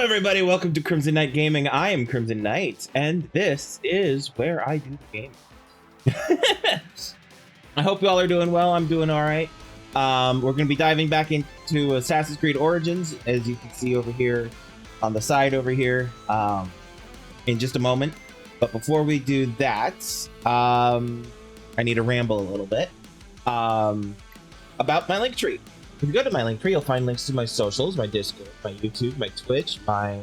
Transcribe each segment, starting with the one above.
everybody, welcome to Krimzonknight Gaming. I am Krimzonknight, and this is where I do the game. I hope you all are doing well. I'm doing all right. We're going to be diving back into Assassin's Creed Origins, as you can see over here on the side over here, in just a moment. But before we do that, I need to ramble a little bit about my Linktree. If you go to my Linktree, you'll find links to my socials, my Discord, my YouTube, my Twitch, my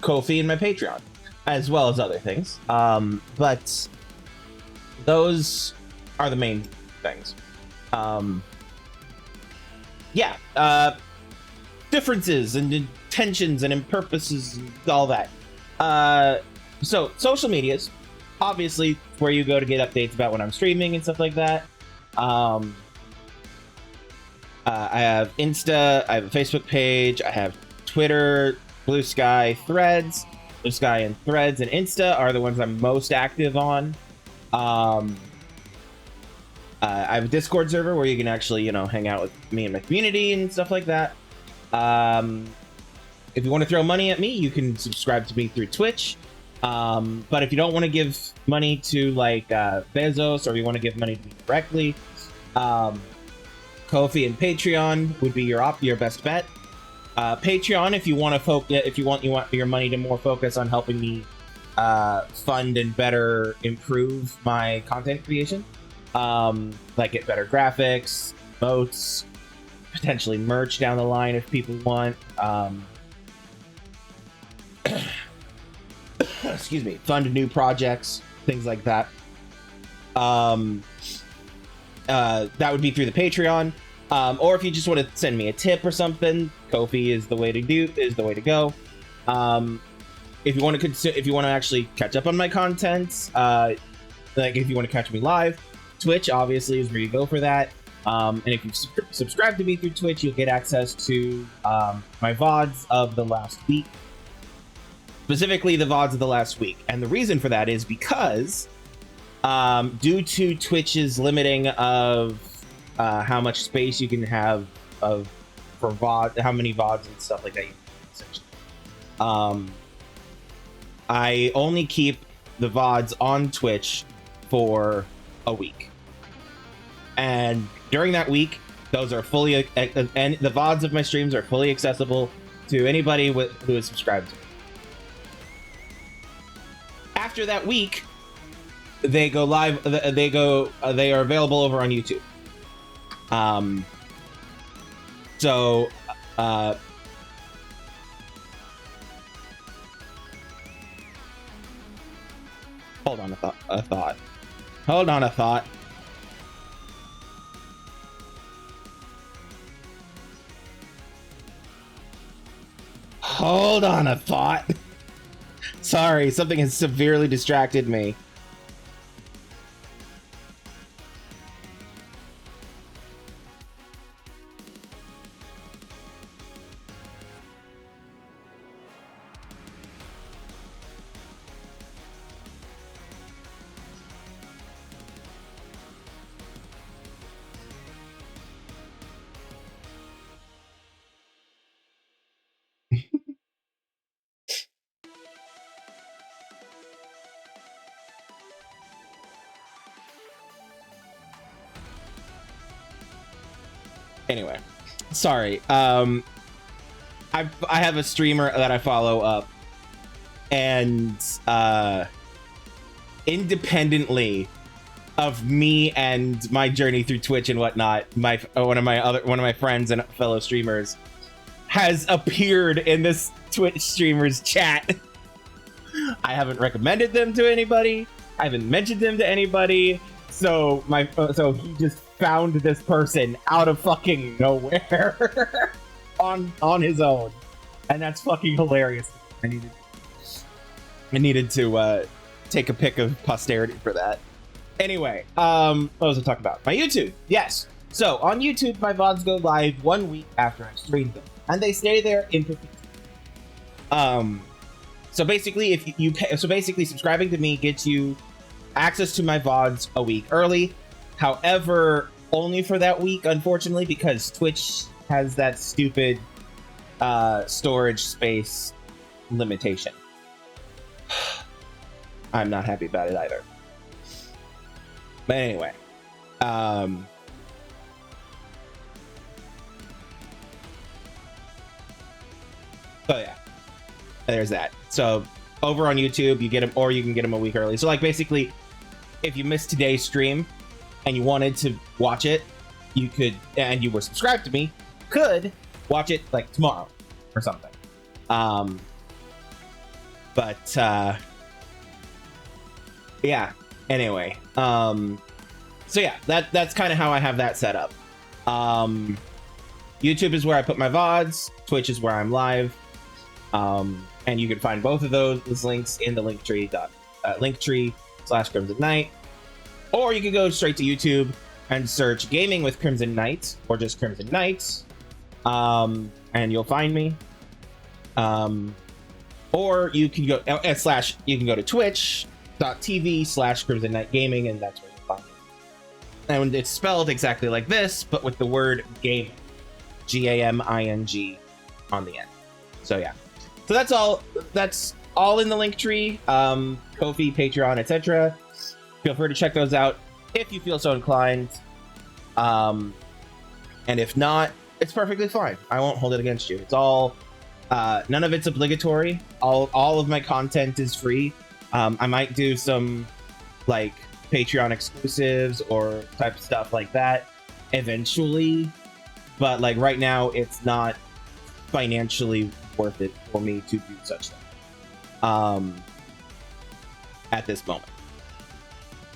Ko-fi, and my Patreon, as well as other things. But those are the main things. Differences and intentions and purposes and all that. So, social medias, obviously, where you go to get updates about when I'm streaming and stuff like that. I have Insta, I have a Facebook page, I have Twitter, Blue Sky, Threads. Blue Sky and Threads and Insta are the ones I'm most active on. I have a Discord server where you can actually, hang out with me and my community and stuff like that. If you want to throw money at me, you can subscribe to me through Twitch. But if you don't want to give money to Bezos, or you want to give money to me directly, Ko-fi and Patreon would be your best bet. Patreon, if you want your money to more focus on helping me fund and better improve my content creation, like get better graphics, emotes, potentially merch down the line if people want. Excuse me, fund new projects, things like that. That would be through the Patreon. Or if you just want to send me a tip or something, Ko-fi is the way to go. If you want to actually catch up on my content, like if you want to catch me live, Twitch obviously is where you go for that. And if you subscribe to me through Twitch, you'll get access to my VODs of the last week. Specifically, the VODs of the last week. And the reason for that is because, due to Twitch's limiting of how much space you can have for VOD, how many VODs and stuff like that you can, essentially. I only keep the VODs on Twitch for a week. And during that week, those are fully, and the VODs of my streams are fully accessible to anybody who is subscribed to me. After that week, they go live. They are available over on YouTube. Hold on a thought. Hold on a thought. Hold on a thought. Sorry, something has severely distracted me. Anyway, sorry. I have a streamer that I follow up, and independently of me and my journey through Twitch and whatnot, one of my friends and fellow streamers has appeared in this Twitch streamer's chat. I haven't recommended them to anybody. I haven't mentioned them to anybody. So he just found this person out of fucking nowhere on his own, and that's fucking hilarious. I needed to take a pic of posterity for that. Anyway, what was I talking about? My YouTube. Yes. So on YouTube, my VODs go live 1 week after I stream them, and they stay there in perpetuity. So basically, subscribing to me gets you access to my VODs a week early. However, only for that week, unfortunately, because Twitch has that stupid storage space limitation. I'm not happy about it either. But anyway, so yeah, there's that. So over on YouTube, you get them, or you can get them a week early. So like basically, if you missed today's stream and you wanted to watch it, you could, and you were subscribed to me, could watch it like tomorrow or something. Yeah, anyway, so yeah, that's kind of how I have that set up. YouTube is where I put my VODs, Twitch is where I'm live, and you can find both of those links in the Linktree/Krimzonknight, or you can go straight to YouTube and search Gaming with Krimzonknight, or just Krimzonknight, and you'll find me. Or you can go you can go to twitch.tv/Krimzonknight Gaming, and that's where you'll find me. And it's spelled exactly like this, but with the word gaming, Gaming on the end. So yeah, so that's all in the Linktree, Ko-fi, Patreon, etc. Feel free to check those out if you feel so inclined, and if not, it's perfectly fine. I won't hold it against you. It's all none of it's obligatory. All of my content is free. I might do some like Patreon exclusives or type of stuff like that eventually, but like right now it's not financially worth it for me to do such things at this moment.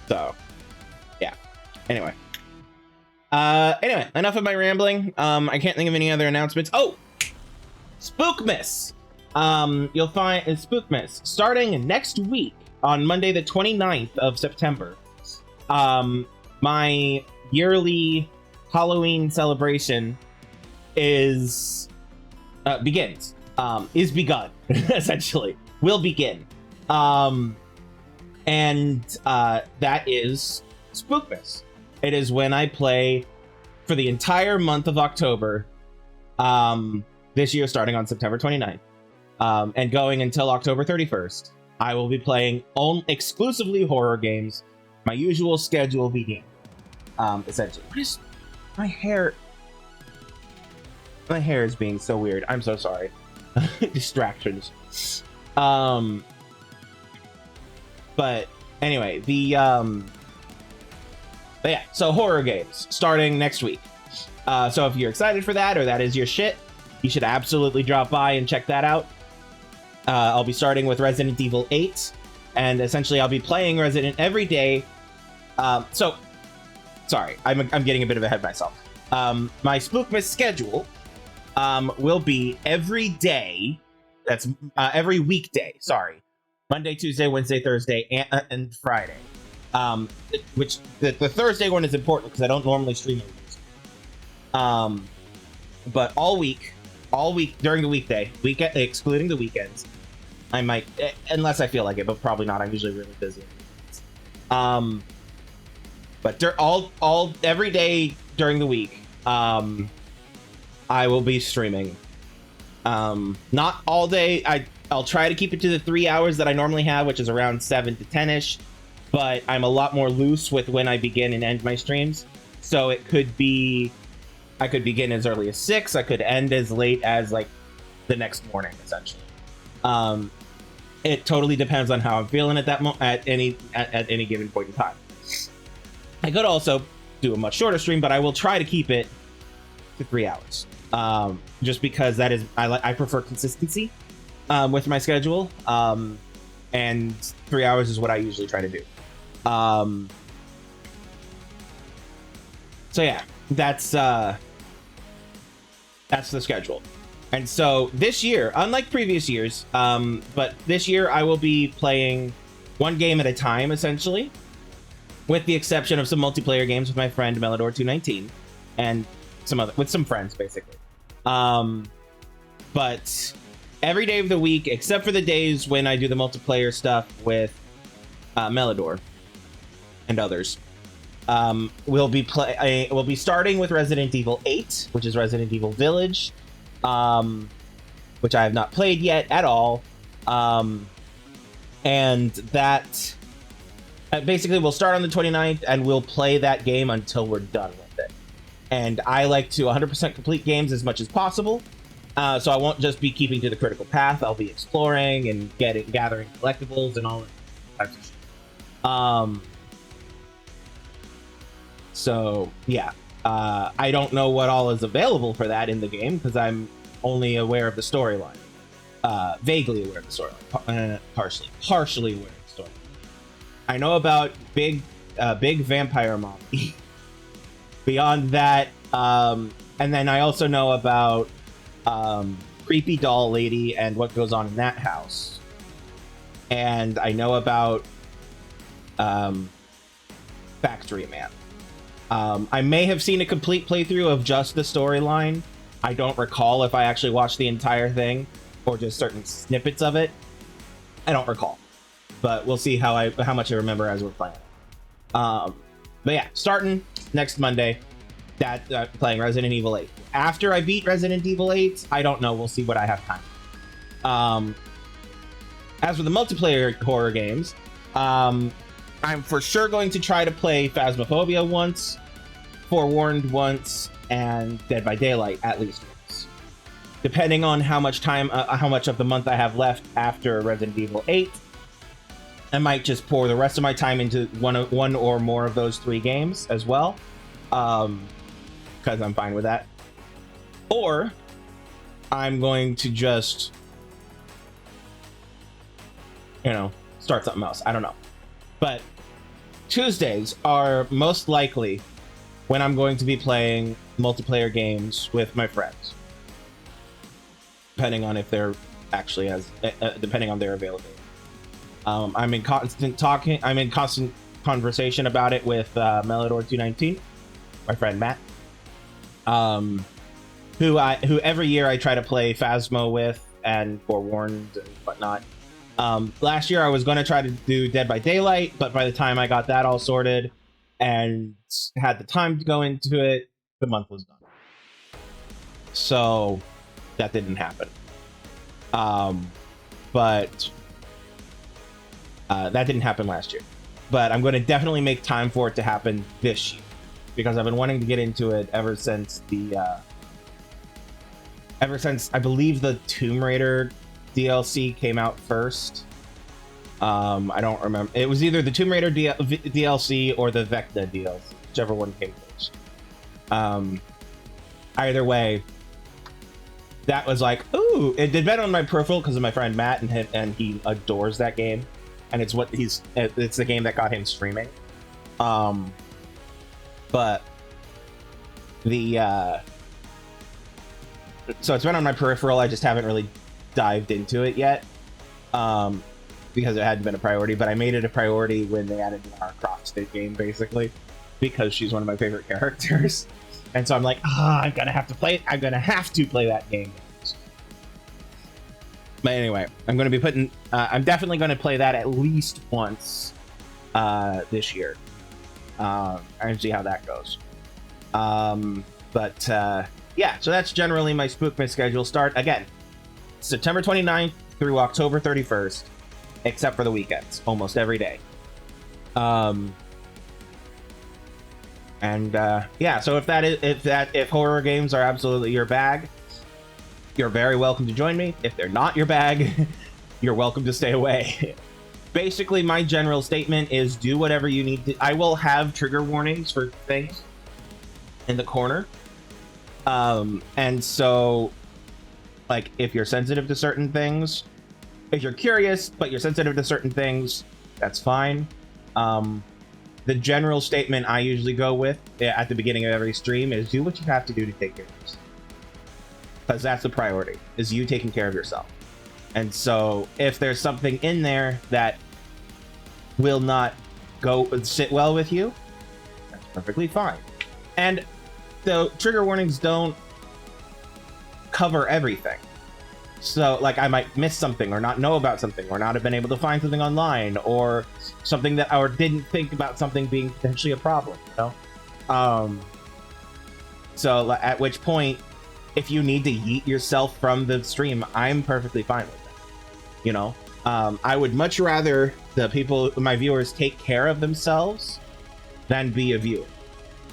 So yeah, anyway, enough of my rambling. I can't think of any other announcements. Oh, Spookmas. You'll find Spookmas starting next week on Monday the 29th of September. My yearly Halloween celebration is begins. Is begun essentially. Will begin. And that is Spookmas. It is when I play for the entire month of October. This year, starting on September 29th, and going until October 31st, I will be playing exclusively horror games. My usual schedule being, essentially. What is my hair? My hair is being so weird. I'm so sorry. Distractions. But anyway, but yeah, so horror games starting next week. So if you're excited for that, or that is your shit, you should absolutely drop by and check that out. I'll be starting with Resident Evil 8, and essentially I'll be playing Resident every day. So, sorry, I'm getting a bit of ahead of myself. My Spookmas schedule will be every day. That's every weekday. Sorry, Monday, Tuesday, Wednesday, Thursday, and Friday. Which the Thursday one is important because I don't normally stream it. But all week during the weekday, excluding the weekends, I might, unless I feel like it, but probably not. I'm usually really busy. But every day during the week, I will be streaming. Not all day. I'll try to keep it to the 3 hours that I normally have, which is around 7 to 10ish. But I'm a lot more loose with when I begin and end my streams. So it could be, I could begin as early as 6. I could end as late as like the next morning, essentially. It totally depends on how I'm feeling at that at any given point in time. I could also do a much shorter stream, but I will try to keep it to 3 hours. Just because that is, I prefer consistency with my schedule. And 3 hours is what I usually try to do. So yeah, that's the schedule. And so this year, unlike previous years, but this year I will be playing one game at a time, essentially, with the exception of some multiplayer games with my friend Melodor219 and with some friends, basically. But every day of the week, except for the days when I do the multiplayer stuff with Melodor and others, we'll be starting with Resident Evil 8, which is Resident Evil Village. which I have not played yet at all. And that basically we'll start on the 29th and we'll play that game until we're done with it. And I like to 100% complete games as much as possible. So I won't just be keeping to the critical path. I'll be exploring and gathering collectibles and all that types of shit. So yeah, I don't know what all is available for that in the game because I'm only aware of the storyline. Vaguely aware of the storyline, partially aware of the storyline. I know about big vampire mom. Beyond that, and then I also know about creepy doll lady and what goes on in that house. And I know about Factory Man. I may have seen a complete playthrough of just the storyline. I don't recall if I actually watched the entire thing or just certain snippets of it. I don't recall, but we'll see how much I remember as we're playing. But yeah, starting next Monday, playing Resident Evil 8. After I beat Resident Evil 8, I don't know. We'll see what I have time. As for the multiplayer horror games, I'm for sure going to try to play Phasmophobia once, Forewarned once, and Dead by Daylight at least once. Depending on how much time, how much of the month I have left after Resident Evil 8, I might just pour the rest of my time into one or more of those 3 games as well, because I'm fine with that. Or I'm going to just, start something else. I don't know. But Tuesdays are most likely when I'm going to be playing multiplayer games with my friends, depending on if they're actually depending on their availability. I'm in constant conversation about it with Melodor219, my friend Matt, who every year I try to play Phasmo with and Forewarned and whatnot. Last year I was going to try to do Dead by Daylight, but by the time I got that all sorted and had the time to go into it, the month was done. So that didn't happen. But that didn't happen last year. But I'm going to definitely make time for it to happen this year, because I've been wanting to get into it ever since I believe the Tomb Raider DLC came out first. I don't remember. It was either the Tomb Raider DLC or the Vecna DLC, whichever one came first. Either way, that was like, ooh, it did better on my peripheral because of my friend Matt, and he adores that game, and it's the game that got him streaming. But so it's been on my peripheral. I just haven't really dived into it yet, because it hadn't been a priority. But I made it a priority when they added our CrossFit game, basically, because she's one of my favorite characters. And so I'm like, I'm gonna have to play it. I'm gonna have to play that game. But anyway, I'm gonna be putting. I'm definitely gonna play that at least once this year, and see how that goes. Yeah, so that's generally my Spookmas schedule. Start again September 29th through October 31st, except for the weekends, almost every day. Yeah, so if horror games are absolutely your bag, you're very welcome to join me. If they're not your bag, you're welcome to stay away. Basically, my general statement is do whatever you need to. I will have trigger warnings for things in the corner. And so, like, if you're sensitive to certain things, if you're curious, but you're sensitive to certain things, that's fine. The general statement I usually go with at the beginning of every stream is do what you have to do to take care of yourself. Because that's the priority, is you taking care of yourself. And so if there's something in there that will not sit well with you, that's perfectly fine. And the trigger warnings don't cover everything. So, like, I might miss something or not know about something or not have been able to find something online or something or didn't think about something being potentially a problem, So at which point, if you need to yeet yourself from the stream, I'm perfectly fine with it. You know, I would much rather the people, my viewers, take care of themselves than be a viewer.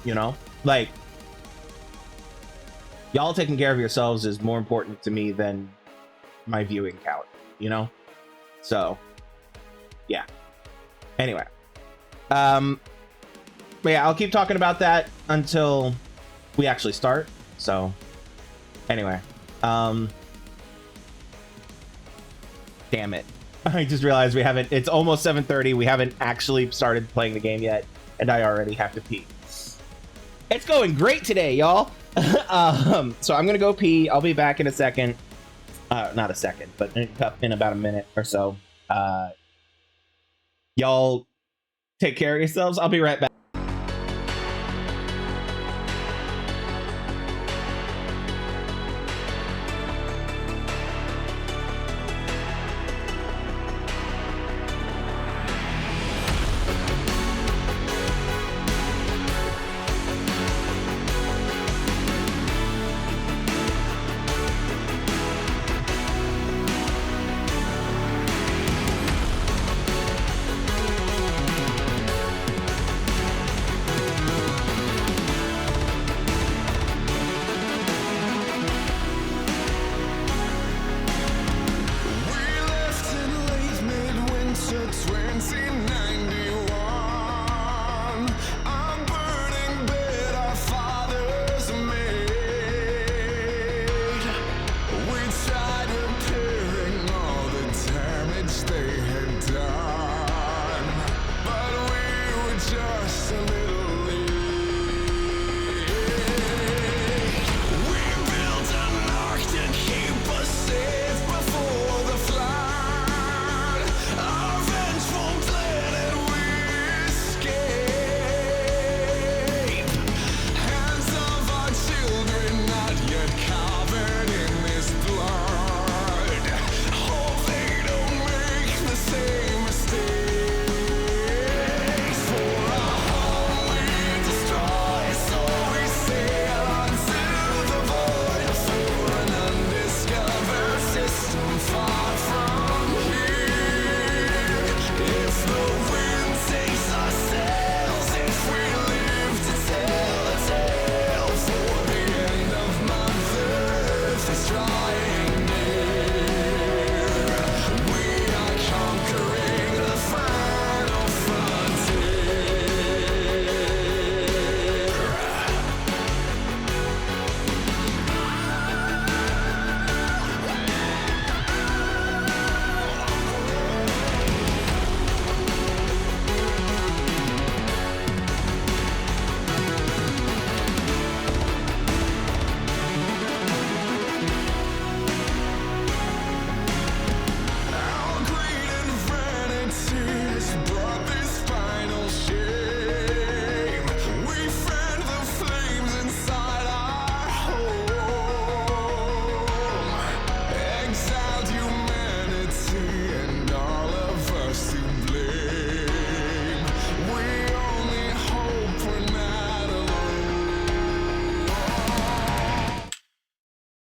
You know, like, y'all taking care of yourselves is more important to me than my viewing count, you know? So, yeah. Anyway. But yeah, I'll keep talking about that until we actually start. So, anyway. Damn it. I just realized we haven't, it's almost 7:30. We haven't actually started playing the game yet, and I already have to pee. It's going great today, y'all. So I'm gonna go pee. I'll be back in a second. Not a second, but in about a minute or so. Y'all take care of yourselves. I'll be right back.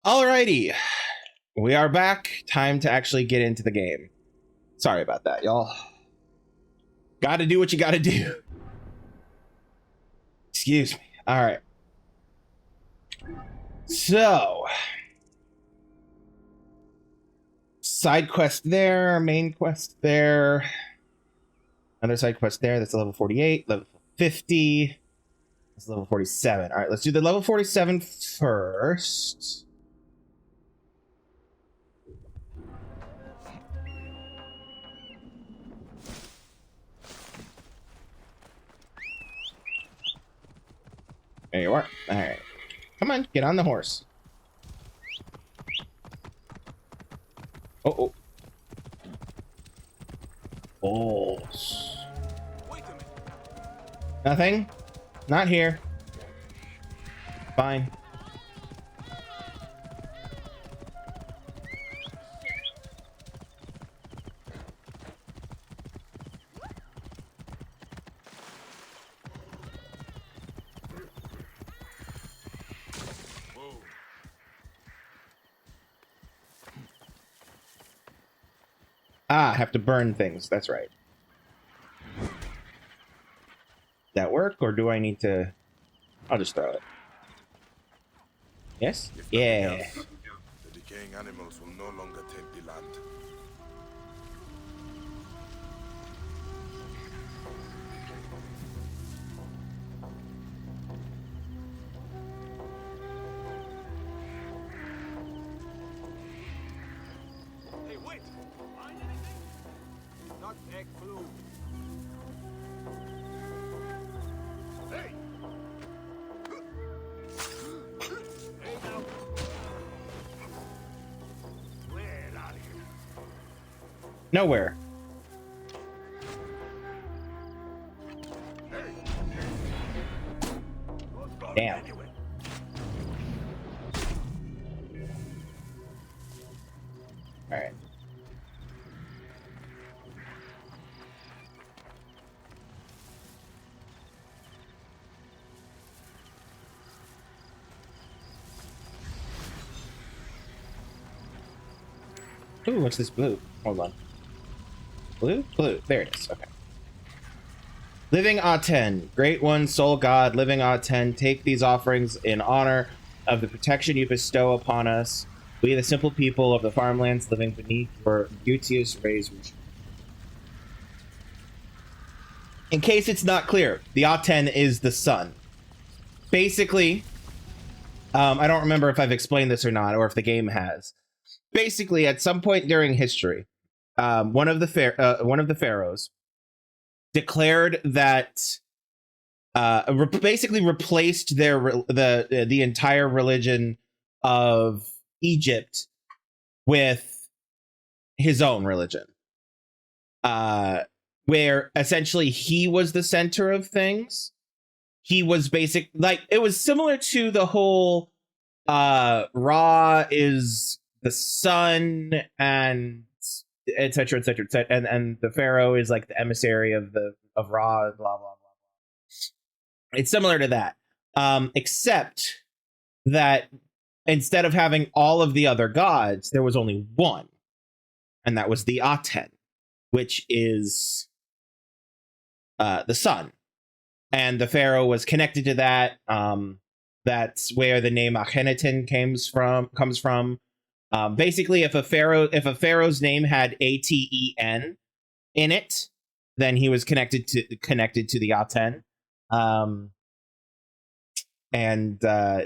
Alrighty, we are back. Time to actually get into the game. Sorry about that, y'all. Gotta do what you gotta do. Excuse me. All right. So, side quest there, main quest there, another side quest there. That's a level 48, level 50. That's level 47. All right, let's do the level 47 first. There you are. All right. Come on, get on the horse. Oh. Balls. Nothing? Not here. Fine. Ah, have to burn things. That's right. That work, or do I need to... I'll just throw it. Yes? Yeah. Else, the decaying animals will no longer taint the land. Hey, wait! Find anything? Not a clue. Hey! Hey now! Where are you? Nowhere. Damn. Anyway. All right. Ooh, what's this blue? Hold on. Blue? Blue. There it is. Okay. Living Aten, Great One, Soul God, Living Aten, take these offerings in honor of the protection you bestow upon us. We, the simple people of the farmlands living beneath your beauteous rays. In case it's not clear, the Aten is the sun. Basically, I don't remember if I've explained this or not, or if the game has. Basically, at some point during history, one of the pharaohs declared that basically replaced the entire religion of Egypt with his own religion, where essentially he was the center of things. He was it was similar to the whole Ra is the sun, and etc etc etc, and the pharaoh is like the emissary of Ra, blah blah blah. It's similar to that, except that instead of having all of the other gods, there was only one, and that was the Aten, which is the sun, and the pharaoh was connected to that. That's where the name Akhenaten comes from. Basically, if a pharaoh's name had Aten in it, then he was connected to the Aten.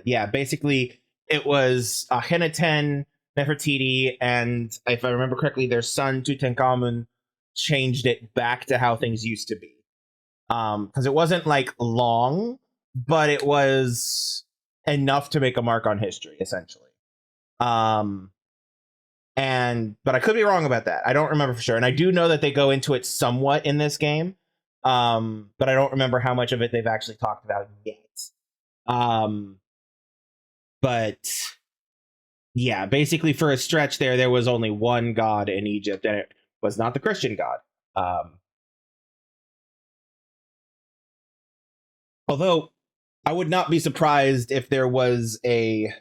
Yeah, basically it was Akhenaten, Nefertiti, and if I remember correctly, their son Tutankhamun changed it back to how things used to be. Because it wasn't like long, but it was enough to make a mark on history, essentially. But I could be wrong about that. I don't remember for sure. And I do know that they go into it somewhat in this game. But I don't remember how much of it they've actually talked about yet. But yeah, basically for a stretch there was only one god in Egypt, and it was not the Christian god. Although I would not be surprised if there was a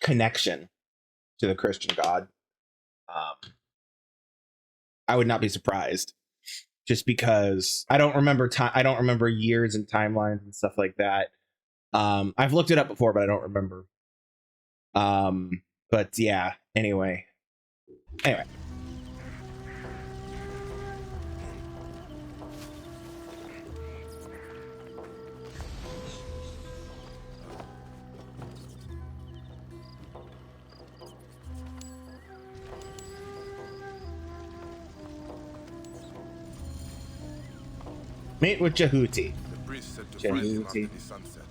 connection to the Christian god. I would not be surprised, just because I don't remember I don't remember years and timelines and stuff like that. I've looked it up before, but I don't remember. But yeah. Anyway. Meet with Jehuti. The priest said to find him after the sunset.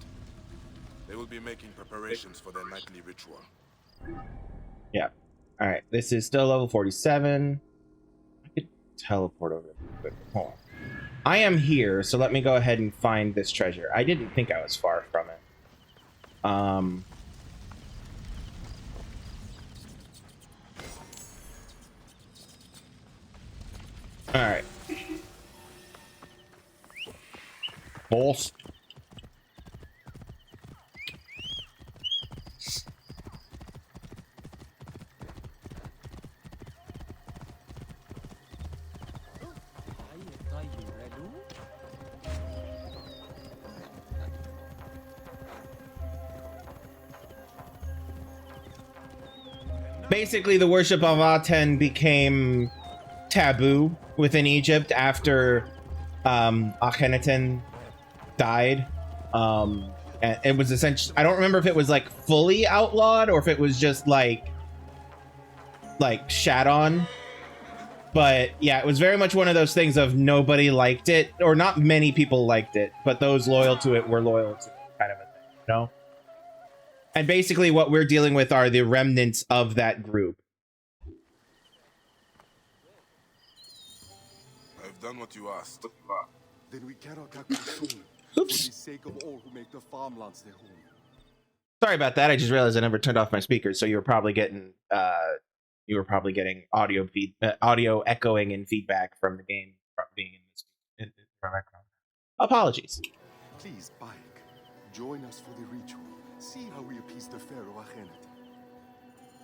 They will be making preparations for their nightly ritual. Yeah. All right. This is still level 47. I could teleport over there. Hold on. I am here, so let me go ahead and find this treasure. I didn't think I was far from it. All right. Boss. basically the worship of Aten became taboo within Egypt after Akhenaten died. And it was essentially, I don't remember if it was like fully outlawed or if it was just like shat on. But yeah, it was very much one of those things of nobody liked it, or not many people liked it, but those loyal to it were loyal to it, kind of a thing, you know? And basically what we're dealing with are the remnants of that group. I've done what you asked. Then we cannot act soon. Oops. For the sake of all who make the farmlands their home. Sorry about that. I just realized I never turned off my speakers, so you were probably getting audio echoing and feedback from the game being in the background. Apologies. Please, Bayek, join us for the ritual. See how we appease the Pharaoh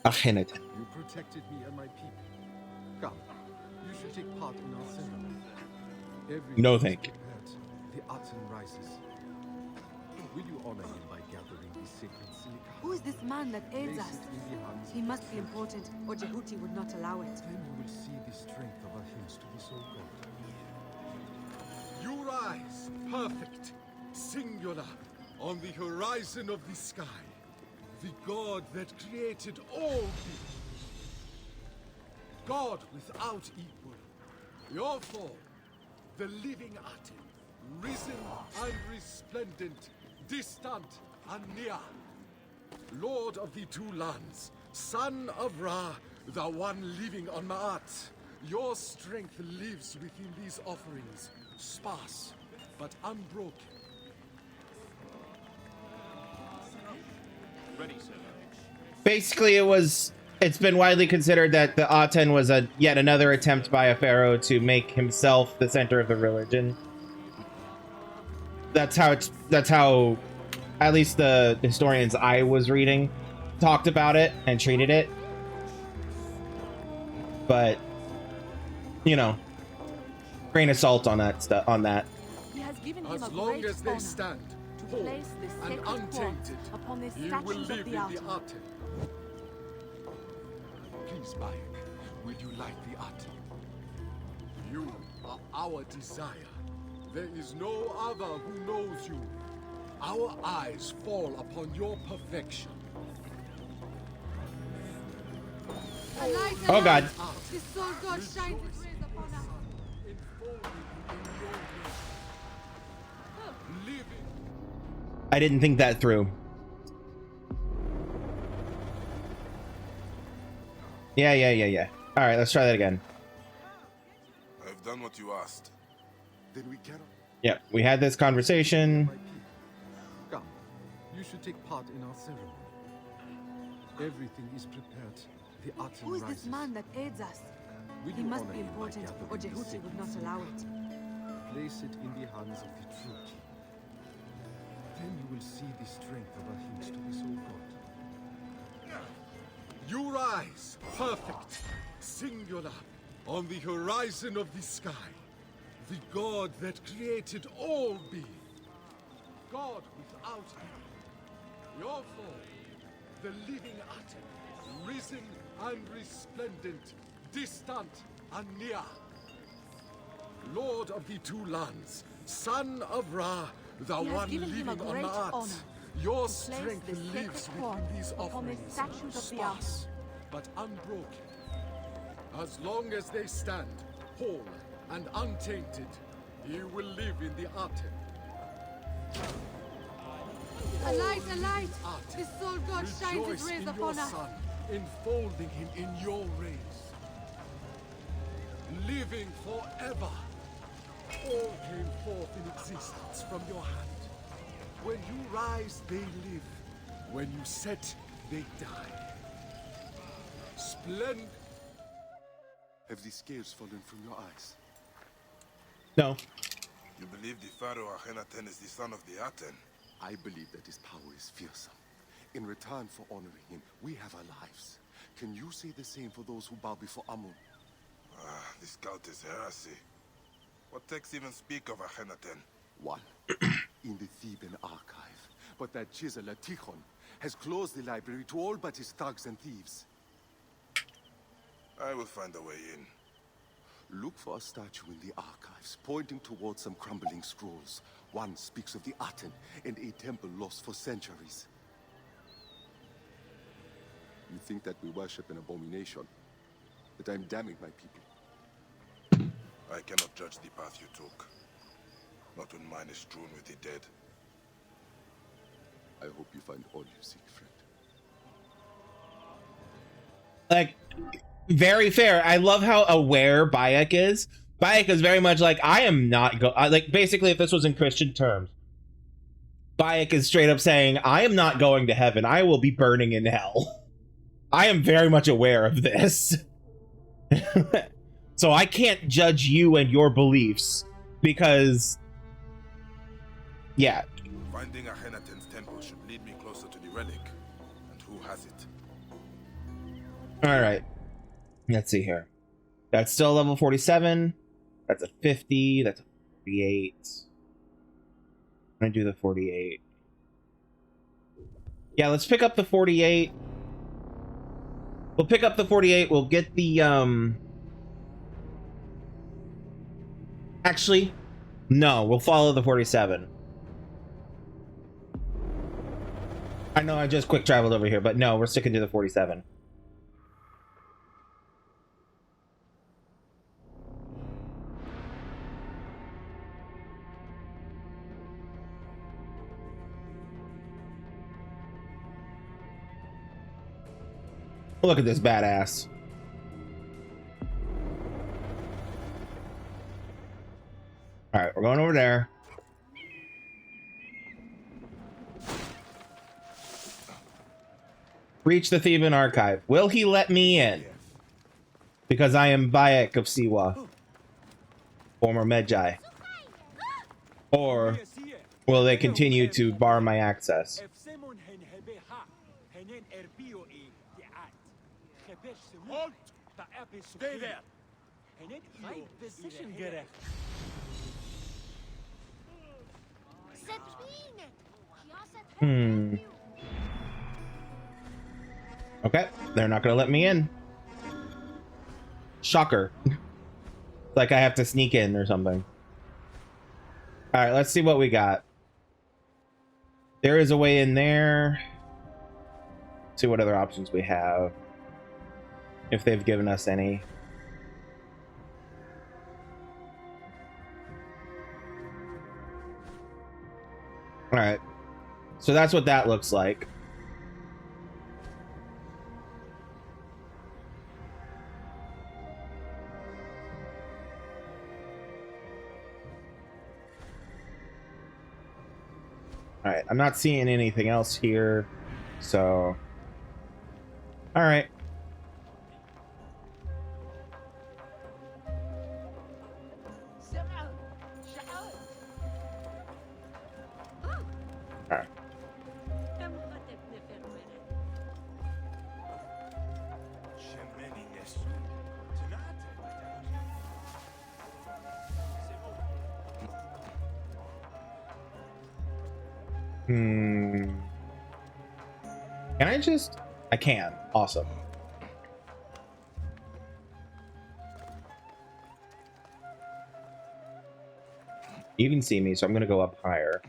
Akhenaten. You protected me and my people. Come, you should take part in our ceremony. No, thank you. The Aten rises. Will you honor him by gathering the sacred silica? Who is this man that aids Place us? it in the hands He of must the be truth. important, or Jehuti would not allow it. Then you will see the strength of our hymns to the soul god. You rise, perfect, singular, on the horizon of the sky. The god that created all beings. God without equal. Your form, the living Aten, risen and resplendent, distant and near. Lord of the two lands, son of Ra, the one living on Ma'at. Your strength lives within these offerings, sparse but unbroken. Basically, it's been widely considered that the Aten was yet another attempt by a pharaoh to make himself the center of the religion. That's how at least the historians I was reading talked about it and treated it. But you know, grain of salt on that stuff. He has given him a As long great as they honor stand, to whole place this and sacred cross untainted, upon the you will statues live of in the the Aten. Aten. Please, Bayek, will you light the Aten? You are our desire. There is no other who knows you. Our eyes fall upon your perfection. Alight, Oh God! the soul god shines his rays upon us. Enfolded in your rays. Living. I didn't think that through. Yeah. All right, let's try that again. I've done what you asked. Then we cannot. Yep, we had this conversation. My people. Come, you should take part in our ceremony. Everything is prepared. The Aten Who is rises. this man that aids us? Will He you must honor be him by important, gathering or the Jehuti sacred would not silica? allow it. Place it in the hands of the true king. Then you will see the strength of our hymns to the soul god. You rise, perfect, singular, on the horizon of the sky. The God that created all being. God without equal. Your form, the living Aten, risen and resplendent, distant and near. Lord of the two lands, son of Ra, the He has one given him a living on great Ma'at. honor Your to place strength the lives sacred within cross these upon the offerings, statues of the sparse but unbroken. As long as they stand, whole and untainted, you will live in the Aten. Alight, alight! Aten. The soul god shines Rejoice his rays in upon your us. Son, enfolding him in your rays. Living forever. All came forth in existence from your hand. When you rise, they live. When you set, they die. Splendid. Have the scales fallen from your eyes? No. You believe the Pharaoh Akhenaten is the son of the Aten? I believe that his power is fearsome. In return for honoring him, we have our lives. Can you say the same for those who bow before Amun? This cult is heresy. What texts even speak of Akhenaten? One, in the Theban archive. But that chiseler Tikhon has closed the library to all but his thugs and thieves. I will find a way in. Look for a statue in the archives, pointing towards some crumbling scrolls. One speaks of the Aten and a temple lost for centuries. You think that we worship an abomination? That I'm damning my people? I cannot judge the path you took. Not when mine is strewn with the dead. I hope you find all you seek, friend. Like, very fair. I love how aware Bayek is. Bayek is very much like, I am not like, basically, if this was in Christian terms, Bayek is straight up saying, I am not going to heaven. I will be burning in hell. I am very much aware of this. So I can't judge you and your beliefs because, yeah. Finding Akhenaten's temple should lead me closer to the relic. And who has it? All right. Let's see here. That's still level 47. That's a 50. That's a 48. I'm gonna do the 48. Yeah, let's pick up the 48. We'll pick up the 48. We'll get the Actually, no, we'll follow the 47. I know I just quick traveled over here, but no, we're sticking to the 47. Look at this badass. All right, we're going over there. Reach the Theban archive. Will he let me in? Because I am Bayek of Siwa, former Medjay. Or will they continue to bar my access? Halt! Stay there! Okay, they're not gonna let me in. Shocker. Like I have to sneak in or something. Alright, let's see what we got. There is a way in there. See what other options we have. If they've given us any. Alright. So that's what that looks like. Alright, I'm not seeing anything else here, so... Alright. Alright. Can I just... I can. Awesome. You can see me, so I'm going to go up higher.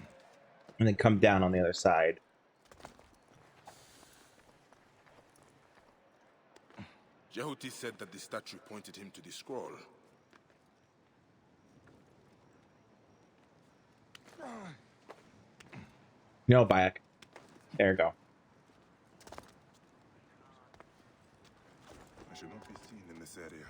And then come down on the other side. Jehuti said that the statue pointed him to the scroll. No, Bayek. There you go. I should not be seen in this area.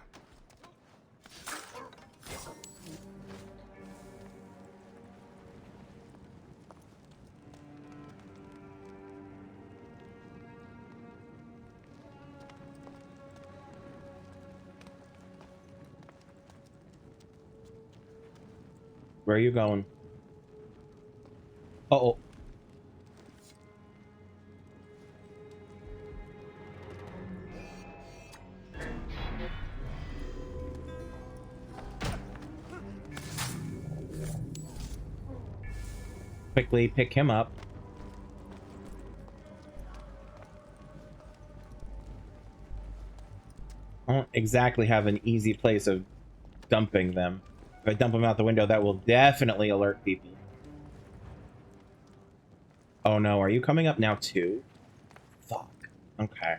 Where are you going? Uh-oh. Quickly pick him up. don't exactly have an easy place of dumping them. If I dump them out the window, that will definitely alert people. Oh no, are you coming up now too? Fuck. Okay.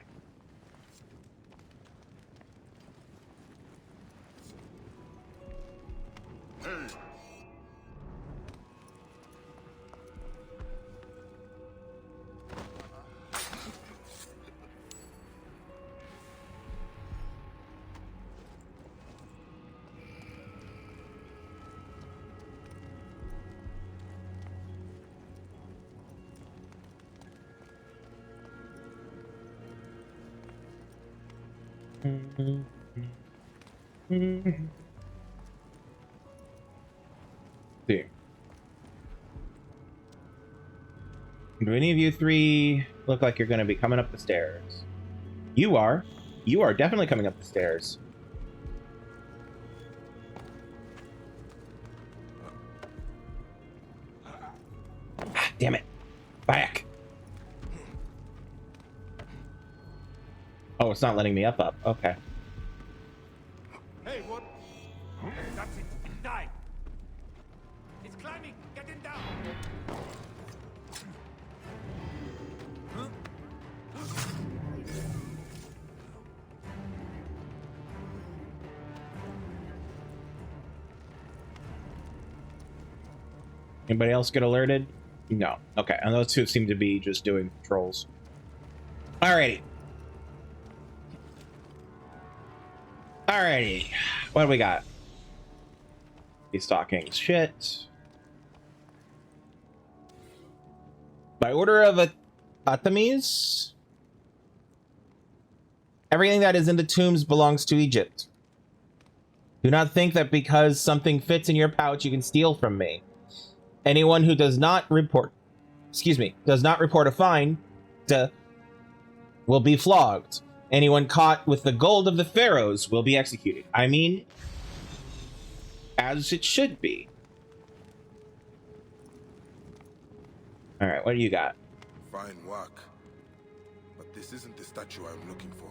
See. Do any of you three look like you're going to be coming up the stairs? You are. You are definitely coming up the stairs. Ah, damn it. Back. Oh, it's not letting me up. Okay. Hey, what? That's it. Die. It's climbing. Get him down. Anybody else get alerted? No. Okay, and those two seem to be just doing patrols. Alrighty. Alrighty. What do we got? He's talking shit. By order of Atamis, everything that is in the tombs belongs to Egypt. Do not think that because something fits in your pouch, you can steal from me. Anyone who does not report a fine will be flogged. Anyone caught with the gold of the Pharaohs will be executed. I mean, as it should be. All right, what do you got? Fine work. But this isn't the statue I'm looking for.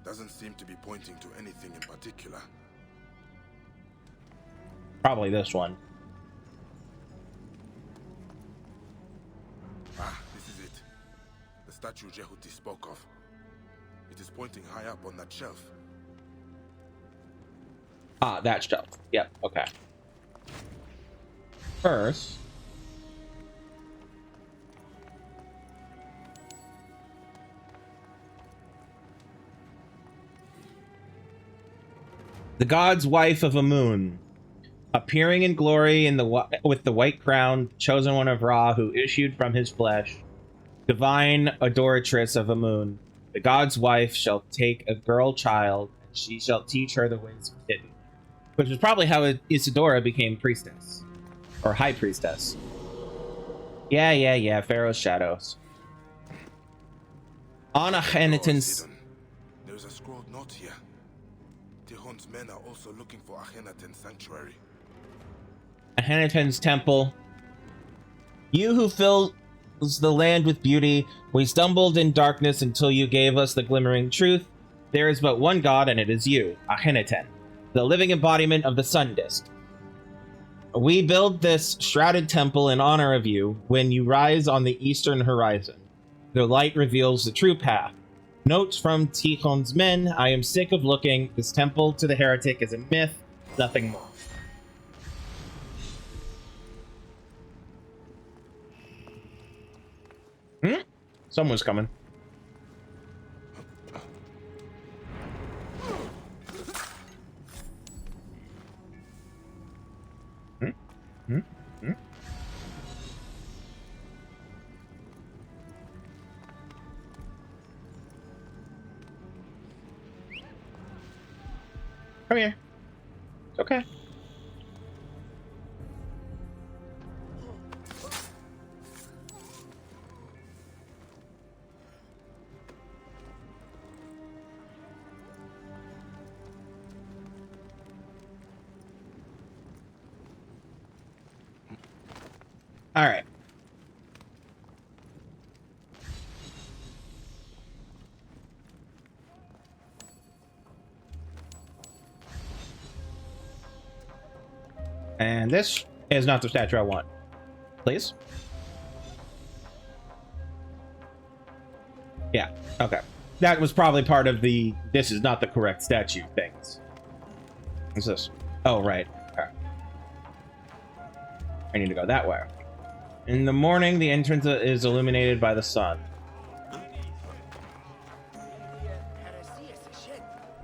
Doesn't seem to be pointing to anything in particular. Probably this one. Ah, this is it. The statue Jehuti spoke of. It is pointing high up on that shelf. Ah, that shelf. Yep, okay. First, the god's wife of Amun, appearing in glory with the white crown, chosen one of Ra, who issued from his flesh, divine adoratress of Amun. The god's wife shall take a girl child, and she shall teach her the ways of hidden. Which is probably how Isadora became priestess. Or high priestess. Yeah, Pharaoh's shadows. On Akhenaten's... There's a scrolled note here. Tihon's men are also looking for Akhenaten's sanctuary. Akhenaten's temple. You who fills the land with beauty, we stumbled in darkness until you gave us the glimmering truth. There is but one god, and it is you, Akhenaten, the living embodiment of the sun disk. We build this shrouded temple in honor of you when you rise on the eastern horizon. The light reveals the true path. Notes from Tihon's men, I am sick of looking. This temple to the heretic is a myth, nothing more. Someone's coming. Come here. It's okay. All right. And this is not the statue I want. Please? Yeah, okay. That was probably part of the this is not the correct statue things. What's this? Oh, right. Okay. I need to go that way. In the morning, the entrance is illuminated by the sun.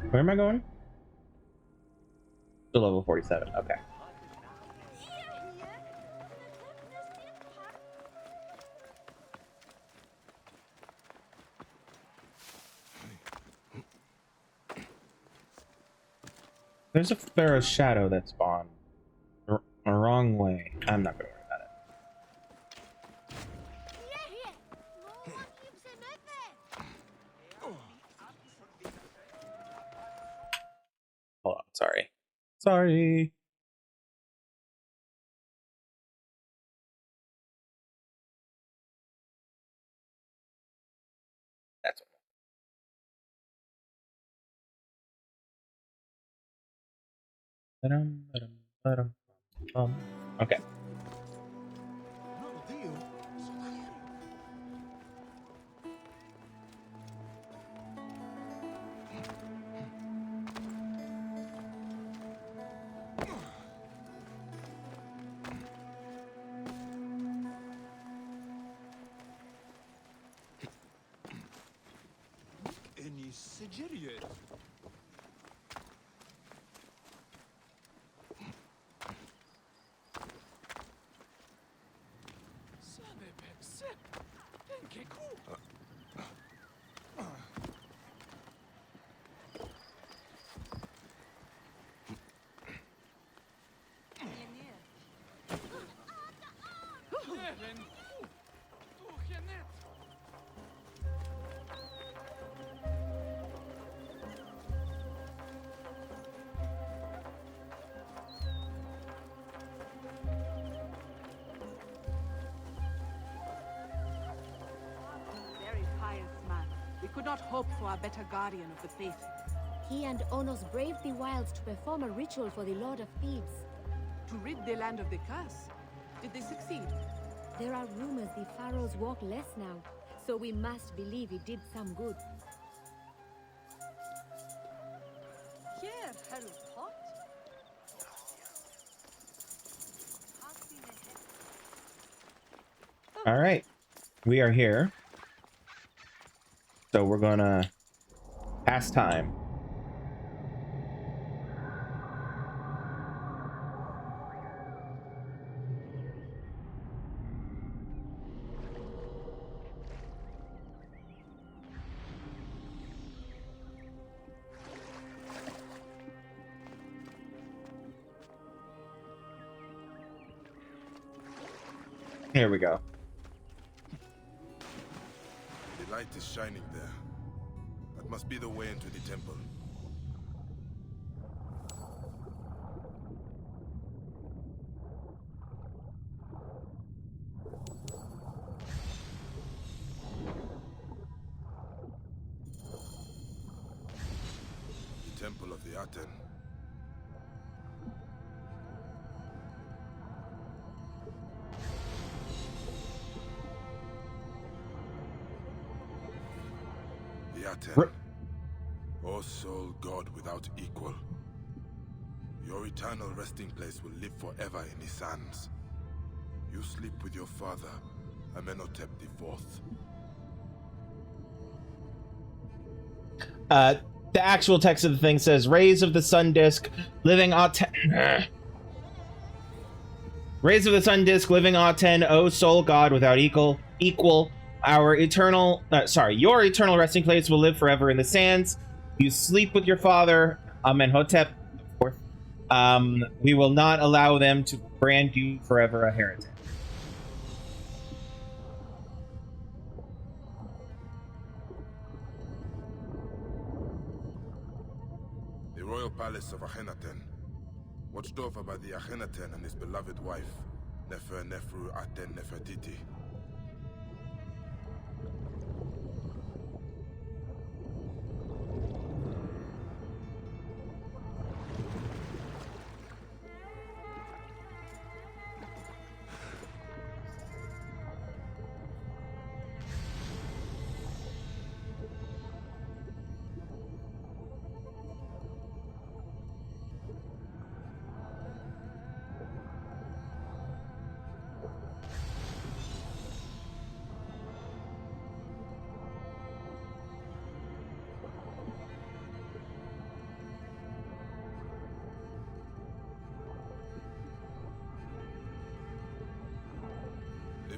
Where am I going? To level 47. Okay. There's a Pharaoh's shadow that spawned the wrong way. I'm not gonna worry about it. Hold on, sorry. Sorry. That's what. Okay. Very pious man. We could not hope for a better guardian of the faith. He and Onos braved the wilds to perform a ritual for the Lord of Thebes. To rid the land of the curse. Did they succeed? There are rumors the pharaohs walk less now, so we must believe he did some good. Here, Harry Pot. All right. We are here. So we're gonna pass time. Here we go. The light is shining there. That must be the way into the temple. The temple of the Aten. The Aten. O soul god without equal. Your eternal resting place will live forever in the sands. You sleep with your father, Amenhotep IV. The actual text of the thing says, "Rays of the sun disk, living Aten." Rays of the sun disk, living Aten, O soul god without equal. Your eternal resting place will live forever in the sands. You sleep with your father, Amenhotep IV. We will not allow them to brand you forever a heretic. The royal palace of Akhenaten, watched over by the Akhenaten and his beloved wife, Nefer-Nefru Aten Nefertiti.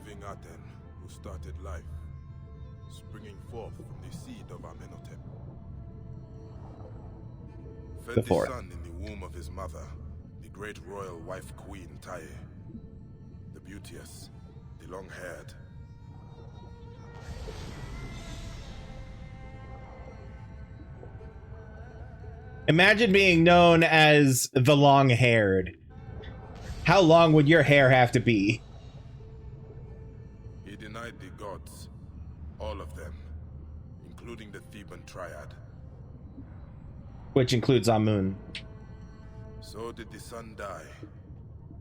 living Aten who started life, springing forth from the seed of Amenhotep. Fed the son in the womb of his mother, the great royal wife queen Tae. The beauteous, the long-haired. Imagine being known as the long-haired. How long would your hair have to be? He denied the gods, all of them, including the Theban triad. Which includes Amun. So did the son die,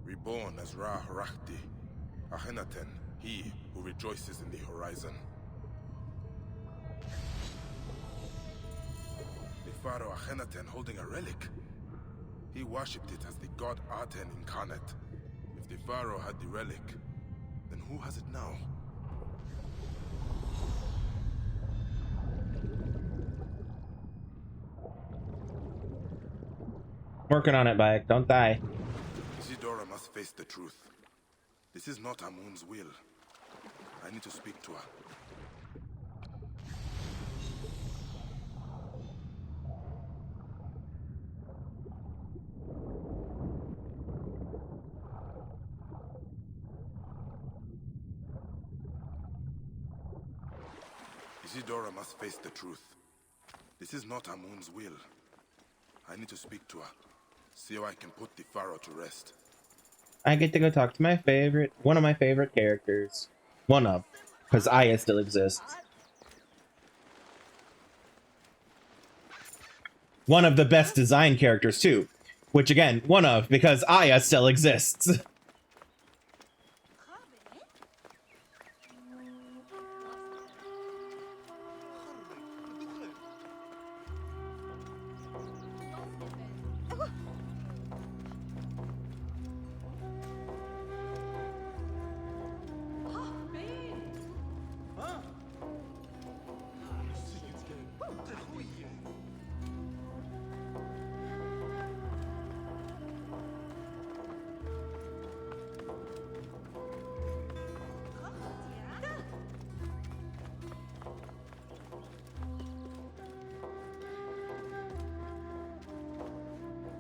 reborn as Ra-Horakhti, Akhenaten, he who rejoices in the horizon. The pharaoh Akhenaten holding a relic. He worshipped it as the god Aten incarnate. If the pharaoh had the relic, then who has it now? Working on it, Bayek. Don't die. Isidora must face the truth. This is not Amun's will. I need to speak to her. Isidora must face the truth. This is not Amun's will. I need to speak to her. See how I can put the pharaoh to rest. I get to go talk to my favorite, one of my favorite characters. One of, because Aya still exists. One of the best designed characters too. Which again, one of, because Aya still exists.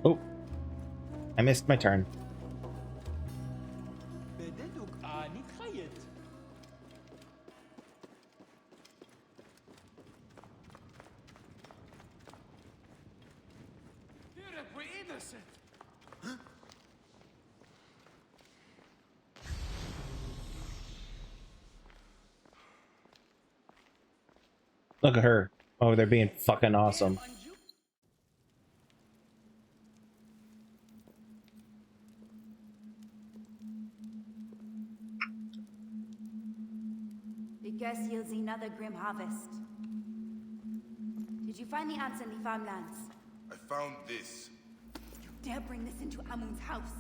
Oh, I missed my turn. Look at her. Oh, they're being fucking awesome. The curse yields another grim harvest. Did you find the answer in the farmlands? I found this. You dare bring this into Amun's house?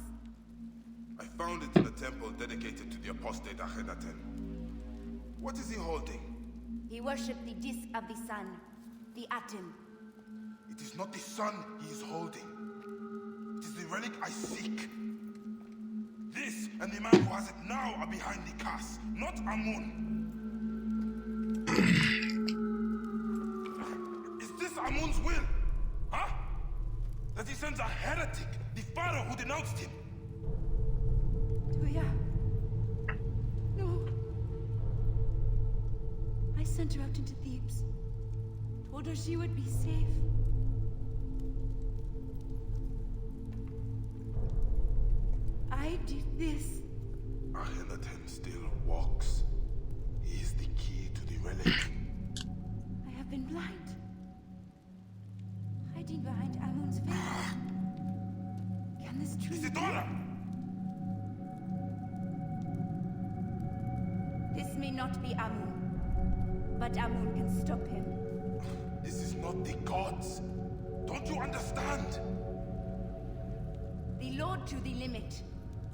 I found it in a temple dedicated to the apostate Akhenaten. What is he holding? He worshipped the disk of the sun, the atom. It is not the sun he is holding. It is the relic I seek. This and the man who has it now are behind the curse, not Amun. Is this Amun's will? Huh? That he sends a heretic, the pharaoh who denounced him? Tuya. No. I sent her out into Thebes. Told her she would be safe. I did this. Akhenaten still walks. He is the key to the relic. I have been blind. Hiding behind Amun's veil. Can this truly be? Isidora! This may not be Amun, but Amun can stop him. This is not the gods. Don't you understand? The Lord to the limit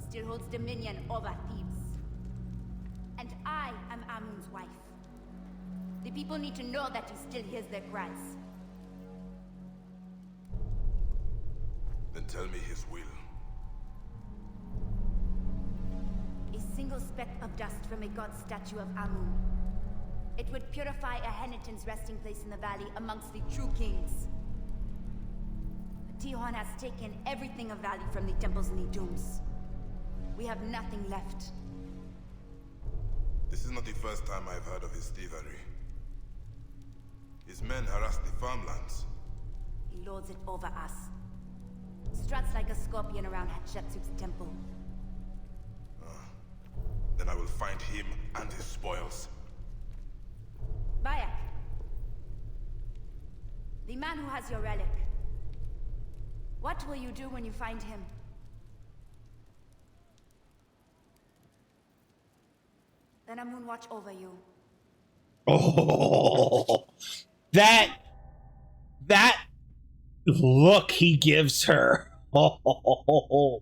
still holds dominion over Thebes. And I am Amun's wife. The people need to know that he still hears their cries. Then tell me his will. A single spell speck of dust from a god statue of Amun. It would purify Ahenitan's resting place in the valley amongst the true kings. Tihon has taken everything of value from the temples and the tombs. We have nothing left. This is not the first time I've heard of his thievery. His men harass the farmlands. He lords it over us. Struts like a scorpion around Hatshepsut's temple. Then I will find him and his spoils. Bayek. The man who has your relic. What will you do when you find him? Then Amun watch over you. Oh, that look he gives her. Oh.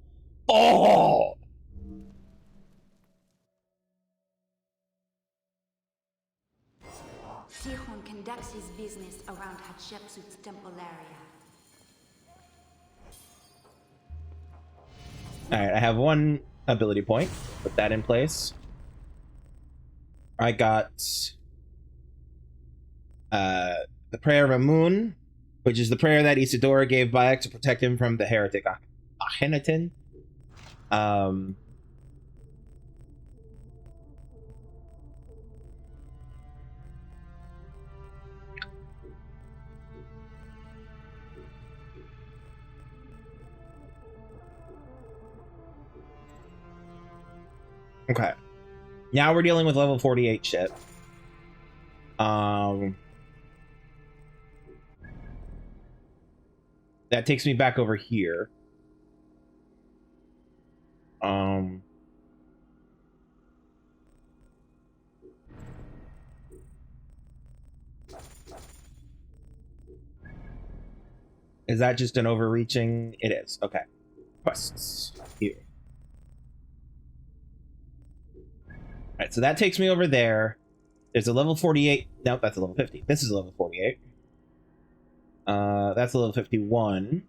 Tihon conducts his business around Hatshepsut's temple area. Alright, I have one ability point. Put that in place. I got the Prayer of Amun, which is the prayer that Isidora gave Bayek to protect him from the heretic Ahenitan. Okay. Now we're dealing with level 48 shit. That takes me back over here. Is that just an overreaching? It is. Okay. Quests. Here. Alright, so that takes me over there. There's a level 48. Nope, that's a level 50. This is a level 48. That's a level 51.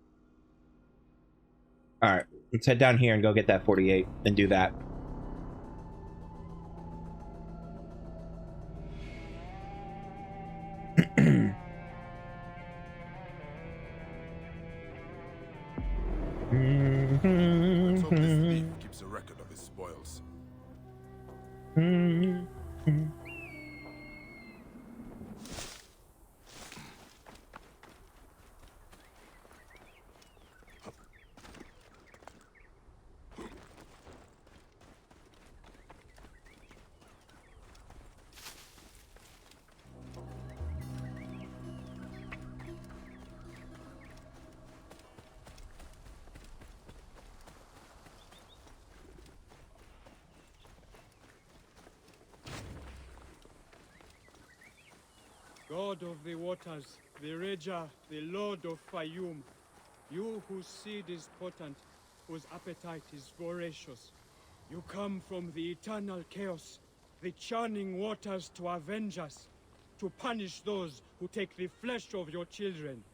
Alright, let's head down here and go get that 48 and do that. Let's hope this thief keeps a record of his spoils. God of the waters, the Raja, the Lord of Fayum, you whose seed is potent, whose appetite is voracious. You come from the eternal chaos, the churning waters to avenge us, to punish those who take the flesh of your children.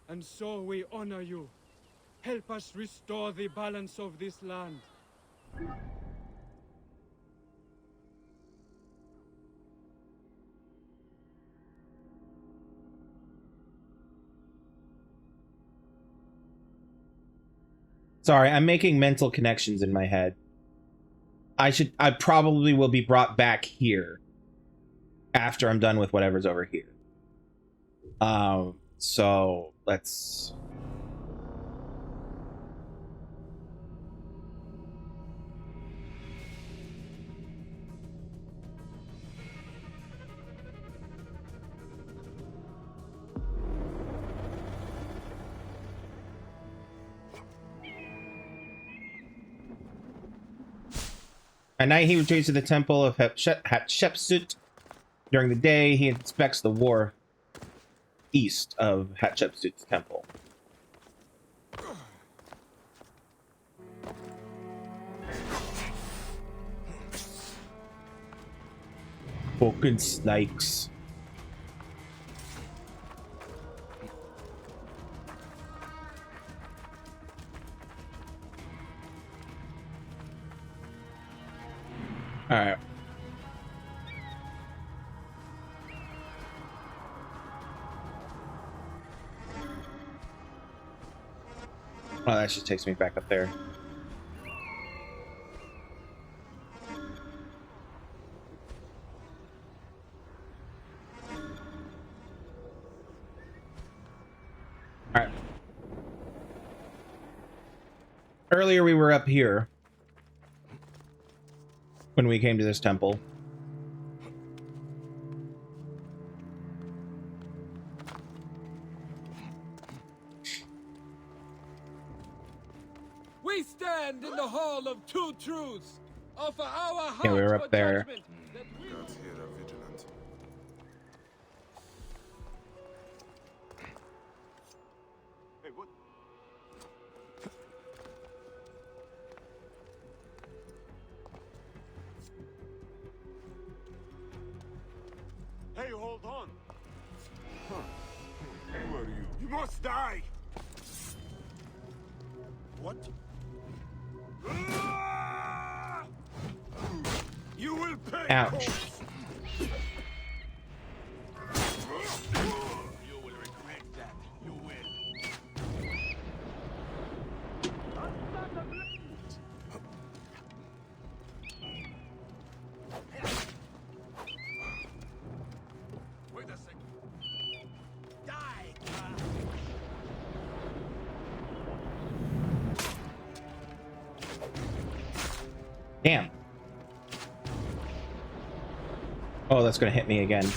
And so we honor you. Help us restore the balance of this land. Sorry, I'm making mental connections in my head. I probably will be brought back here after I'm done with whatever's over here. So let's... At night, he retreats to the temple of Hatshepsut. During the day, he inspects the wharf east of Hatshepsut's temple. Fucking snakes. All right. Oh, that just takes me back up there. All right. Earlier we were up here when we came to this temple. We stand in the hall of two truths. Offer our hearts Yeah, we were up for there. judgment that we Guards here are vigilant. Hey, what? Hey, hold on. Who are you? You must die. What? You will pay. Ouch. You will regret that. You will. Wait a second. Die. Damn. Oh, that's gonna hit me again.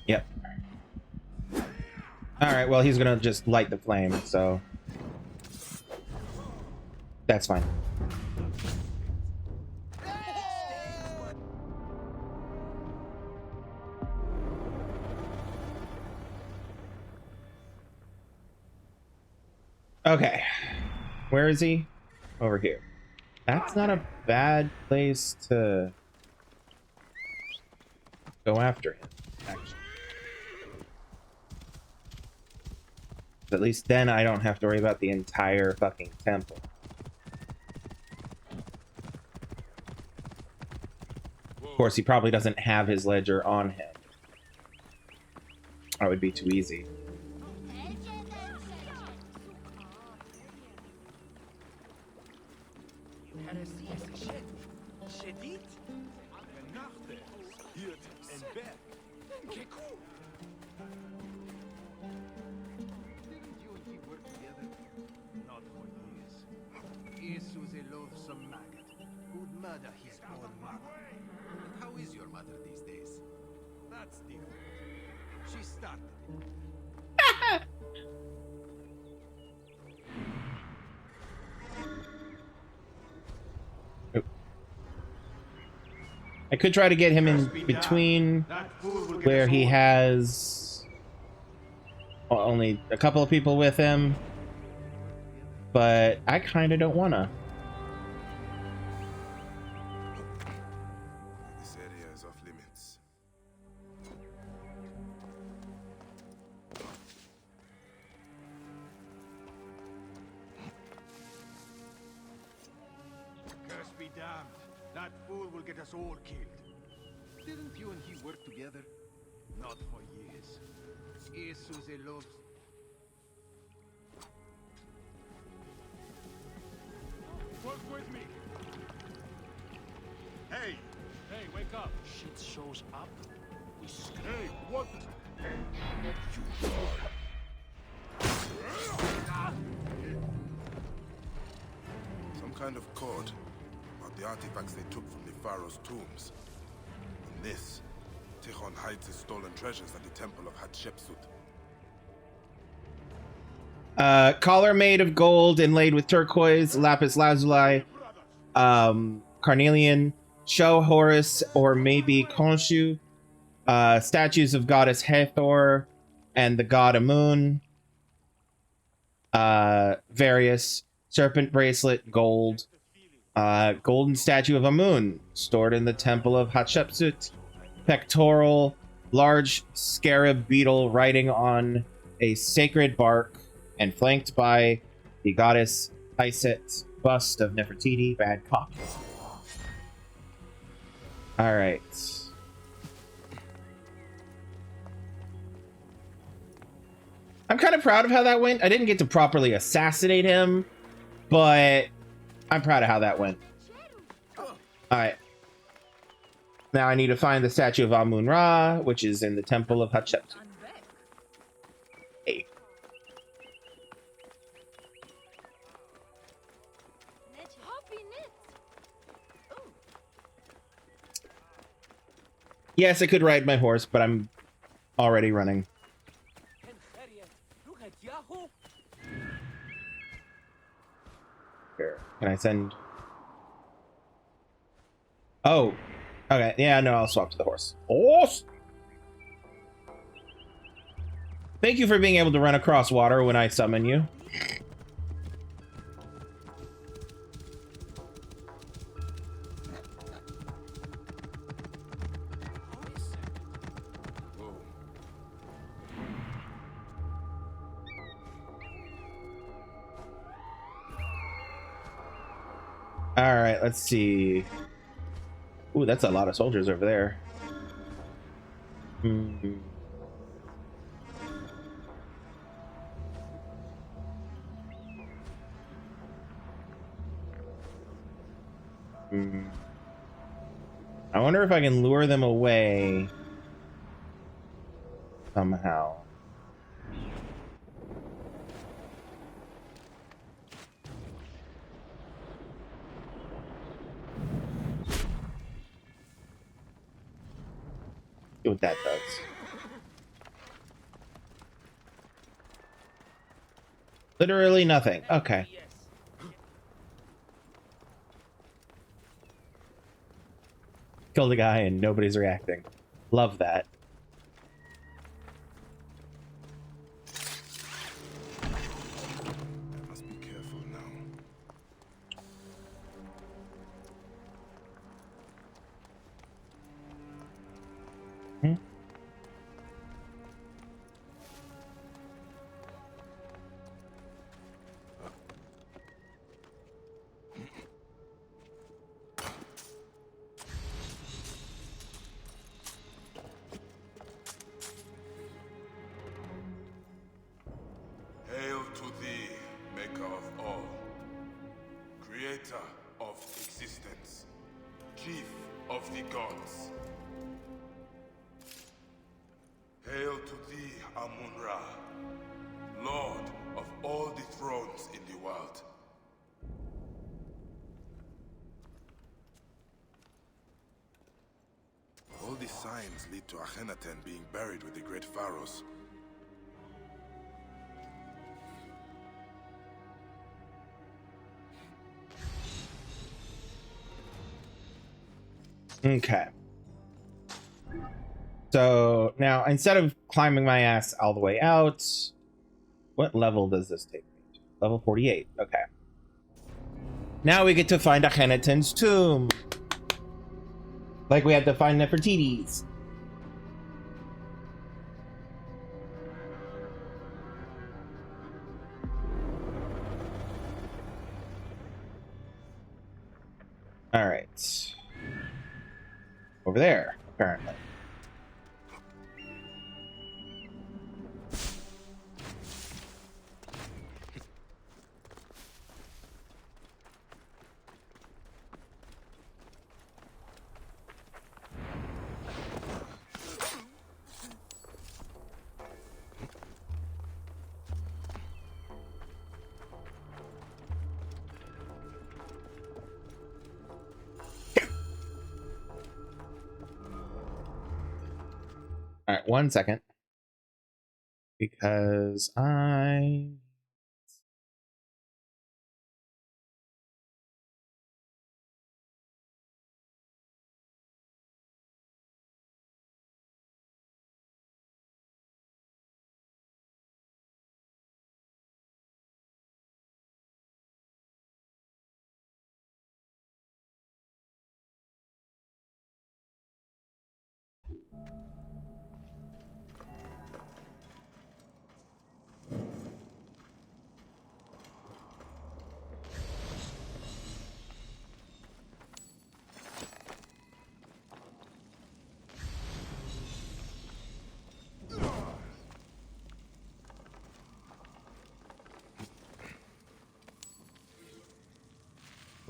Yep. Alright, well, he's gonna just light the flame, so... That's fine. Okay. Where is he? Over here. That's not a bad place to go after him, actually. At least then I don't have to worry about the entire fucking temple. Of course, he probably doesn't have his ledger on him. That would be too easy. How is your mother these days? That's different. She started it. I could try to get him in between where he has only a couple of people with him, but I kind of don't want to. This area is off limits. Curse be damned. That fool will get us all killed. Didn't you and he work together? Not for years. Jesus loves. Work with me. Hey! Hey, wake up. Shit shows up. We Hey, what? Some kind of code about the artifacts they took from the Pharaohs' tombs. And this, Tikhon hides his stolen treasures at the Temple of Hatshepsut. Collar made of gold inlaid with turquoise, lapis lazuli, carnelian, show Horus, or maybe Khonshu, statues of goddess Hathor and the god Amun, various serpent bracelet, gold, golden statue of Amun stored in the temple of Hatshepsut, pectoral, large scarab beetle riding on a sacred bark and flanked by the goddess Iset, bust of Nefertiti, bad cop. All right. I'm kind of proud of how that went. I didn't get to properly assassinate him, but I'm proud of how that went. All right. Now I need to find the statue of Amun-Ra, which is in the Temple of Hatshepsut. Hey. Yes, I could ride my horse, but I'm already running. Here, can I send? Oh, okay. Yeah, no, I'll swap to the horse. Horse! Thank you for being able to run across water when I summon you. All right, let's see. Ooh, that's a lot of soldiers over there. Hmm. I wonder if I can lure them away somehow. See what that does. Literally nothing. Okay. Killed a guy and nobody's reacting. Love that. I must be careful now. Hmm? Hail to thee, maker of all, creator of existence, chief of the gods. Hail to thee, Amun-Ra, lord of all the thrones in the world. All the signs lead to Akhenaten being buried with the great Pharaohs. Okay. So now instead of climbing my ass all the way out, what level does this take me to? Level 48. Okay. Now we get to find Akhenaten's tomb. Like we had to find Nefertiti's. All right. Over there, apparently. All right, 1 second. Because I...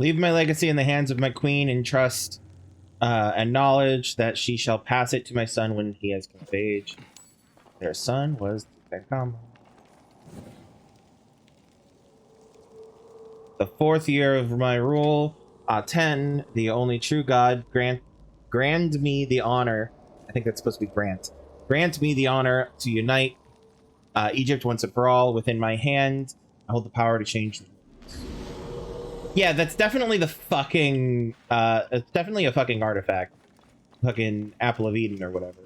Leave my legacy in the hands of my queen in trust and knowledge that she shall pass it to my son when he has come of age. Their son was Beckham. The 4th year of my rule, Aten, the only true God, grant me the honor. I think that's supposed to be grant. Grant me the honor to unite Egypt once and for all within my hand. I hold the power to change the rules. Yeah, that's definitely the fucking. It's definitely a fucking artifact. Fucking Apple of Eden or whatever.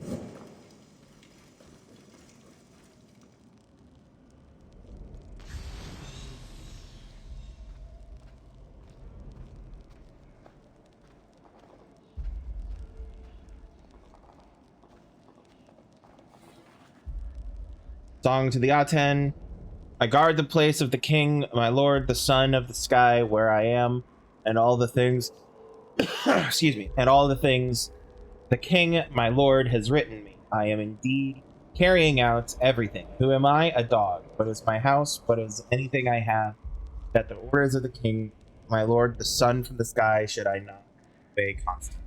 Song to the Aten. I guard the place of the king, my lord, the son of the sky, where I am, and all the things, excuse me, and all the things the king, my lord, has written me. I am indeed carrying out everything. Who am I? A dog. What is my house? What is anything I have? That the orders of the king, my lord, the sun from the sky, should I not obey constantly.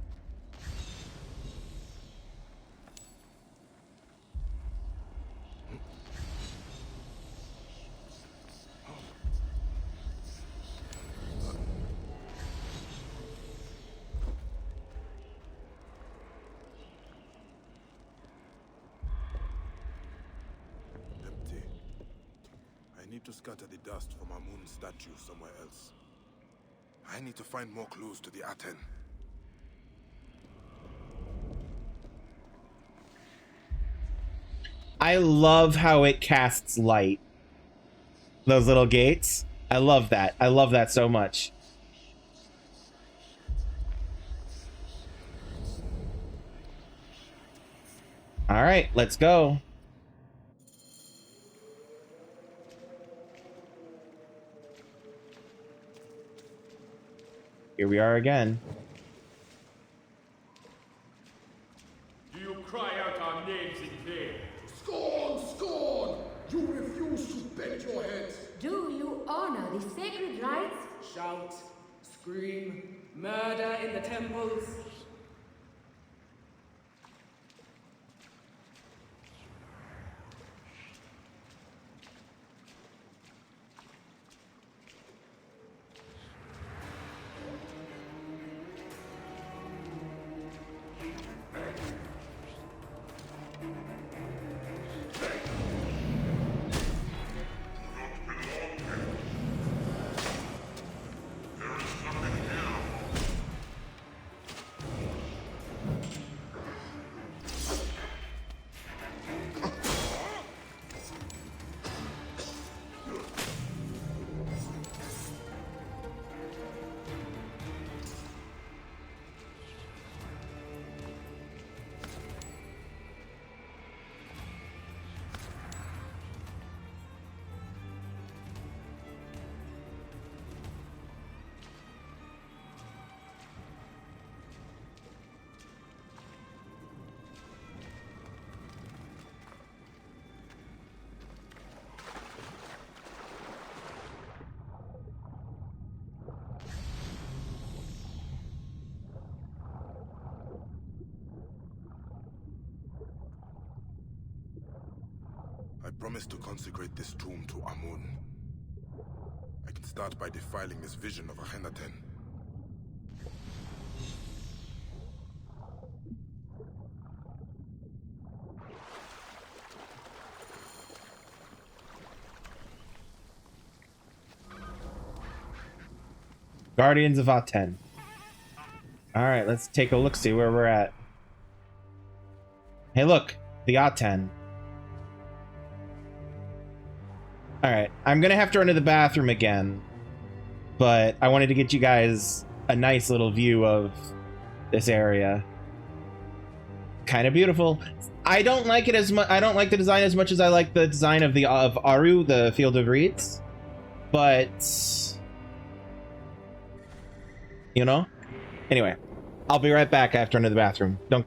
I need to scatter the dust from Amun's statue somewhere else. I need to find more clues to the Aten. I love how it casts light. Those little gates. I love that. I love that so much. All right, let's go. Here we are again. Do you cry out our names in vain? Scorn! Scorn! You refuse to bend your heads. Do you honor the sacred rites? Shout, scream, murder in the temples. I promise to consecrate this tomb to Amun. I can start by defiling this vision of Akhenaten. Guardians of Aten. Alright, let's take a look, see where we're at. Hey look, the Aten. Alright, I'm gonna have to run to the bathroom again, but I wanted to get you guys a nice little view of this area. Kind of beautiful. I don't like it as much. I don't like the design as much as I like the design of Aru, the Field of Reeds, but you know. Anyway, I'll be right back after I run to the bathroom. Don't.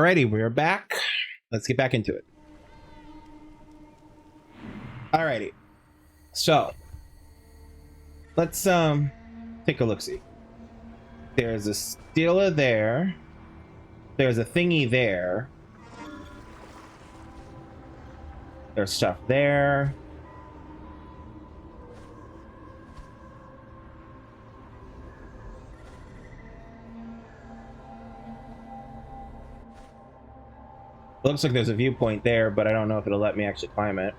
Alrighty, we're back. Let's get back into it. Alrighty. So let's take a look-see. There's a Stila there. There's a thingy there. There's stuff there. Looks like there's a viewpoint there, but I don't know if it'll let me actually climb it.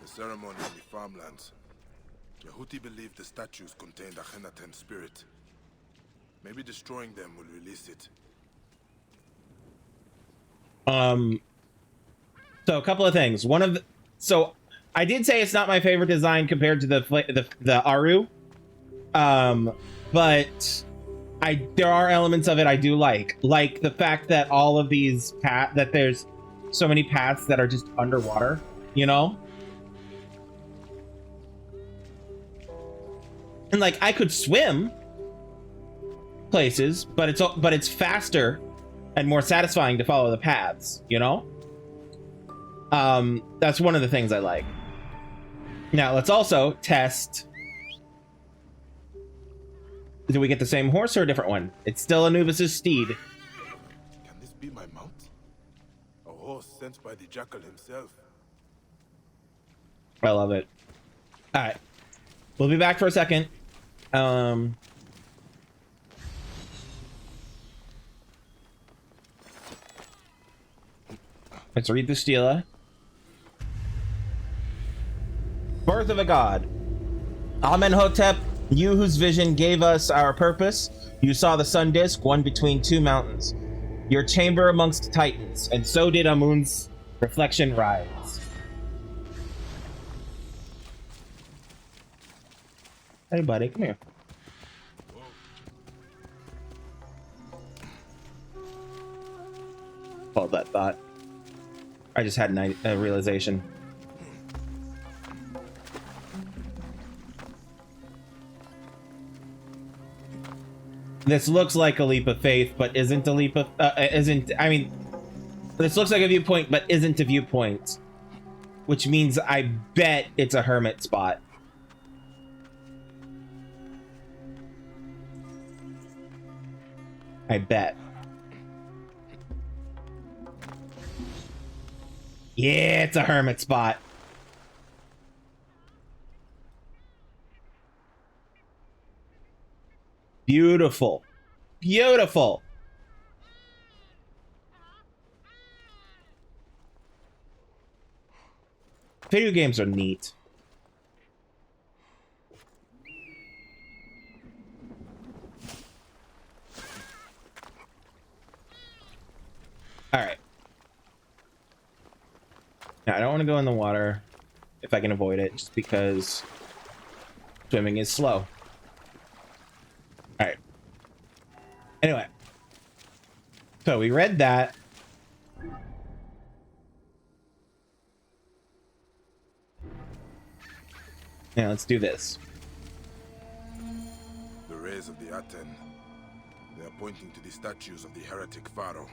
The ceremony in the farmlands. Yahuti believed the statues contained a Khenaten spirit. Maybe destroying them will release it. So a couple of things. So I did say it's not my favorite design compared to the Aru. But there are elements of it I do like the fact that all of these that there's so many paths that are just underwater, you know? And like I could swim places, but it's faster and more satisfying to follow the paths, you know? That's one of the things I like. Now let's also test. Do we get the same horse or a different one? It's still Anubis's steed. Can this be my mount? A horse sent by the jackal himself. I love it. All right, we'll be back for a second. Let's read the Stela. Birth of a god. Amenhotep, you whose vision gave us our purpose, you saw the sun disk, one between two mountains. Your chamber amongst titans, and so did Amun's reflection rise. Hey buddy, come here. Hold that thought. I just had a realization. This looks like a leap of faith, but isn't a leap of I mean, this looks like a viewpoint, but isn't a viewpoint, which means I bet it's a hermit spot. I bet. Yeah, it's a hermit spot. Beautiful. Beautiful. Video games are neat. All right. Now, I don't want to go in the water if I can avoid it, just because swimming is slow. All right. Anyway. So we read that. Now let's do this. The rays of the Aten. They are pointing to the statues of the heretic Pharaoh.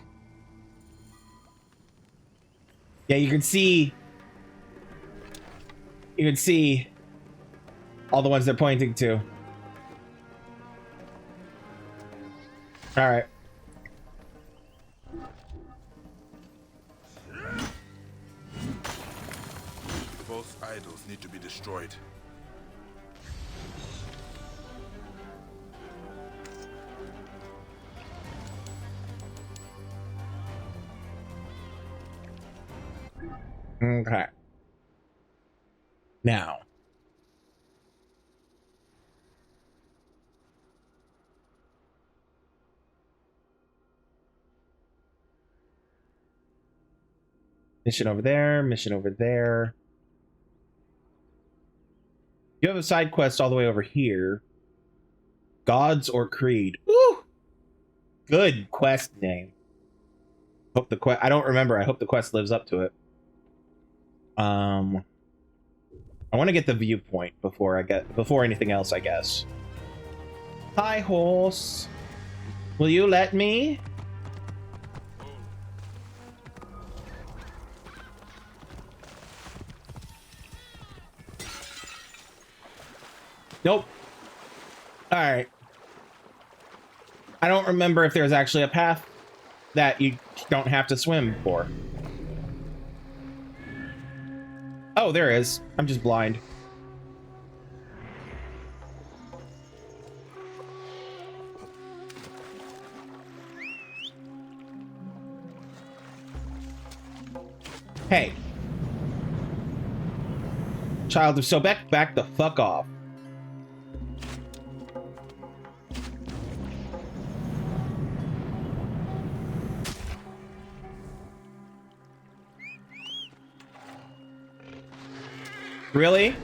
Yeah, you can see all the ones they're pointing to. All right. False idols need to be destroyed. Okay. Now. Mission over there, mission over there. You have a side quest all the way over here. Gods or Creed. Woo! Good quest name. Hope the quest. I don't remember. I hope the quest lives up to it. I want to get the viewpoint before anything else, I guess. Hi, horse. Will you let me? Nope. All right. I don't remember if there's actually a path that you don't have to swim for. Oh, there is. I'm just blind. Hey. Child of Sobek, back the fuck off. Really?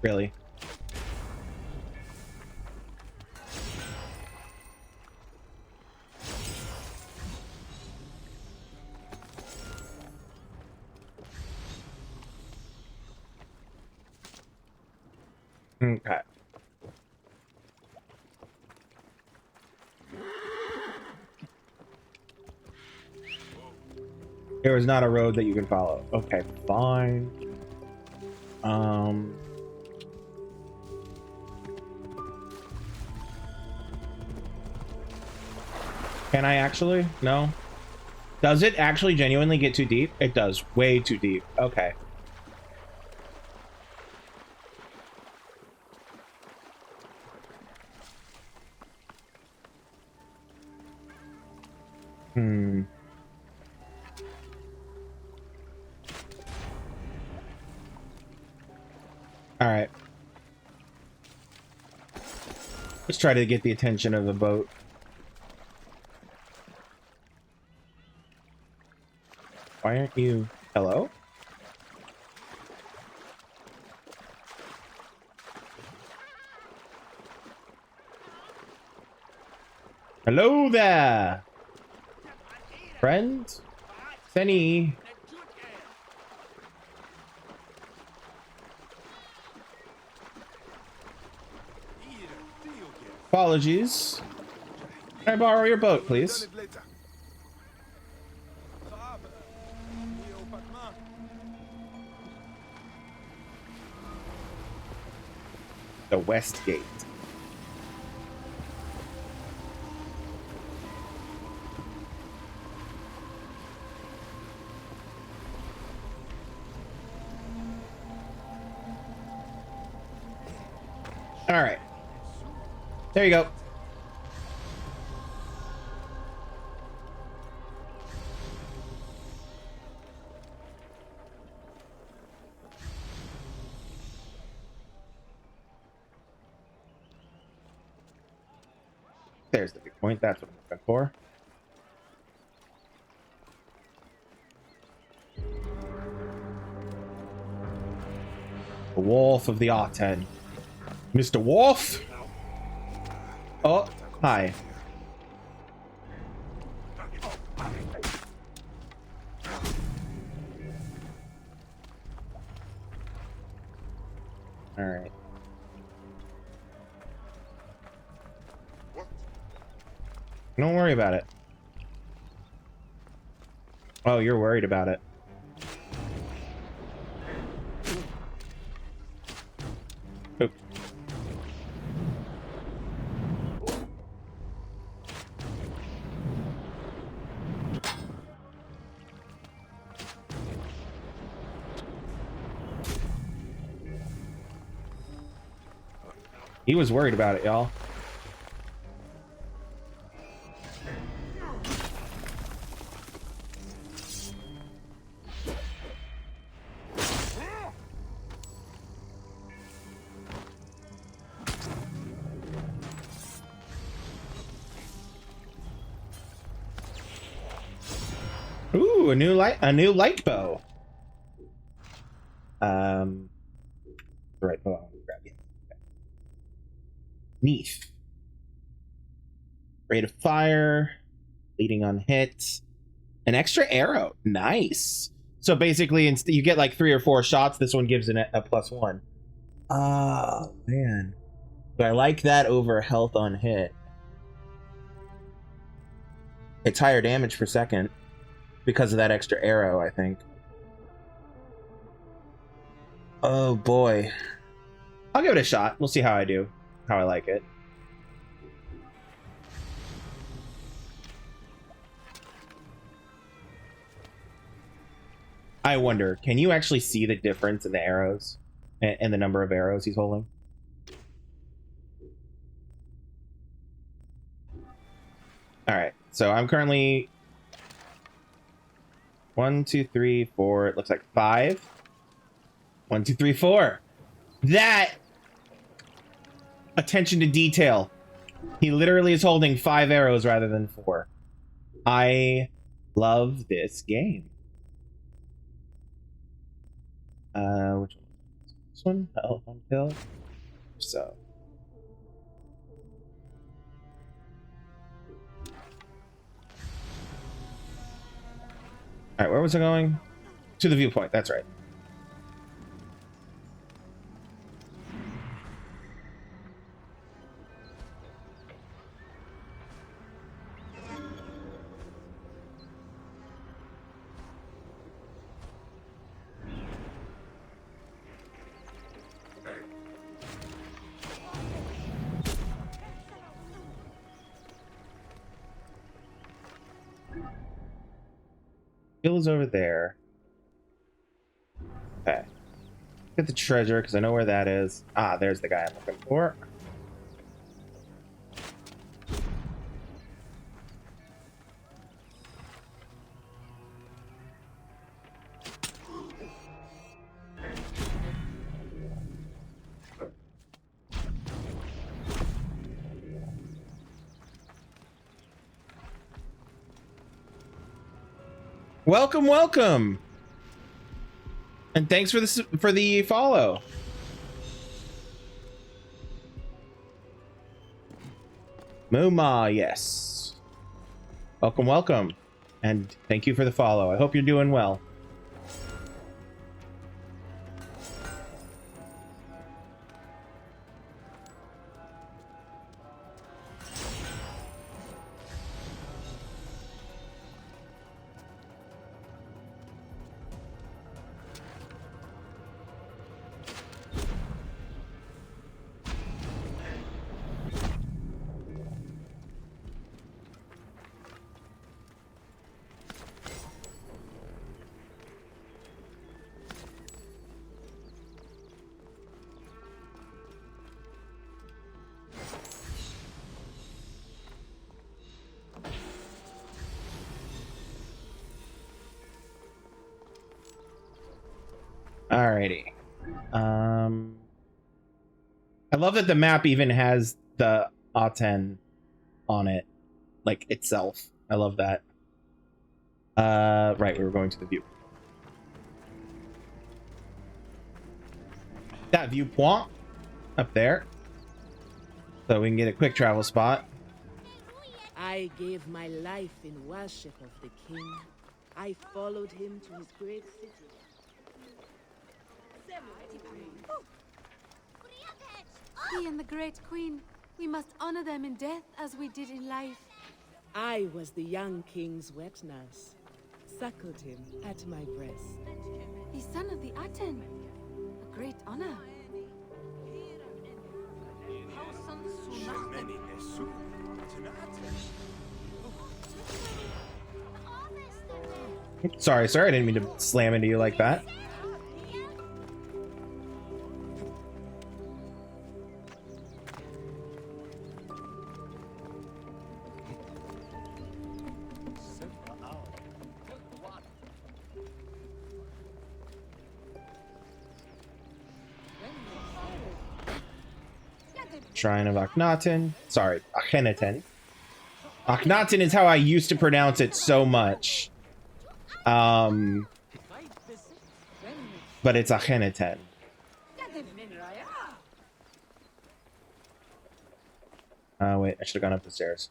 Really? Okay. There is not a road that you can follow. Okay, fine. Can I actually? No. Does it actually genuinely get too deep? It does. Way too deep. Okay. All right. Let's try to get the attention of the boat. Why aren't you... Hello? Hello there! Friend? Senny? Apologies. Can I borrow your boat, please? The West Gate. All right. There you go. There's the big point. That's what I'm looking for. The Wolf of the Aten. Mr. Wolf? Oh, hi. All right. Don't worry about it. Oh, you're worried about it. Oop. He was worried about it, y'all. Ooh, a new light bow. Right. Oh, I'll grab it. Okay. Neath. Rate of fire, leading on hit, an extra arrow. Nice. So basically, you get like 3 or 4 shots. This one gives a +1. Oh man, but I like that over health on hit. It's higher damage per second because of that extra arrow, I think. Oh boy. I'll give it a shot. We'll see how I do. How I like it. I wonder, can you actually see the difference in the arrows and the number of arrows he's holding? All right, so I'm currently 1, 2, 3, 4. It looks like 5. 1, 2, 3, 4. That attention to detail. He literally is holding 5 arrows rather than 4. I love this game. Which one? This one? Oh, one kill. So. Alright, where was I going? To the viewpoint, that's right. Is over there. Okay. Get the treasure because I know where that is. Ah, there's the guy I'm looking for. Welcome, welcome, and thanks for the follow. Muma, yes. Welcome, welcome, and thank you for the follow. I hope you're doing well. Alrighty. I love that the map even has the Aten on it, like itself. I love that. Right, we were going to the view. That viewpoint up there, so we can get a quick travel spot. I gave my life in worship of the king. I followed him to his great city. He and the great queen. We must honor them in death as we did in life. I was the young king's wet nurse. Suckled him at my breast. The son of the Aten. A great honor. Sorry, I didn't mean to slam into you like that. Shrine of Akhenaten. Sorry, Akhenaten. Akhenaten is how I used to pronounce it so much. But it's a Heneten. Wait, I should have gone up the stairs.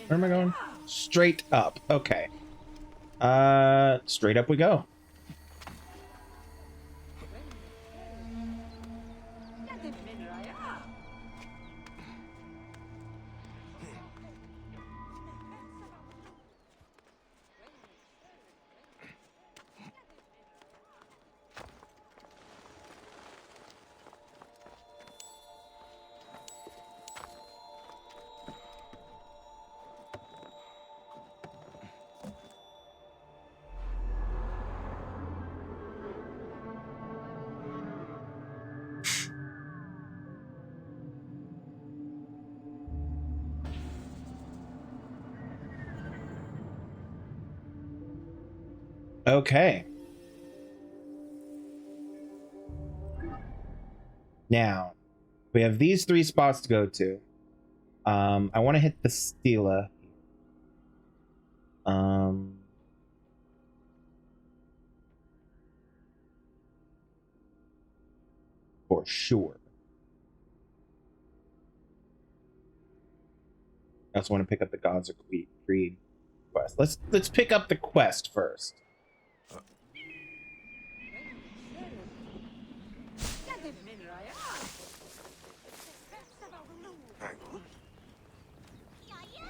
Where am I going? Straight up. Okay. Straight up we go. Okay. Now, we have these 3 spots to go to. I want to hit the Stela. For sure. I also want to pick up the Gods of Greed quest. Let's pick up the quest first.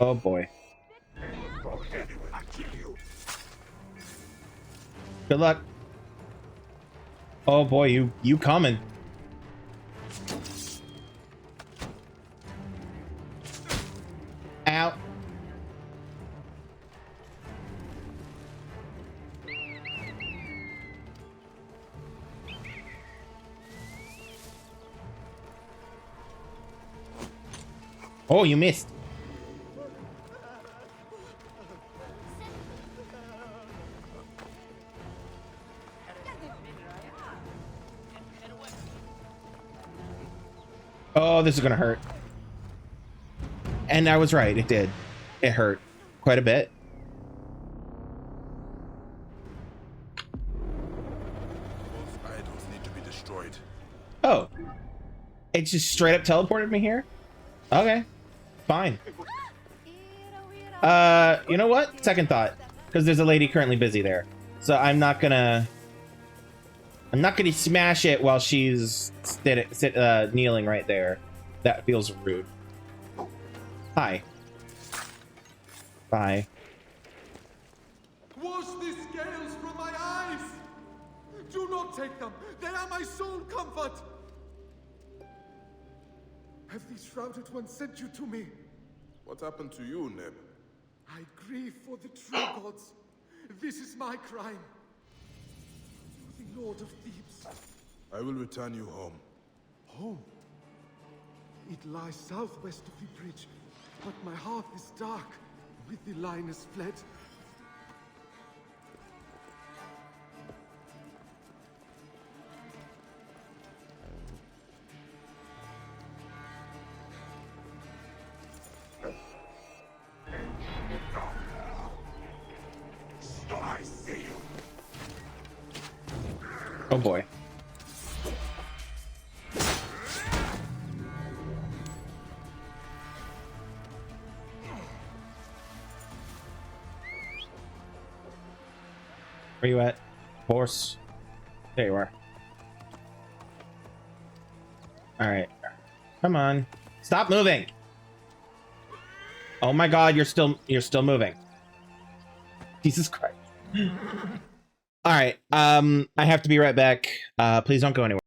Oh boy. Good luck. Oh boy, you coming. Out. Oh, you missed. Oh, this is gonna hurt. And I was right, it did. It hurt quite a bit. Those idols need to be destroyed. Oh. It just straight up teleported me here? Okay. Fine. You know what? Second thought. Because there's a lady currently busy there. So I'm not gonna smash it while she's kneeling right there. That feels rude. Hi. Bye. Wash the scales from my eyes! Do not take them! They are my sole comfort! Have these shrouded ones sent you to me? What happened to you, Neb? I grieve for the true gods. This is my crime. You, the Lord of Thebes. I will return you home. Home? It lies southwest of the bridge, but my heart is dark with the lioness fled. Oh boy. Where you at? Horse. There you are. Alright. Come on. Stop moving! Oh my god, you're still moving. Jesus Christ. Alright, I have to be right back. Please don't go anywhere.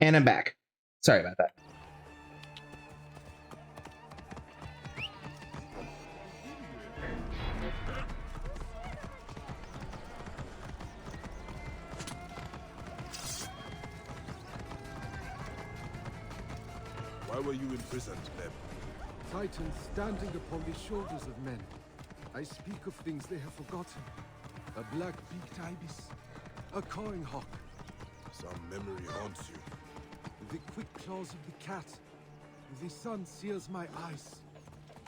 And I'm back. Sorry about that. Why were you imprisoned, Leb? Titans standing upon the shoulders of men. I speak of things they have forgotten. A black-beaked ibis. A cawing hawk. Some memory haunts you. The quick claws of the cat. The sun seals my eyes.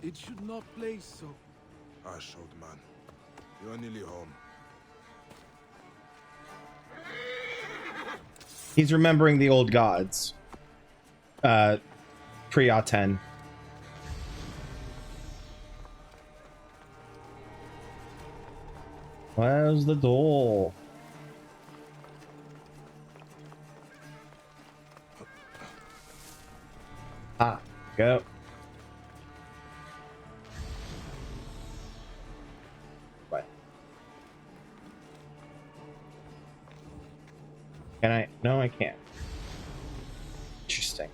It should not blaze so. Hush, old man. You are nearly home. He's remembering the old gods. Pre-Aten. Where's the door? Ah, go. What? Can I? No, I can't. Interesting.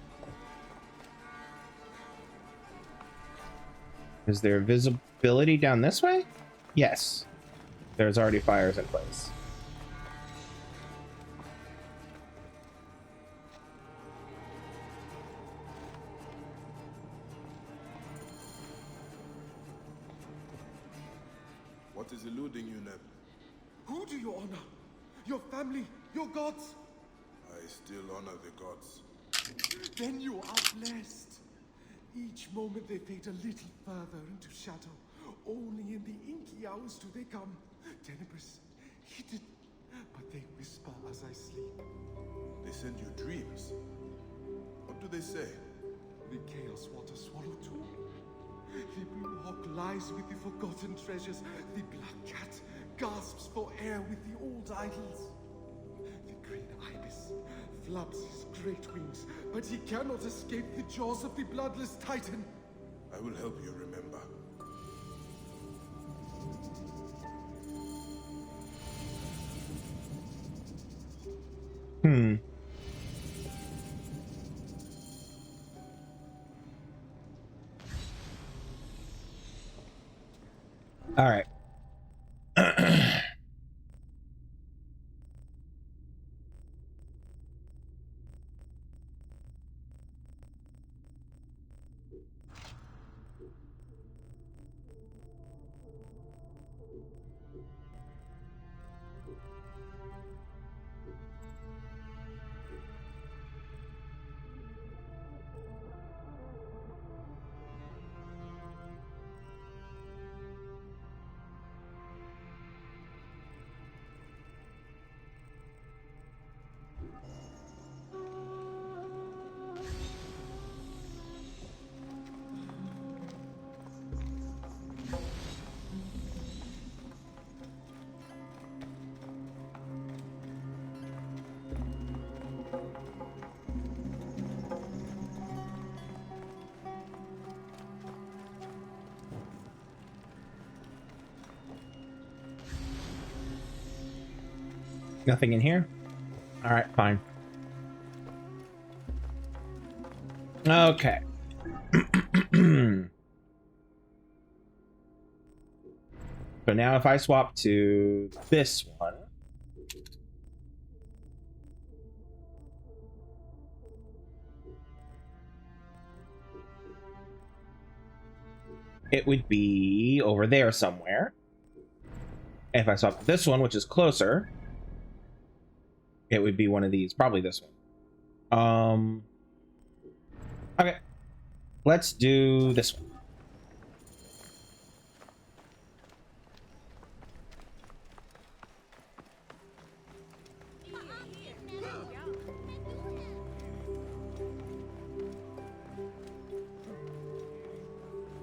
Is there visibility down this way? Yes. There's already fires in place. What is eluding you, Neb? Who do you honor? Your family, your gods? I still honor the gods. Then you are blessed. Each moment they fade a little further into shadow. Only in the inky hours do they come. Tenebrous, hidden, but they whisper as I sleep. They send you dreams. What do they say? The chaos water swallow too. The blue hawk lies with the forgotten treasures. The black cat gasps for air with the old idols. The green ibis flaps his great wings, but he cannot escape the jaws of the bloodless titan. I will help you remember. All right. Nothing in here? All right, fine. Okay. So now if I swap to this one, it would be over there somewhere. If I swap to this one, which is closer, it would be one of these, probably this one. Okay, let's do this one.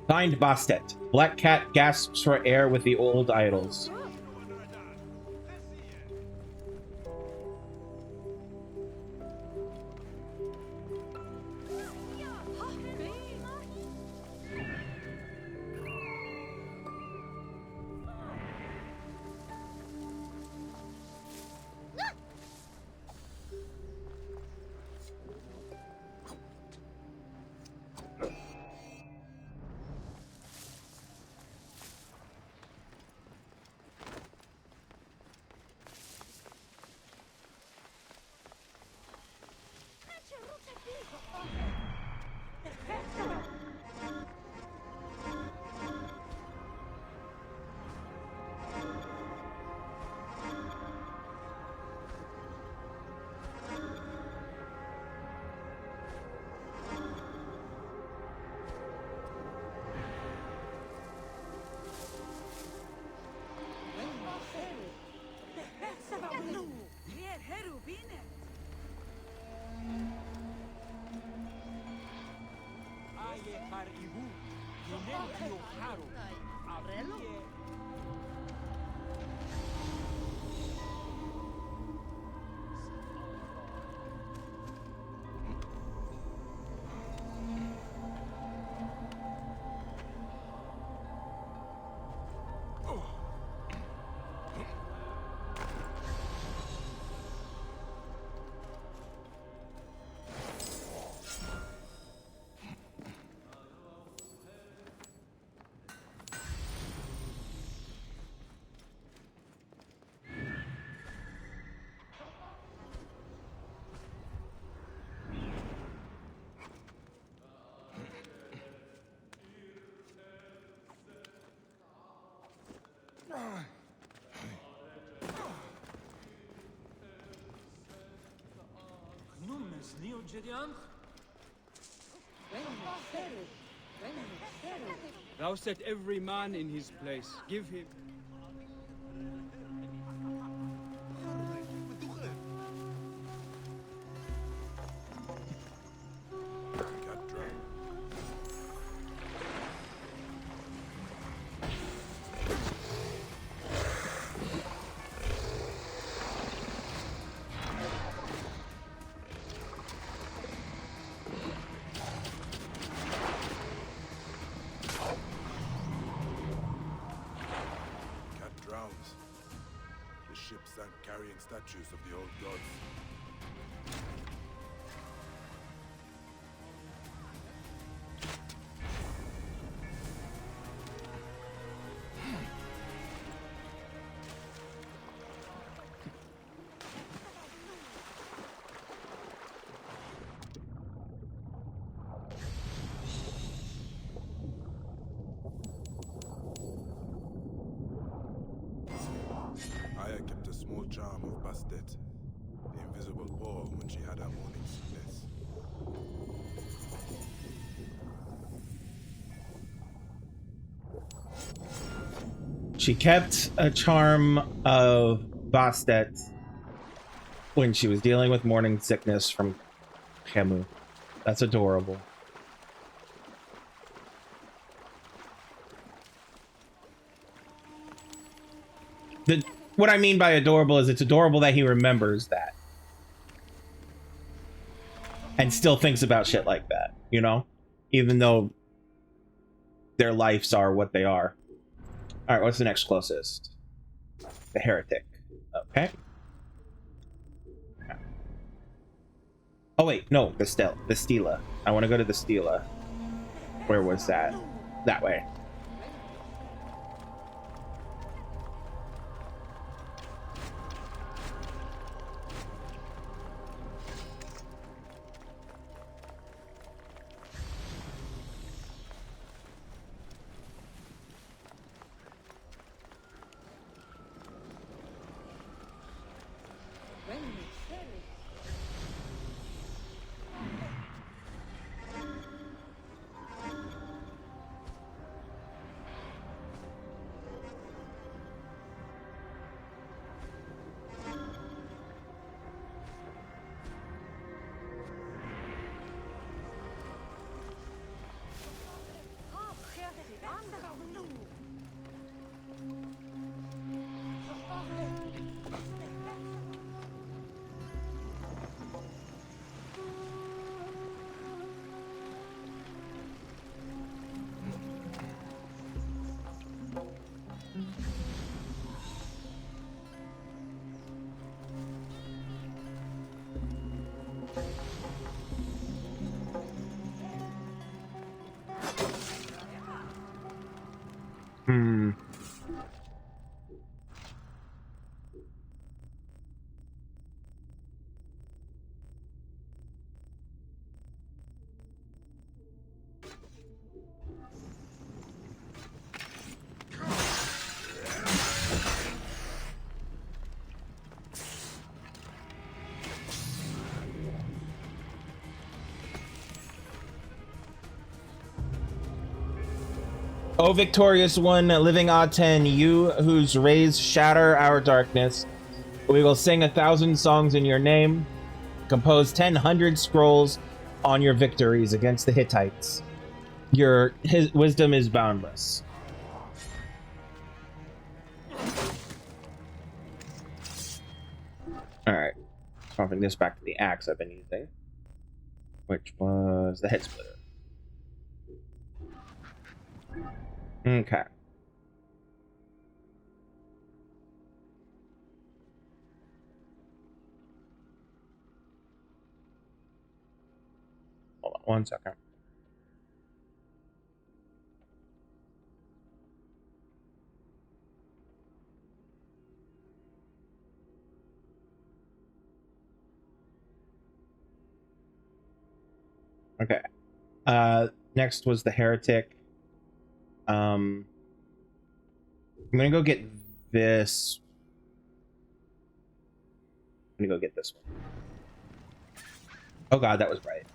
Signed Bastet. Black Cat gasps for air with the old idols. Thou set every man in his place. Give him. Carrying statues of the old gods. Charm of Bastet, the invisible wall when she had her morning sickness. She kept a charm of Bastet when she was dealing with morning sickness from Khemu. That's adorable. What I mean by adorable is it's adorable that he remembers that. And still thinks about shit like that, you know? Even though their lives are what they are. Alright, what's the next closest? The Heretic. Okay. Oh wait, no, the Stela. I want to go to the Stela. Where was that? That way. O victorious one, living Aten, you whose rays shatter our darkness, we will sing 1,000 songs in your name, compose 1,000 scrolls on your victories against the Hittites. His wisdom is boundless. Alright. Swapping this back to the axe I've been using, which was the head splitter. Okay. Hold on 1 second. Okay. Next was the heretic. I'm gonna go get this. I'm gonna go get this one. Oh god, that was bright.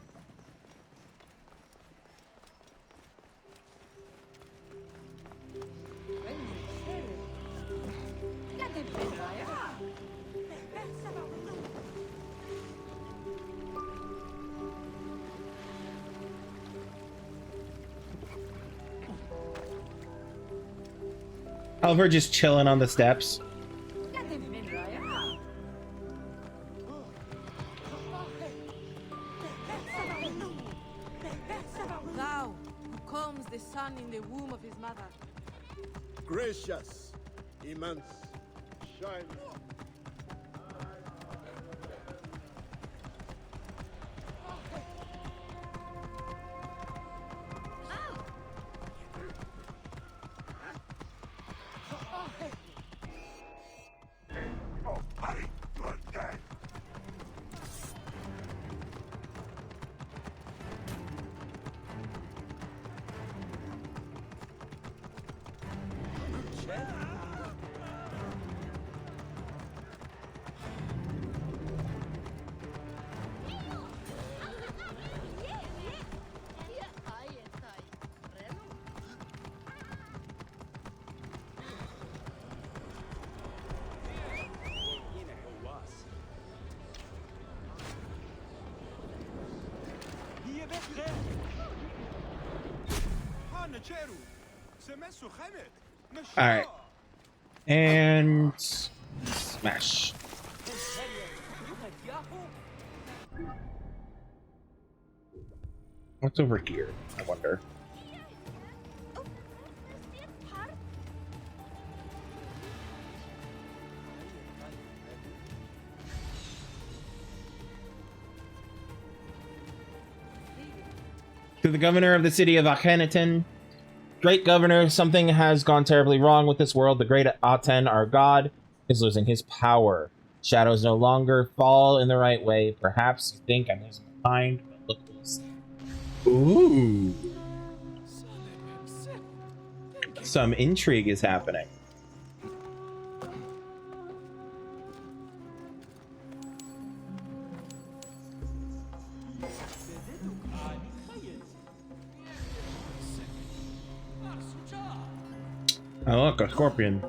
Oliver just chilling on the steps. Thou, who calms the sun in the womb of his mother. Gracious, immense, shine. All right, and smash. What's over here? I wonder. To the governor of the city of Akhenaten. Great governor, something has gone terribly wrong with this world. The great Aten, our god, is losing his power. Shadows no longer fall in the right way. Perhaps you think I'm losing my mind, but look who's... Ooh. Some intrigue is happening. Oh, look, a scorpion.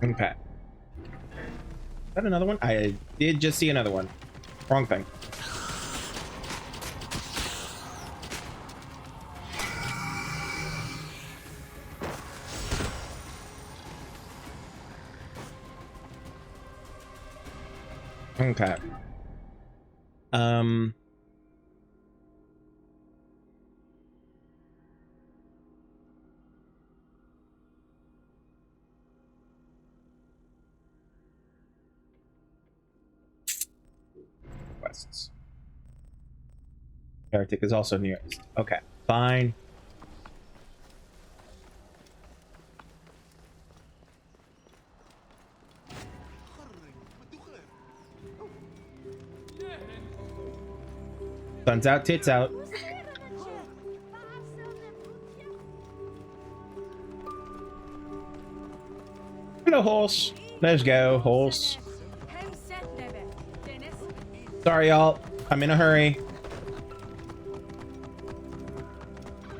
Okay. Is that another one? I did just see another one. Wrong thing. Okay. nearest. Heretic is also nearest. Okay, fine. Sun's out, tits out. Hello, horse. Let's go, horse. Sorry, y'all. I'm in a hurry.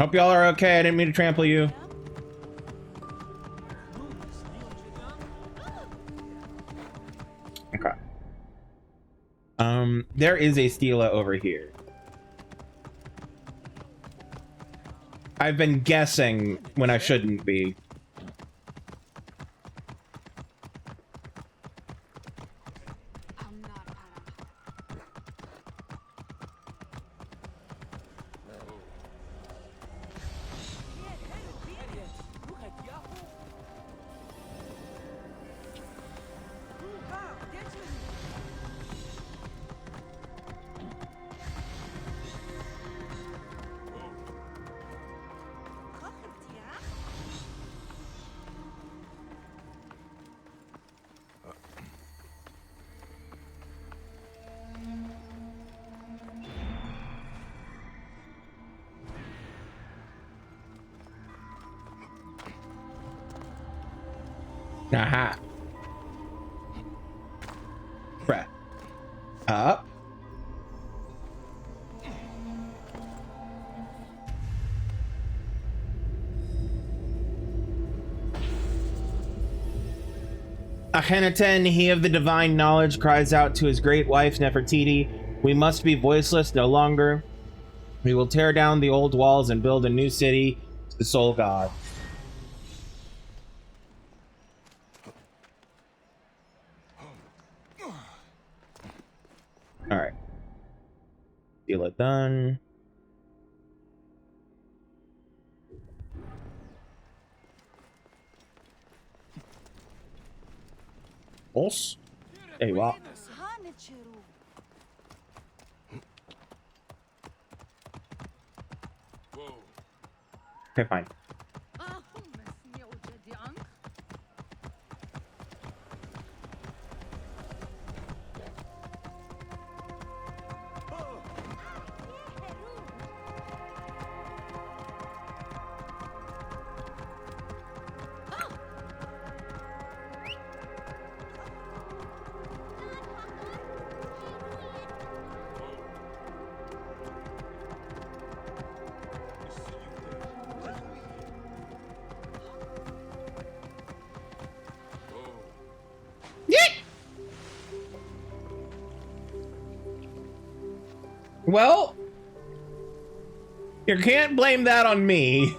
Hope y'all are okay. I didn't mean to trample you. Okay. There is a Stela over here. I've been guessing when I shouldn't be. Aha. Bruh. Up. Akhenaten, he of the divine knowledge, cries out to his great wife Nefertiti, "We must be voiceless no longer. We will tear down the old walls and build a new city to the sole god." Alright. Deal it done. Boss? Hey, what? Okay, fine. Well, you can't blame that on me.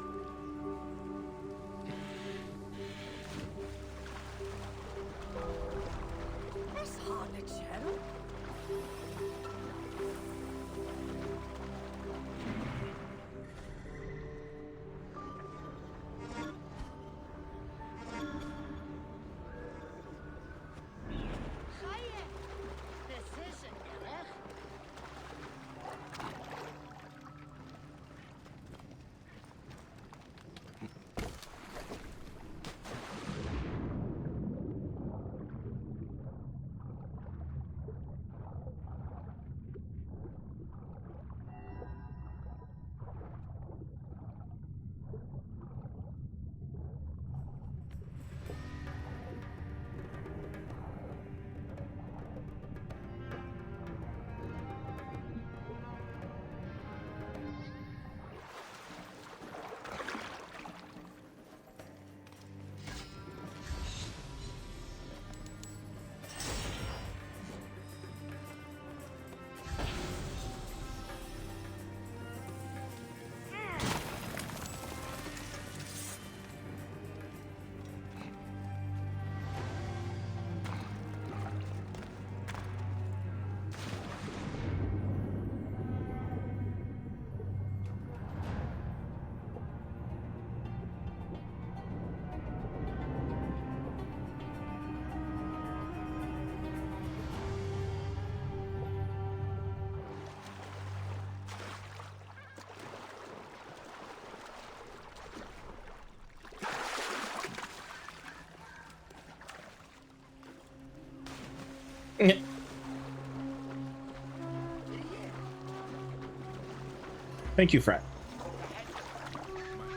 Thank you, friend.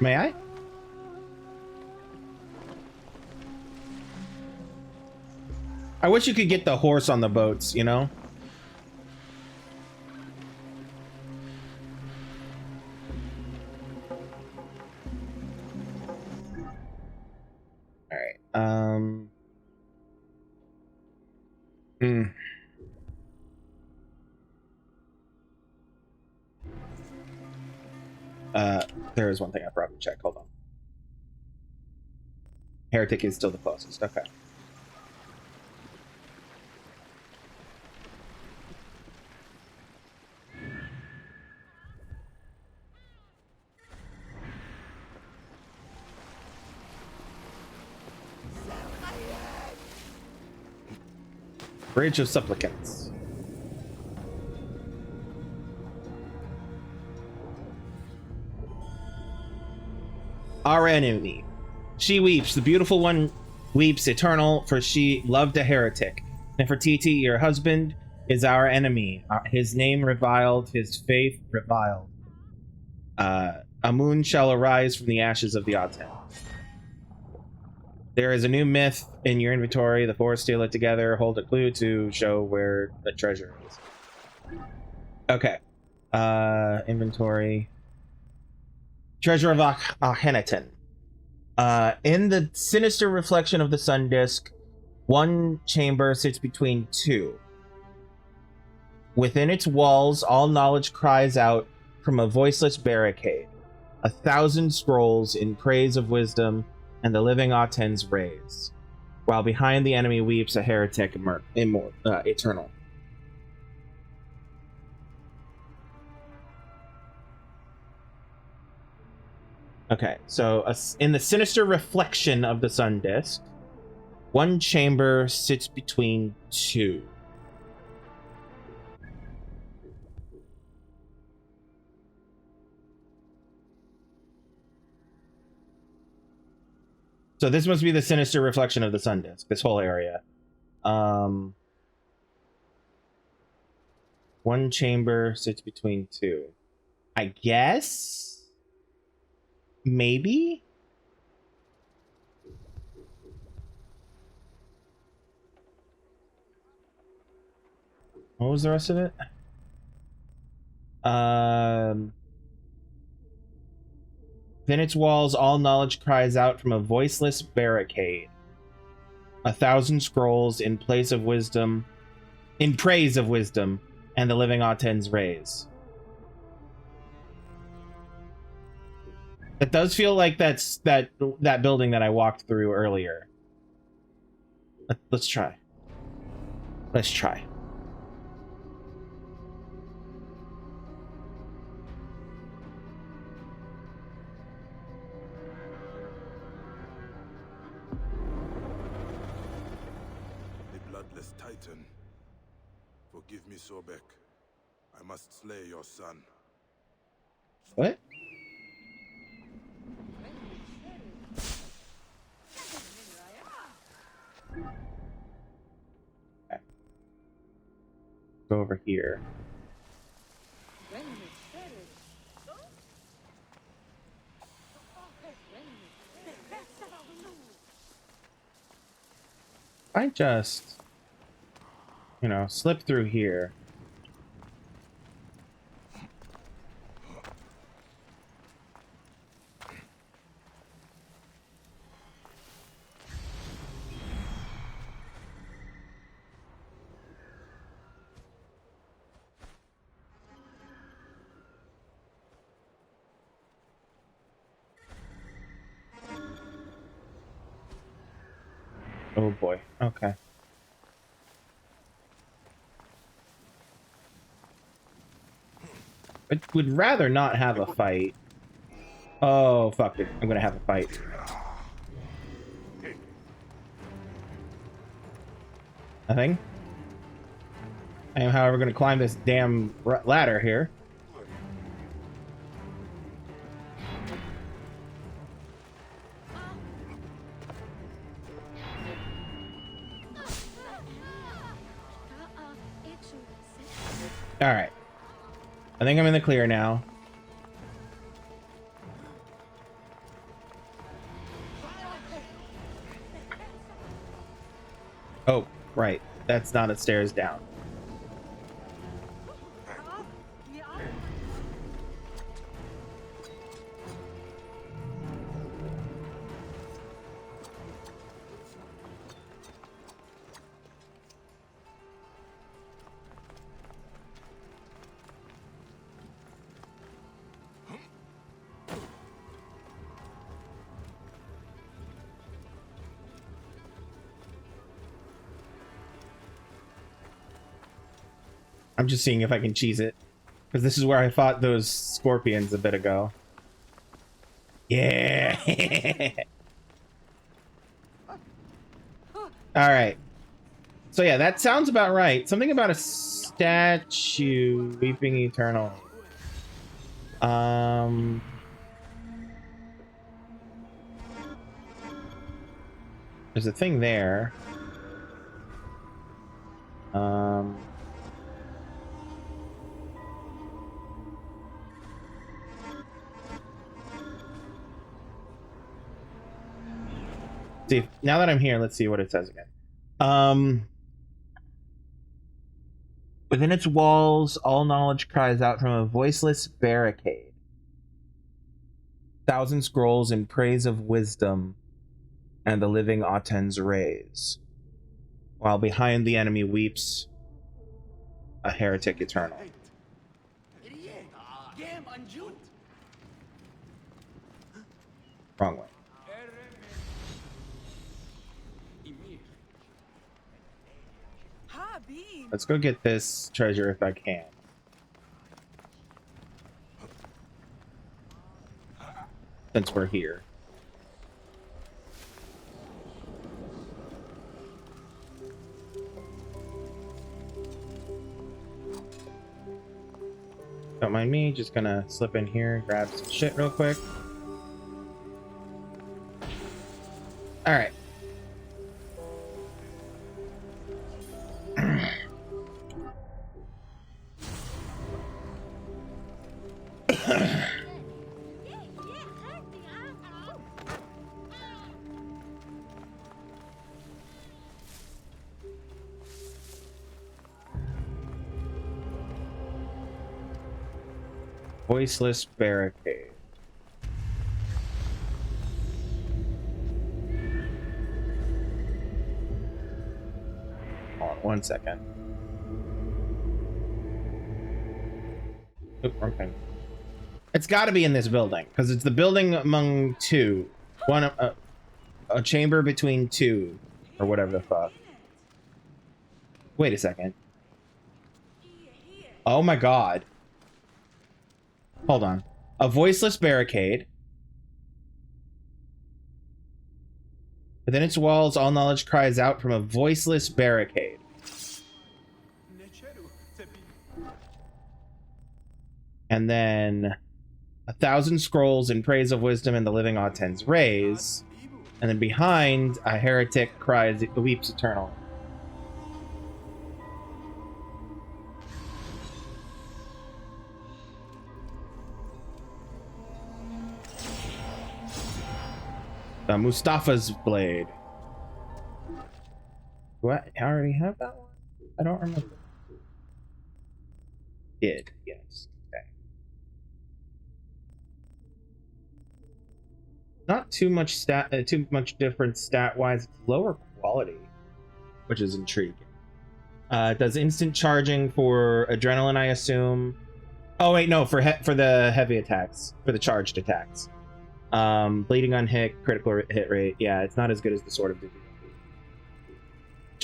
May I? I wish you could get the horse on the boats, you know? Alright, there is one thing I probably check. Hold on. Heretic is still the closest. Okay. Bridge of Supplicants. Our enemy. She weeps. The beautiful one weeps eternal, for she loved a heretic. And for TT, your husband is our enemy. His name reviled, his faith reviled. A moon shall arise from the ashes of the Aten. There is a new myth in your inventory. The four steal it together. Hold a clue to show where the treasure is. Okay. Inventory. Treasure of Akhenaten. In the sinister reflection of the sun disk, one chamber sits between two. Within its walls, all knowledge cries out from a voiceless barricade. 1,000 scrolls in praise of wisdom and the living Aten's rays, while behind the enemy weeps a heretic eternal. Okay, so in the sinister reflection of the sun disk, one chamber sits between two. So this must be the sinister reflection of the sun disk, this whole area. One chamber sits between two. I guess? Maybe? What was the rest of it? Within its walls, all knowledge cries out from a voiceless barricade. 1,000 scrolls in praise of wisdom, and the living Aten's rays. It does feel like that's that building that I walked through earlier. Let's try. Let's try. Titan, forgive me, Sobek. I must slay your son. What? Okay. Go over here. I just, you know, slip through here. Oh boy, okay. I would rather not have a fight. Oh, fuck it. I'm gonna have a fight. Nothing? I am, however, gonna climb this damn ladder here. Alright. I think I'm in the clear now. Oh, right. That's not a stairs down. I'm just seeing if I can cheese it. Because this is where I fought those scorpions a bit ago. Yeah! Alright. So yeah, that sounds about right. Something about a statue weeping eternal. There's a thing there. See, now that I'm here, let's see what it says again. Within its walls, all knowledge cries out from a voiceless barricade. 1,000 scrolls in praise of wisdom and the living Aten's rays. While behind the enemy weeps a heretic eternal. Wrong way. Let's go get this treasure if I can. Since we're here. Don't mind me, just gonna slip in here and grab some shit real quick. Alright. Voiceless barricade. Hold on 1 second. Oop, wrong thing. It's got to be in this building because it's the building among two. One, a chamber between two, or whatever the fuck. Wait a second. Oh my god. Hold on. A voiceless barricade. Within its walls, all knowledge cries out from a voiceless barricade. And then 1,000 scrolls in praise of wisdom and the living Aten's rays. And then behind, a heretic cries, weeps eternal. Mustafa's blade. What? I already have that one? I don't remember. Did, yes. Okay. Not too much different stat-wise. It's lower quality, which is intriguing. It does instant charging for adrenaline, I assume. Oh wait, no, for the heavy attacks, for the charged attacks. Bleeding on hit, critical hit rate. Yeah, it's not as good as the Sword of the Duat.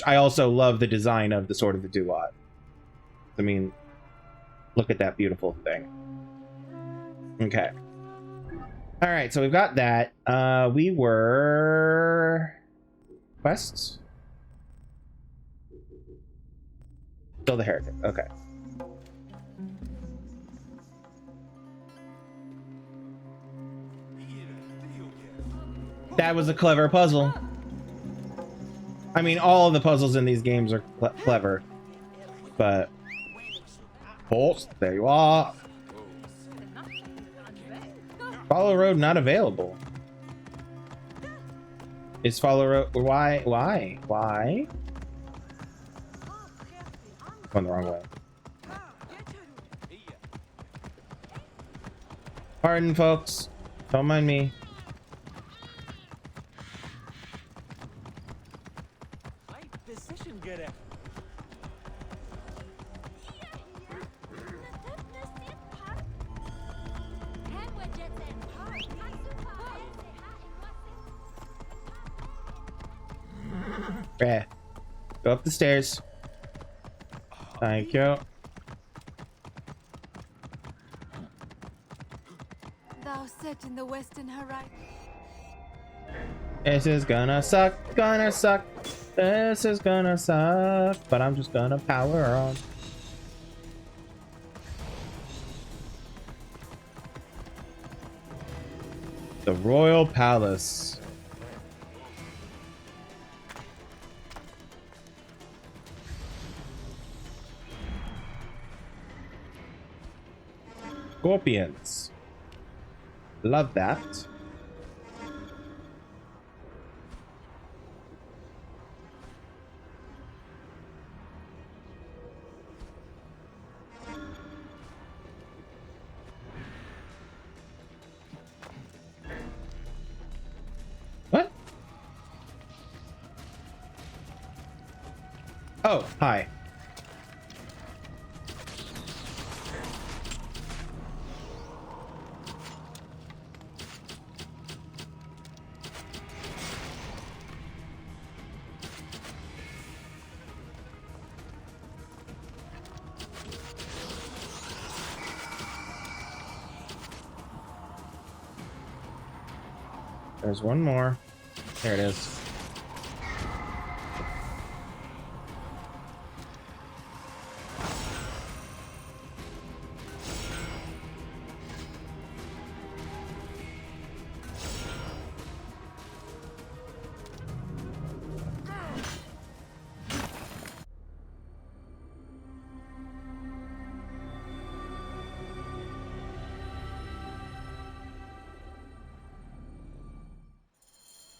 I also love the design of the Sword of the Duat. I mean, look at that beautiful thing. Okay. Alright, so we've got that. We were... quests? Still the heretic, okay. That was a clever puzzle. I mean, all of the puzzles in these games are clever. But... oh, there you are. Follow road not available. Is follow road... Why? Going the wrong way. Pardon, folks. Don't mind me. Yeah. Go up the stairs. Thank you. Thou set in the western horizon. This is gonna suck, gonna suck. This is gonna suck, but I'm just gonna power on. The Royal Palace. Scorpions. Love that. What? Oh, hi. There's one more. There it is.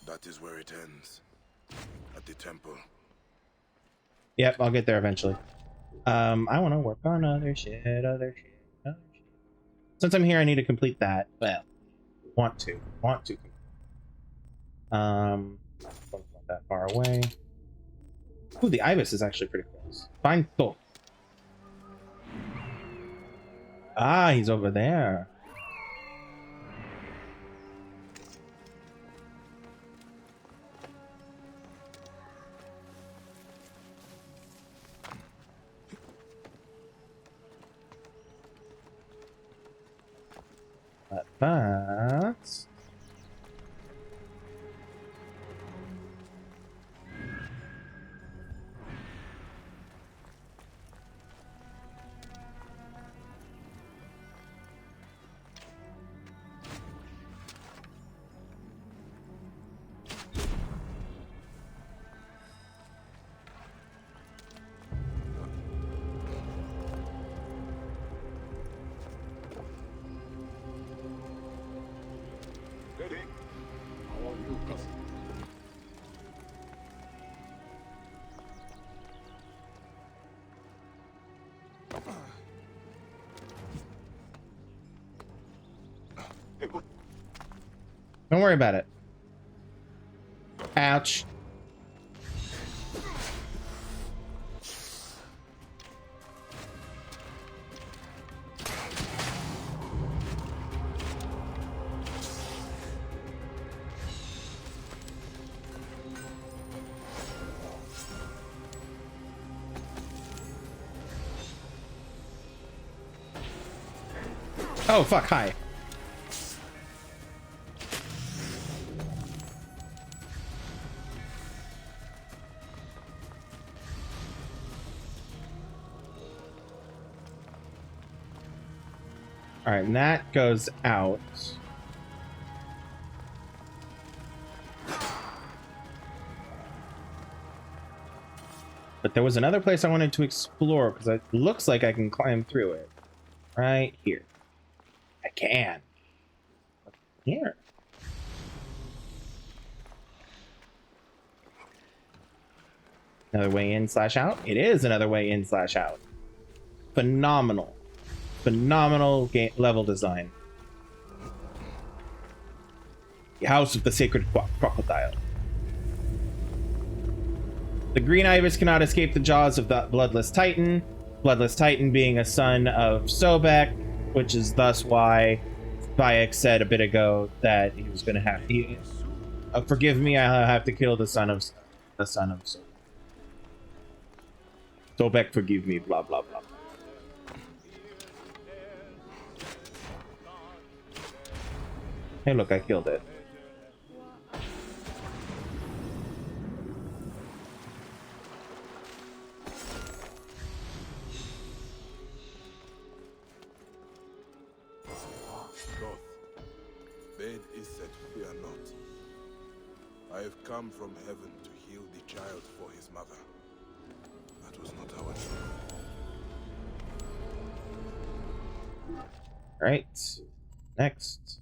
That is where it ends. At the temple. Yep, I'll get there eventually. I want to work on other shit. Since I'm here, I need to complete that. Well, want to. Don't want that far away. Ooh, the ibis is actually pretty close. Fine. Cool. Ah, he's over there. But don't worry about it. Ouch. Oh, fuck, hi. All right, and that goes out. But there was another place I wanted to explore because it looks like I can climb through it. Right here. I can. Here. Another way in slash out. It is another way in slash out. Phenomenal. Phenomenal game level design. The House of the Sacred Crocodile. The Green Ibis cannot escape the jaws of the Bloodless Titan. Bloodless Titan being a son of Sobek, which is thus why Bayek said a bit ago that he was going to have to... forgive me, I have to kill the son of Sobek. Sobek, forgive me, blah, blah, blah. Hey, look, I killed it. I have come from heaven to heal the child for his mother. That was not our choice. Right. Next.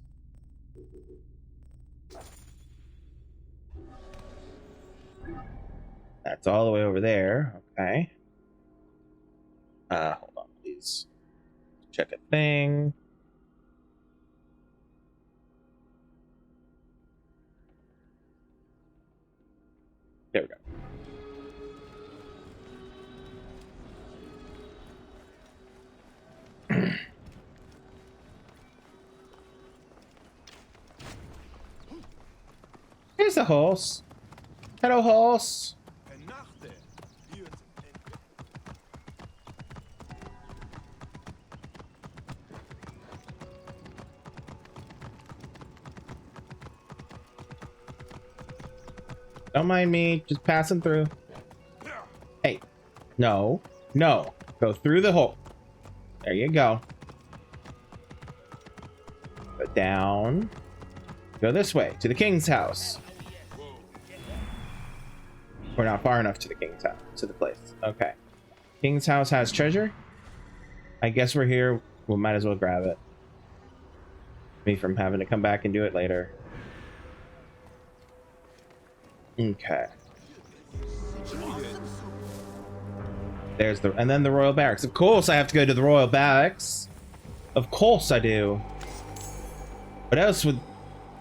That's all the way over there. Okay. Hold on, please. Check a thing. There we go. Here's the horse. Hello, horse. Don't mind me, just passing through. Hey, no, no, go through the hole. There you go. Go down. Go this way to the king's house. We're not far enough to the king's house, to the place. Okay. King's house has treasure. I guess we're here. We might as well grab it. Me from having to come back and do it later. Okay. There's the, and then the royal barracks. Of course I have to go to the royal barracks. Of course I do. What else would...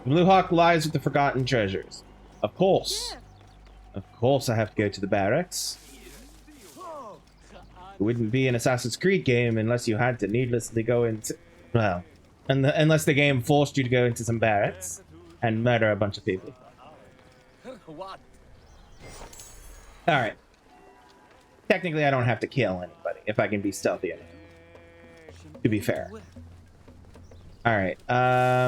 Blue Hawk lies with the forgotten treasures. Of course. Of course I have to go to the barracks. It wouldn't be an Assassin's Creed game unless you had to needlessly go into... Well, unless the game forced you to go into some barracks and murder a bunch of people. What? Alright. Technically, I don't have to kill anybody if I can be stealthy enough. To be fair. Alright, I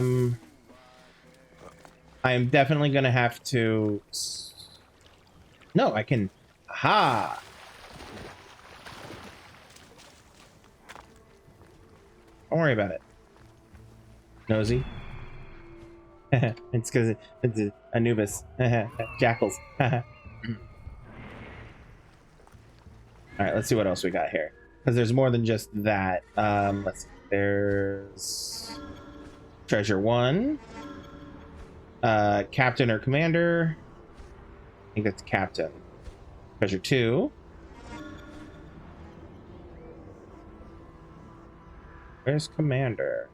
am definitely gonna have to... No, I can... Aha! Don't worry about it. Nosy. It's because it's Anubis. Jackals. Alright, let's see what else we got here. Because there's more than just that. Let's see. There's... Treasure 1. Captain or Commander. I think that's Captain. Treasure 2. Where's Commander?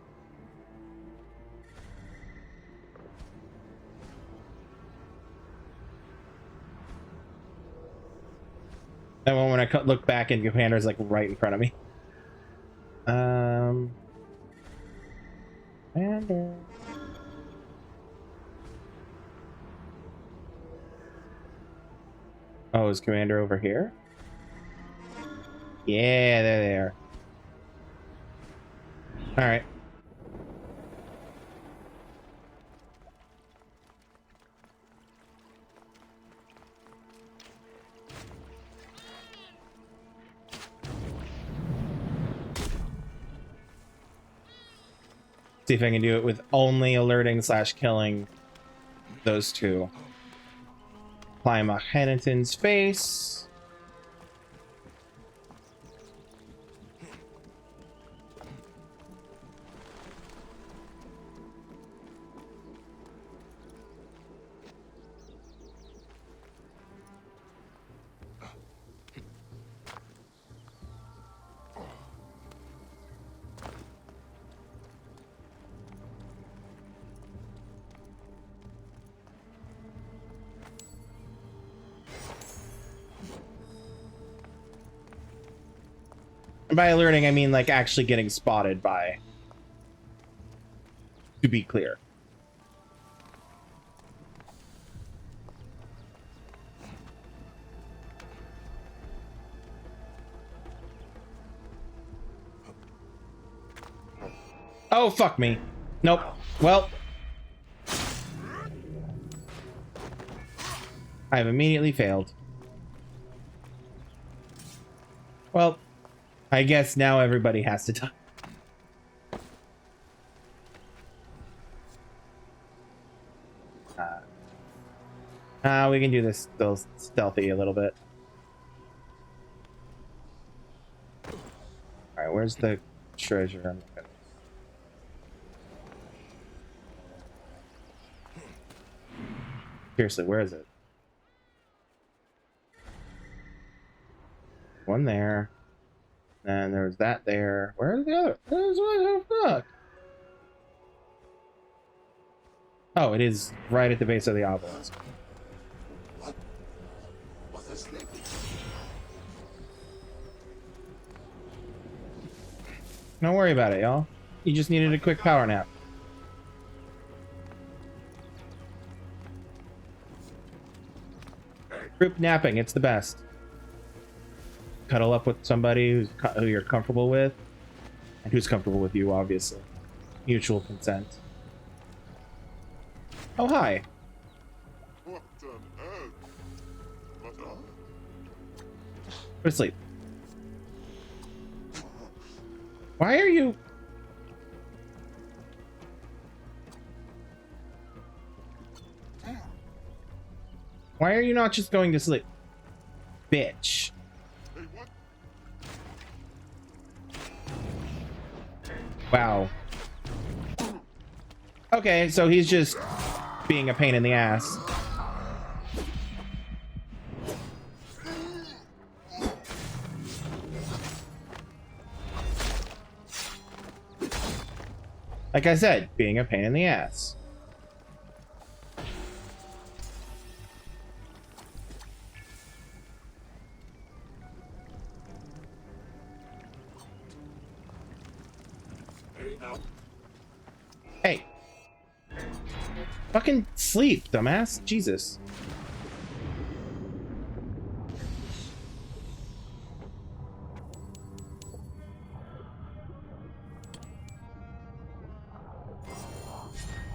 That one when I look back and Commander's like right in front of me. Commander. Oh, is Commander over here? Yeah, there they are. All right. See if I can do it with only alerting / killing those two. Climb a Hennington's face. By alerting, I mean like actually getting spotted by. To be clear. Oh, fuck me. Nope. Well. I have immediately failed. Well, I guess now everybody has to die. We can do this still stealthy a little bit. Alright, where's the treasure? Seriously, where is it? One there. And there's that there. Where's the other? Where's what the fuck? Oh, it is right at the base of the obelisk. Don't worry about it, y'all. You just needed a quick power nap. Group napping, it's the best. Cuddle up with somebody who you're comfortable with, and who's comfortable with you, obviously. Mutual consent. Oh, hi. What on earth? What Go to sleep. Why are you... Why are you not just going to sleep? Bitch. Wow. Okay, so he's just being a pain in the ass. Like I said, being a pain in the ass. Hey. Fucking sleep, dumbass. Jesus.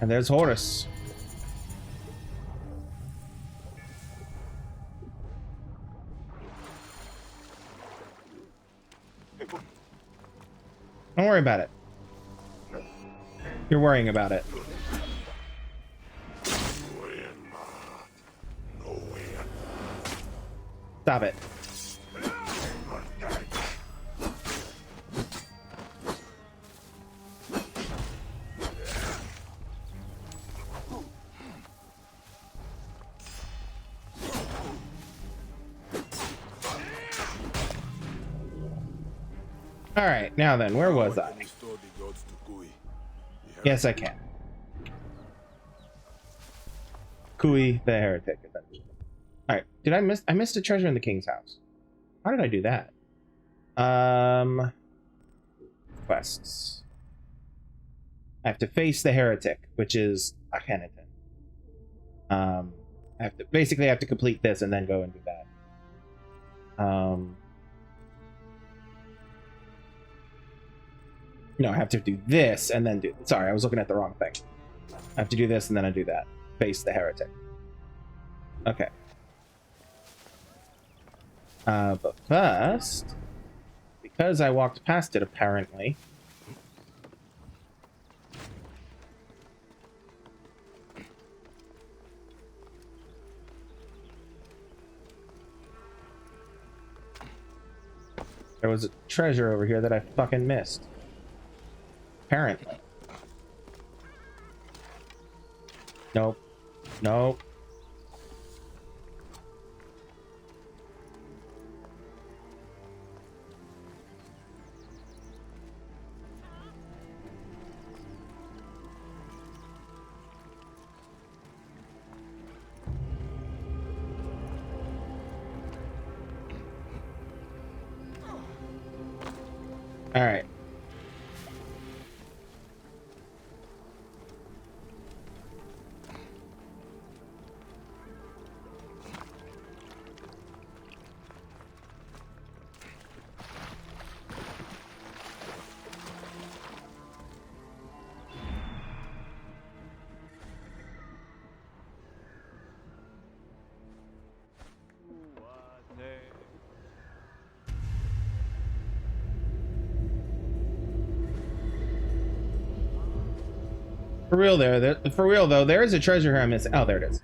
And there's Horus. Don't worry about it. You're worrying about it. Stop it. All right, now then, where was I? Yes, I can. Kui the heretic. All right, did I miss? I missed a treasure in the king's house. How did I do that? Quests. I have to face the heretic, which is Akhenaten. I have to basically complete this and then go and do that. No, I have to do this and then do... Sorry, I was looking at the wrong thing. I have to do this and then I do that. Face the heretic. Okay. But first... Because I walked past it, apparently... There was a treasure over here that I fucking missed. Apparently. Nope. Nope. All right. For real for real though, there is a treasure here I'm missing. Oh, there it is.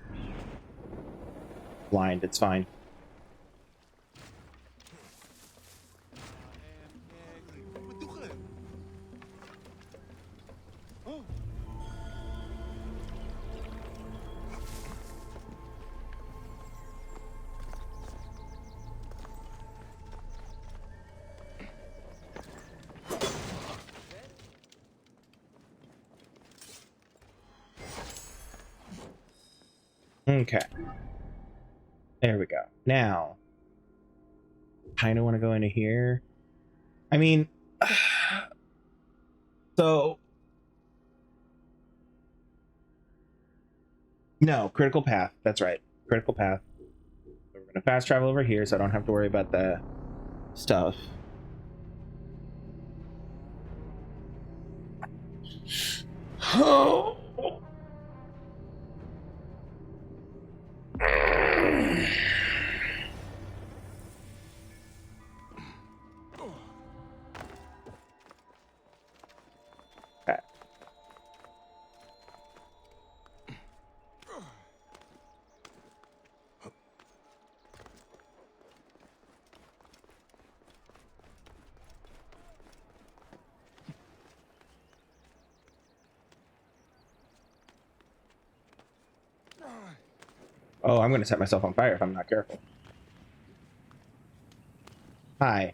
Blind, it's fine. Okay. There we go. Now, kind of want to go into here. I mean, so no, critical path. That's right. Critical path. We're going to fast travel over here so I don't have to worry about the stuff. Oh. Oh, I'm going to set myself on fire if I'm not careful. Hi.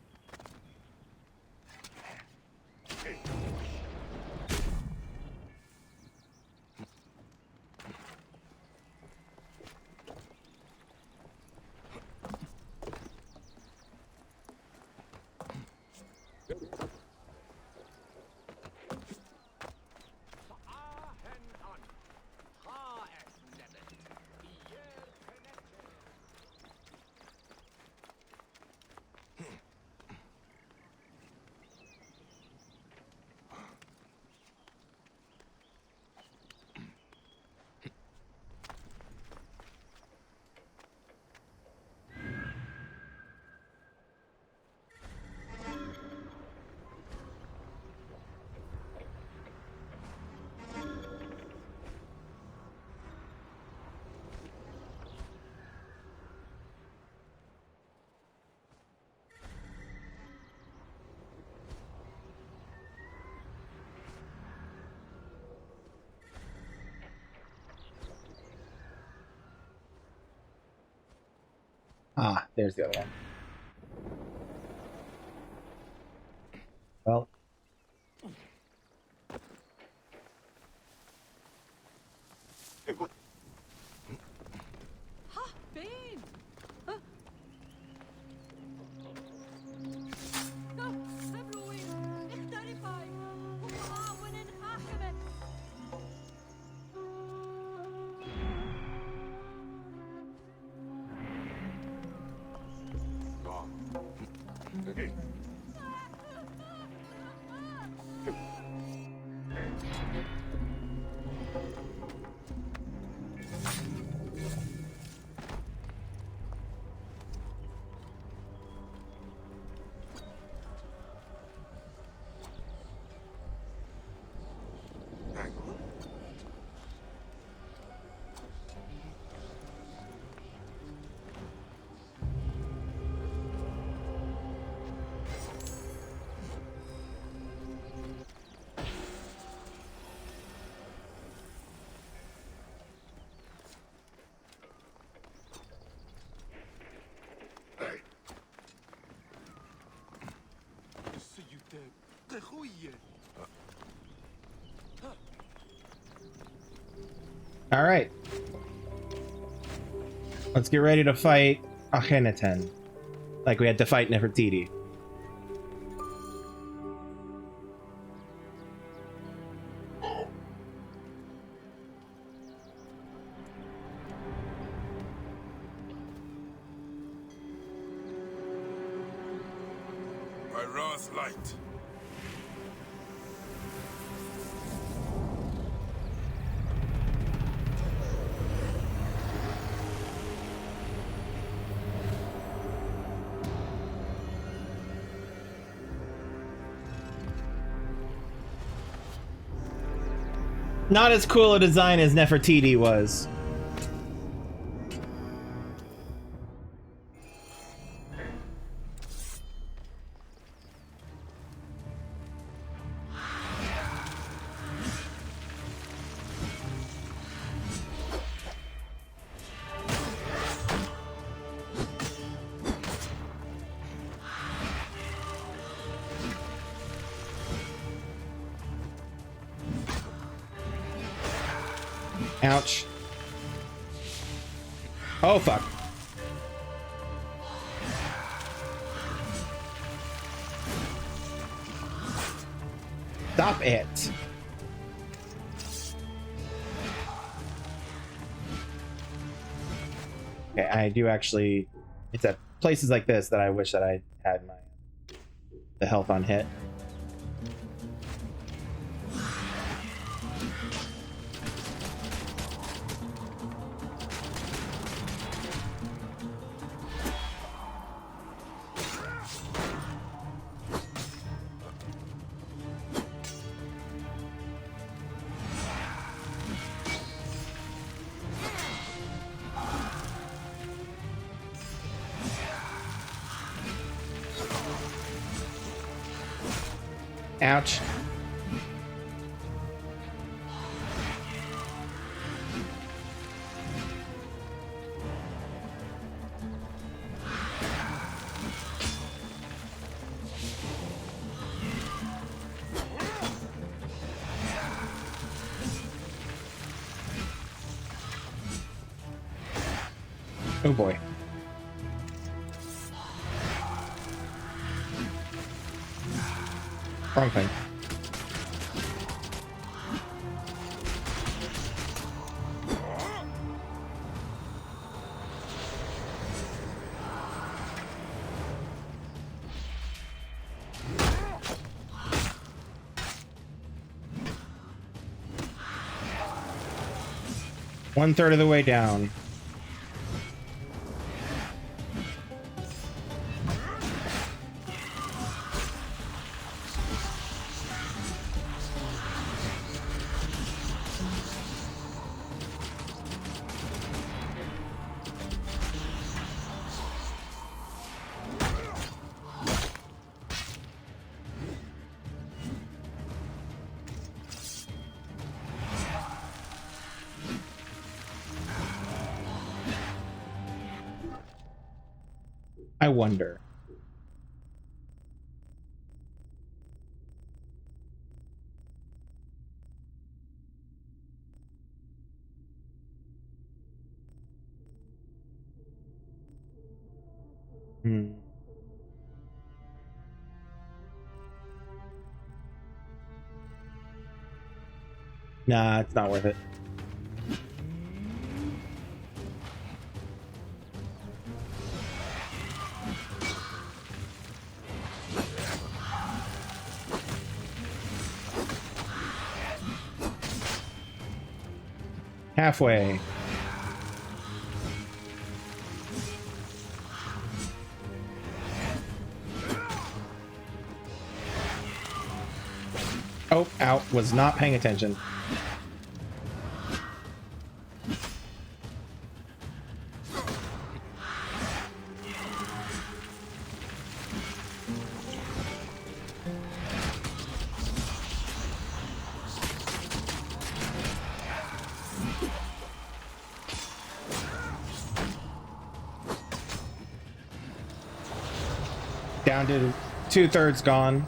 Ah, there's the other one. Well. All right. Let's get ready to fight Akhenaten, like we had to fight Nefertiti. Ra's light. Not as cool a design as Nefertiti was. Ouch. Oh, fuck. Stop it. Okay, I do actually... It's at places like this that I wish that I had the health on hit. Ouch. Oh boy. Wrong thing. One-third of the way down. I wonder. Nah, it's not worth it. Halfway. Oh, out. Was not paying attention. Down to 2/3 gone.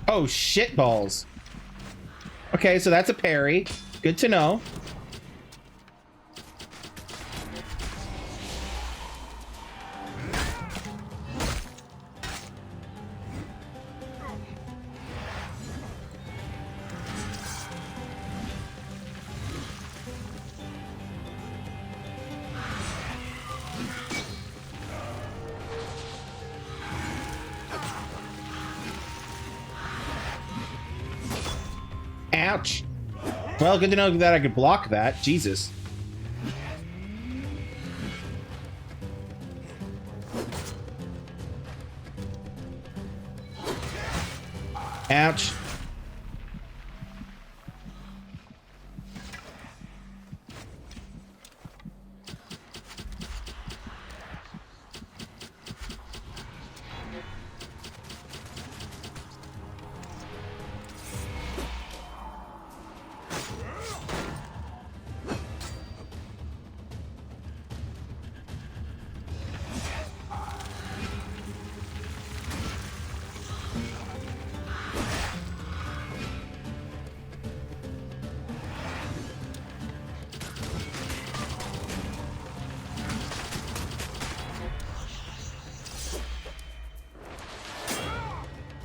Oh, shit balls. Okay, so that's a parry. Good to know. Ouch. Well, good to know that I could block that. Jesus. Ouch.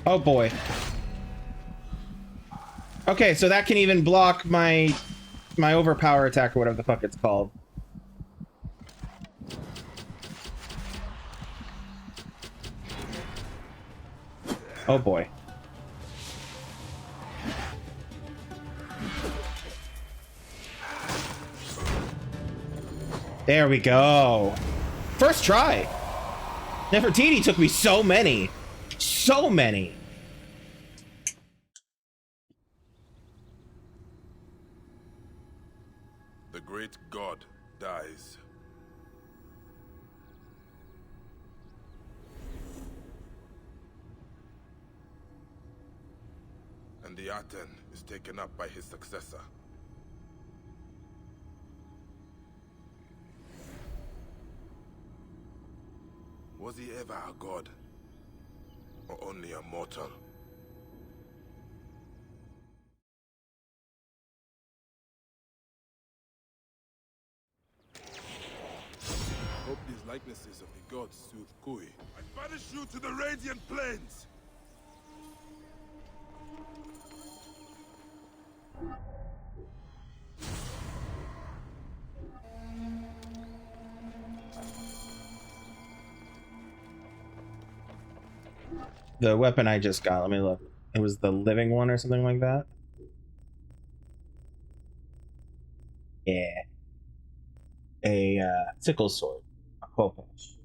Oh boy. Okay, so that can even block my overpower attack or whatever the fuck it's called. Oh boy. There we go. First try. Nefertiti took me so many. So many. The great god dies. And the Aten is taken up by his successor. Was he ever a god? Or only a mortal? Hope these likenesses of the gods soothe Kui. I banish you to the Radiant Plains! The weapon I just got, let me look. It was the living one or something like that. Yeah. A sickle sword. A khopesh.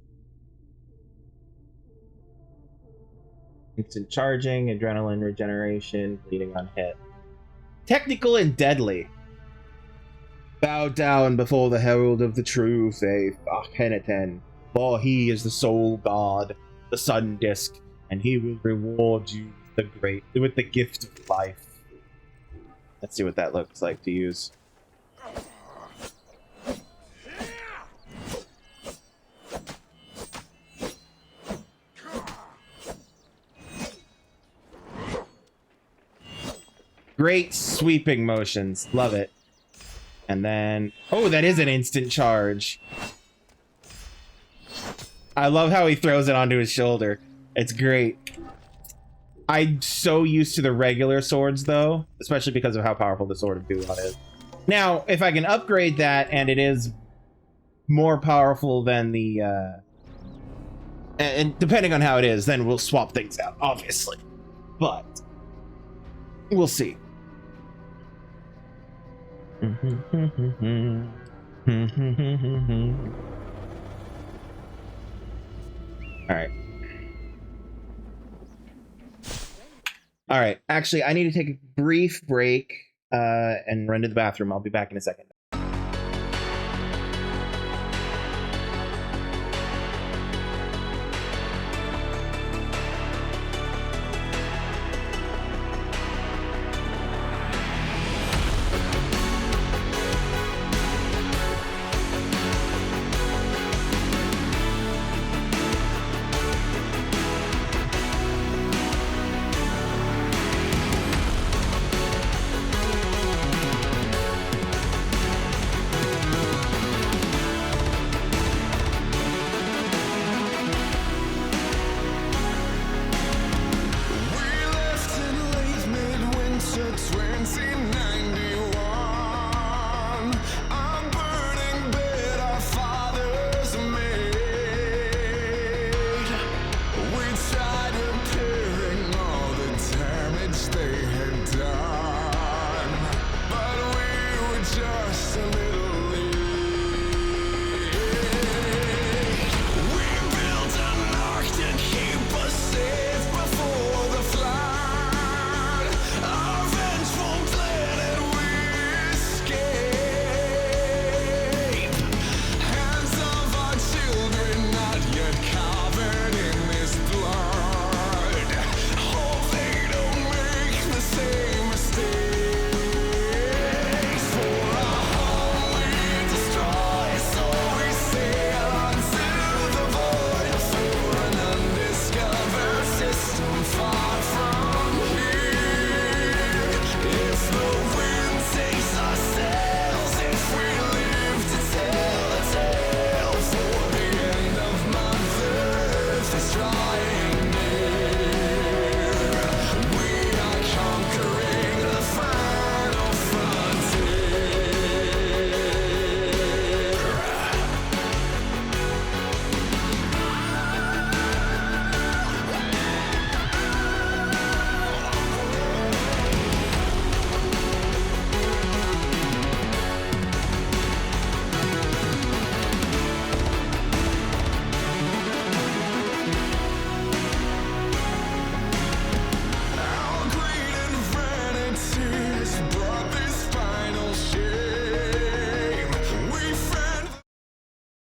Instant charging, adrenaline regeneration, bleeding on hit. Technical and deadly. Bow down before the herald of the true faith, Akhenaten, for he is the sole god, the sun disk, and he will reward you with the gift of life. Let's see what that looks like to use. Great sweeping motions. Love it. And then... oh, that is an instant charge. I love how he throws it onto his shoulder. It's great. I'm so used to the regular swords, though. Especially because of how powerful the Sword of Duat is. Now, if I can upgrade that, and it is more powerful than the... and depending on how it is, then we'll swap things out, obviously. But... we'll see. Alright. Alright, actually, I need to take a brief break and run to the bathroom. I'll be back in a second.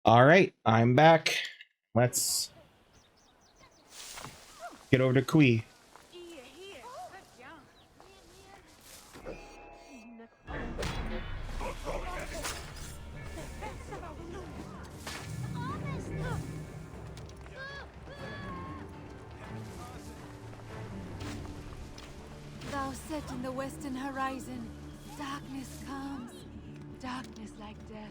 All right, I'm back. Let's get over to Kui. Thou set in the western horizon, darkness comes, darkness like death.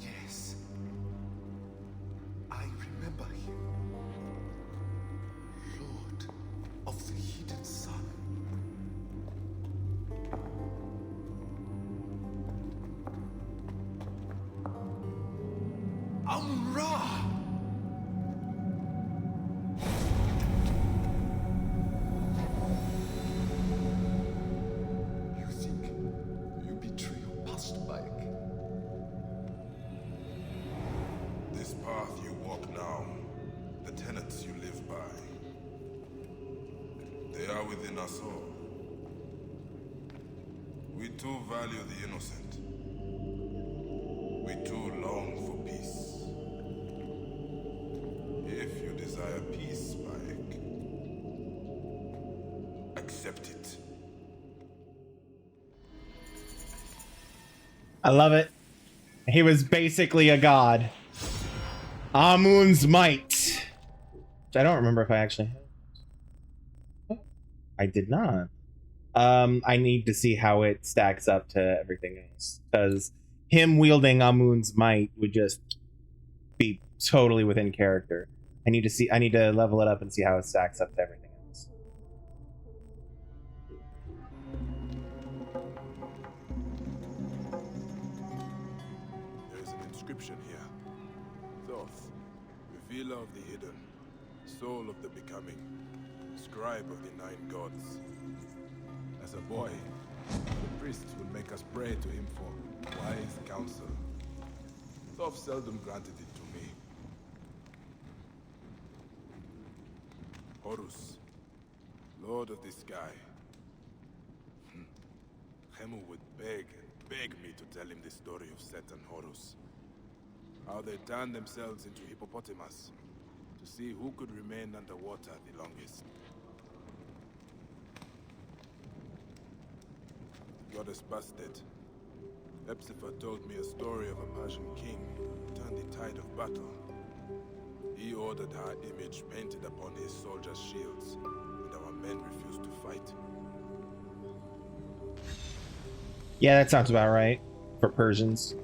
Yes. I remember him. Lord of the Hidden Sun. Amun-Ra! You think you betray your past, Bayek? This path you walk now, the tenets you live by, they are within us all. We too value the innocent. We too long for peace. If you desire peace, Bayek, accept it. I love it. He was basically a god. Amun's might. Which I don't remember if I actually... I did not. I need to see how it stacks up to everything else. Because him wielding Amun's might would just be totally within character. I need to level it up and see how it stacks up to everything else. There is an inscription here. Thoth, revealer of the hidden, soul of the becoming, scribe of the 9 gods. As a boy, the priests would make us pray to him for wise counsel. Thoth seldom granted it to me. Horus, Lord of the Sky. Khemu would beg and beg me to tell him the story of Set and Horus. How they turned themselves into hippopotamus to see who could remain underwater the longest. Goddess busted. Epsifer told me a story of a Persian king who turned the tide of battle. He ordered her image painted upon his soldiers' shields, and our men refused to fight. Yeah, that sounds about right for Persians.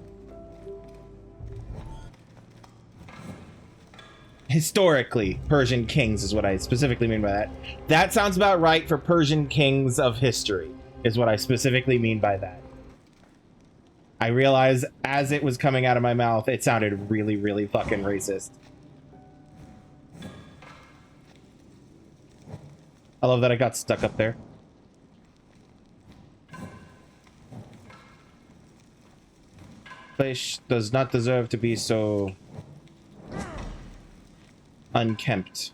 Historically, Persian kings is what I specifically mean by that. That sounds about right for Persian kings of history, is what I specifically mean by that. I realized as it was coming out of my mouth, it sounded really, really fucking racist. I love that I got stuck up there. Place does not deserve to be so unkempt.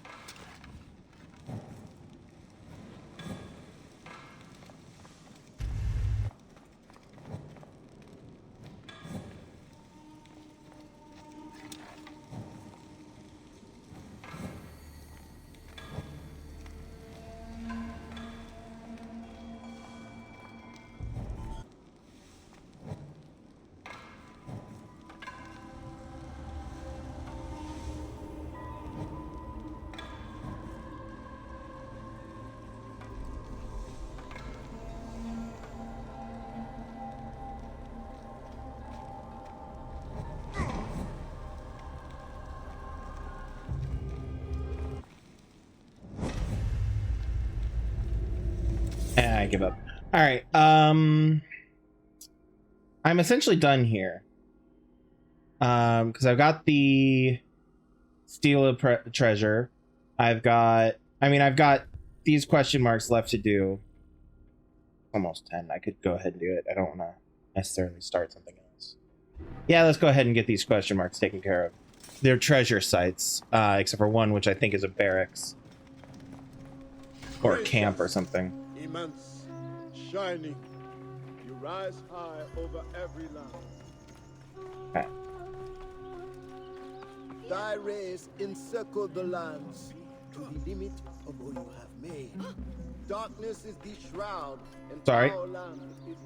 I give up. All right. I'm essentially done here. Because I've got the steal a treasure. I've got these question marks left to do. Almost 10. I could go ahead and do it. I don't want to necessarily start something else. Yeah, let's go ahead and get these question marks taken care of. They're treasure sites, except for one, which I think is a barracks. Or a camp or something. Immense, shining, you rise high over every land. Okay. Thy rays encircle the lands to the limit of all you have made. Darkness is the shroud, and Sorry. our land is...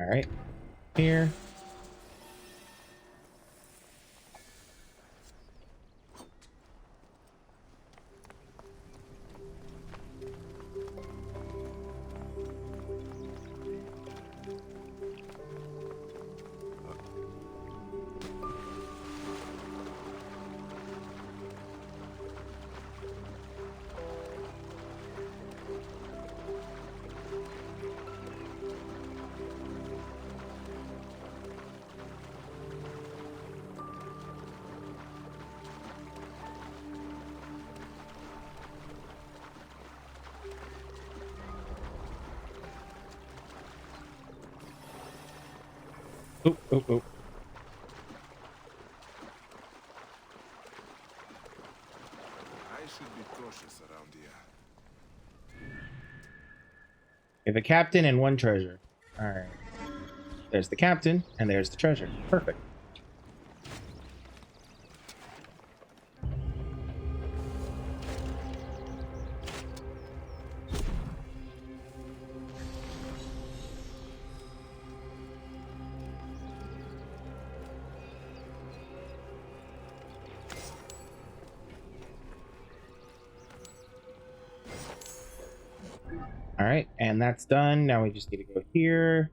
All right. Here. Oh, oh, oh. I should be cautious around here. We have a captain and one treasure. All right. There's the captain, and there's the treasure. Perfect. All right, and that's done. Now we just need to go here.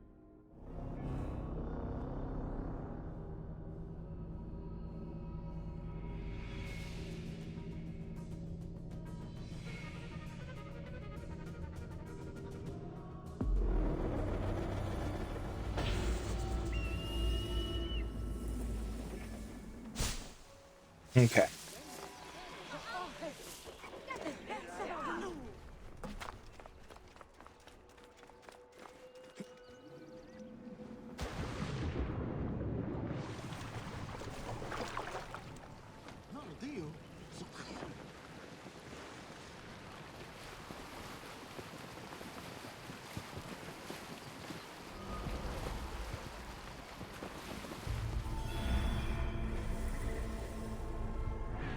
Okay.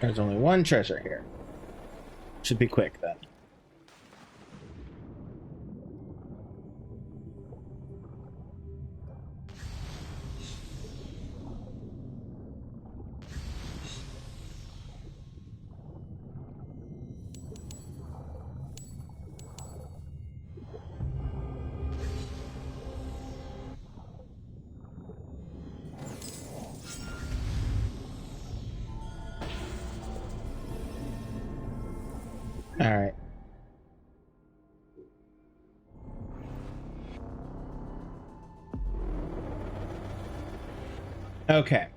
There's only one treasure here. Should be quick then. All right. Okay.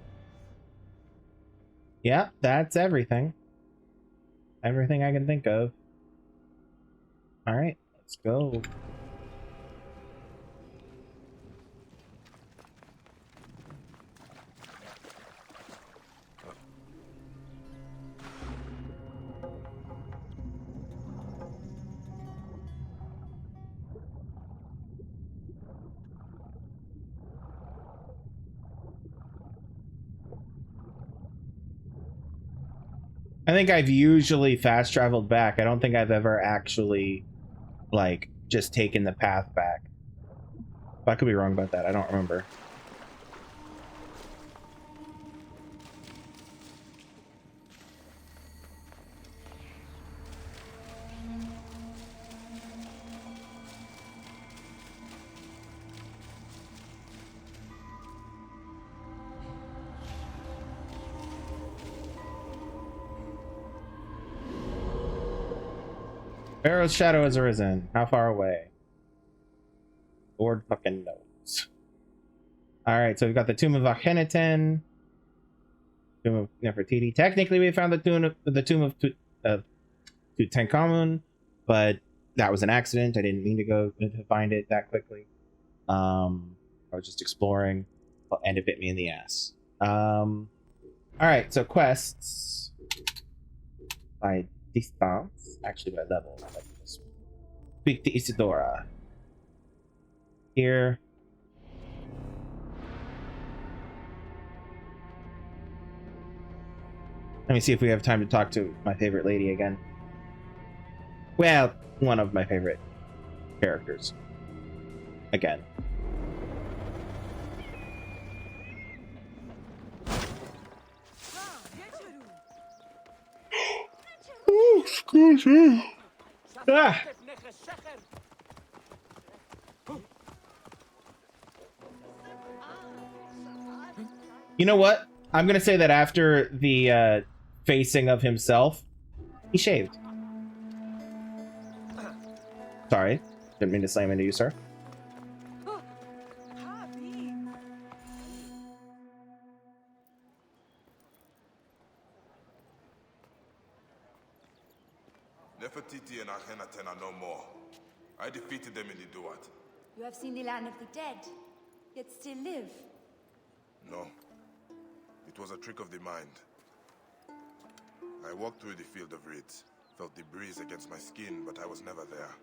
Yeah, that's everything. Everything I can think of. All right, let's go. I think I've usually fast traveled back. I don't think I've ever actually, like, just taken the path back. But I could be wrong about that. I don't remember. Pharaoh's shadow has arisen. How far away? Lord fucking knows. Alright, so we've got the Tomb of Akhenaten. Tomb of Nefertiti. Technically, we found the tomb of Tutankhamun, but that was an accident. I didn't mean to go to find it that quickly. I was just exploring, and it bit me in the ass. Alright, so quests. By distance, actually by level. Speak to Isidora. Here. Let me see if we have time to talk to my favorite lady again. Well, one of my favorite characters. Again. Oh, excuse me. Ah. You know what? I'm gonna say that after the facing of himself, he shaved. Sorry, didn't mean to slam into you, sir. Nefertiti and Akhenaten are no more. I defeated them in the Duat. You have seen the land of the dead, yet still live. No. It was a trick of the mind. I walked through the field of reeds, felt the breeze against my skin, but I was never there.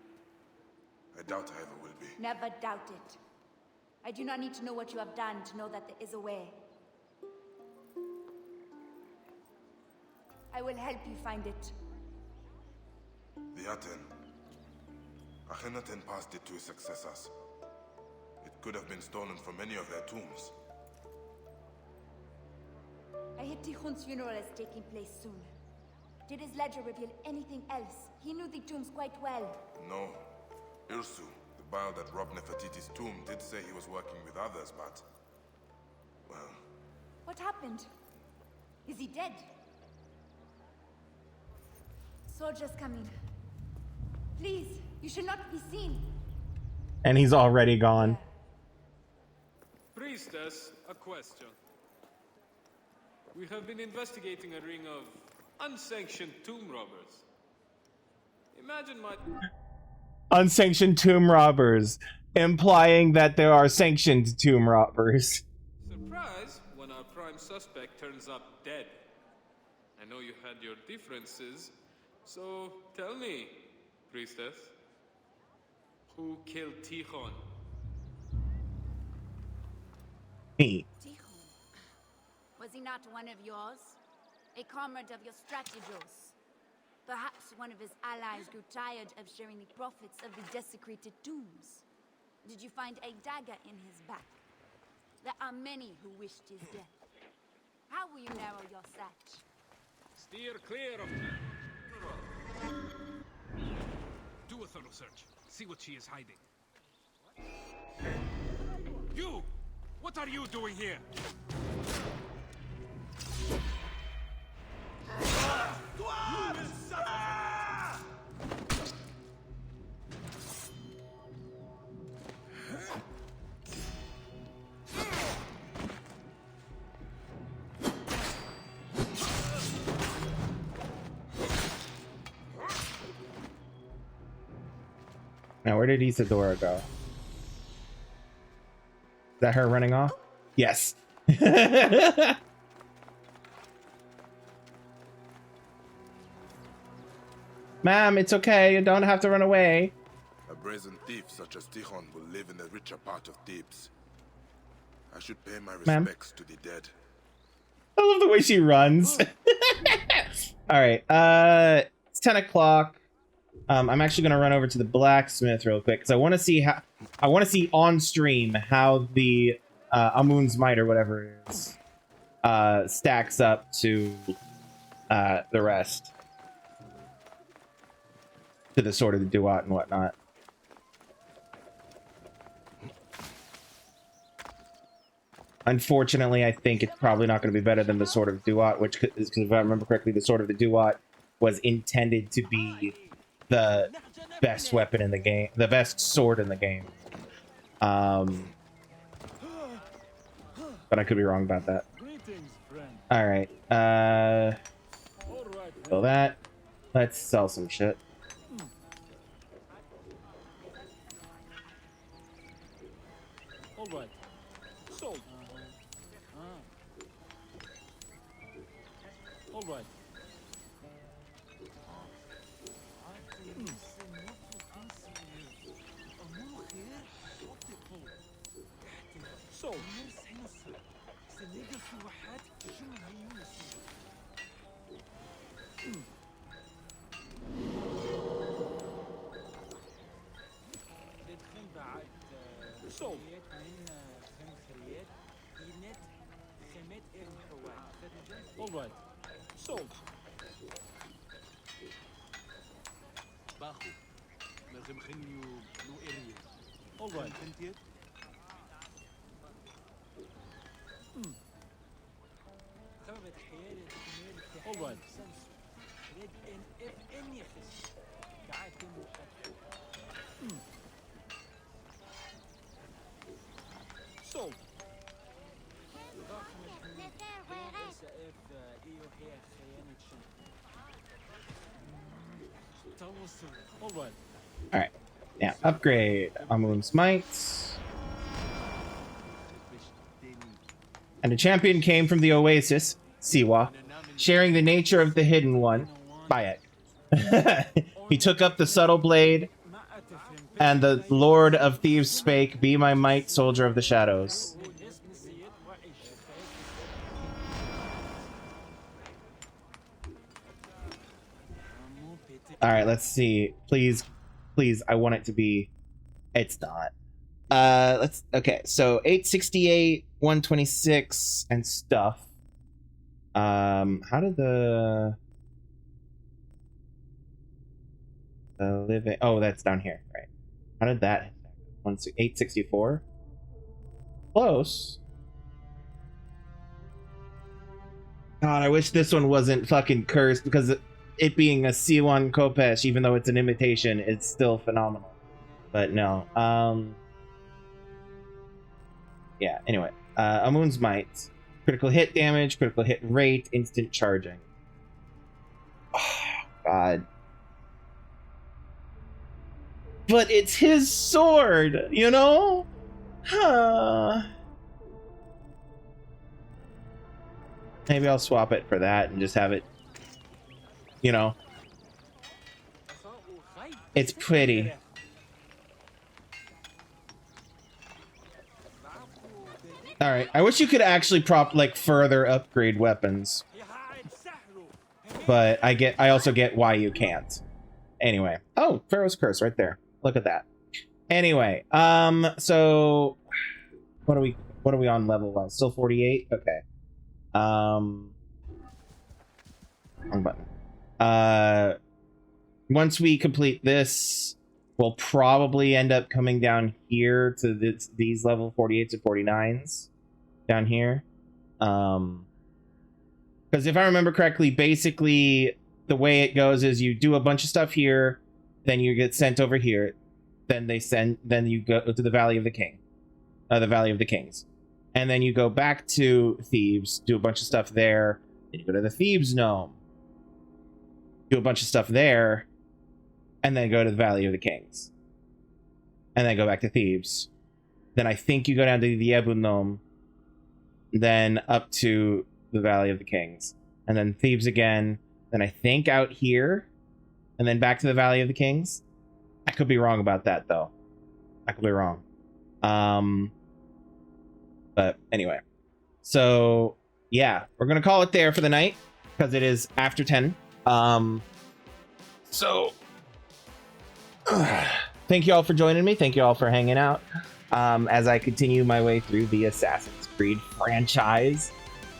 I doubt I ever will be. Never doubt it. I do not need to know what you have done to know that there is a way. I will help you find it. The Aten. Akhenaten passed it to his successors. It could have been stolen from any of their tombs. I hear Tikhon's funeral is taking place soon. Did his ledger reveal anything else? He knew the tombs quite well. No. Irsu, the Baal that robbed Nefertiti's tomb, did say he was working with others, but... well... What happened? Is he dead? Soldiers coming. Please, you should not be seen. And he's already gone. Priestess, a question. We have been investigating a ring of unsanctioned tomb robbers. Imagine my... Unsanctioned tomb robbers, implying that there are sanctioned tomb robbers. surprise when our prime suspect turns up dead. I know you had your differences, so tell me, priestess, who killed Tikhon? Me. Was he not one of yours? A comrade of your strategos? Perhaps one of his allies grew tired of sharing the profits of the desecrated tombs. Did you find a dagger in his back? There are many who wished his death. How will you narrow your search? Steer clear of... Do a thorough search. See what she is hiding. You! What are you doing here? Now, where did Isadora go? Is that her running off? Yes. Ma'am, it's okay. You don't have to run away. A brazen thief such as Tikhon will live in the richer part of Thebes. I should pay my respects to the dead. I love the way she runs. All right. It's 10 o'clock. I'm actually gonna run over to the blacksmith real quick because I want to see on stream how the Amun's Might or whatever it is stacks up to the rest, to the Sword of the Duat and whatnot. Unfortunately, I think it's probably not going to be better than the Sword of Duat, which is, if I remember correctly, the Sword of the Duat was intended to be the best weapon in the game, the best sword in the game. But I could be wrong about that. All right. So that. Let's sell some shit. All right. Sold. All right. Sold. Sold. All right. Sold. All right. All right. Sold. All right. All right. Now upgrade Amun's Might. And a champion came from the Oasis, Siwa, sharing the nature of the Hidden One. Buy it. He took up the subtle blade, and the Lord of Thieves spake, "Be my might, soldier of the shadows." All right, let's see. Please, I want it to be. It's not. Okay, so 868, 126, and stuff. How did the living? Oh, that's down here, right? How did that? 864. Close. God, I wish this one wasn't fucking cursed, because it being a C1 Kopesh, even though it's an imitation, it's still phenomenal. But no. Yeah, anyway. Amun's Might. Critical hit damage, critical hit rate, instant charging. Oh, God. But it's his sword, you know? Huh. Maybe I'll swap it for that and just have it, you know. It's pretty. All right, I wish you could actually further upgrade weapons, but I also get why you can't. Anyway, oh, Pharaoh's Curse right there. Look at that. Anyway, so what are we on level wise? Still 48. Okay. Wrong button. Once we complete this, we'll probably end up coming down here to these level 48s and 49s down here. Because if I remember correctly, basically the way it goes is you do a bunch of stuff here, then you get sent over here, then you go to the Valley of the King, the Valley of the Kings, and then you go back to Thebes, do a bunch of stuff there, then you go to the Thebes Gnome, do a bunch of stuff there, and then go to the Valley of the Kings, and then go back to Thebes. Then I think you go down to the Ebu Gnome, then up to the Valley of the Kings, and then Thebes again, then I think out here, and then back to the Valley of the Kings. I could be wrong about that, though. I could be wrong. But anyway. So, yeah. We're going to call it there for the night. because it is after 10. So thank you all for joining me. Thank you all for hanging out as I continue my way through the Assassin's Creed franchise.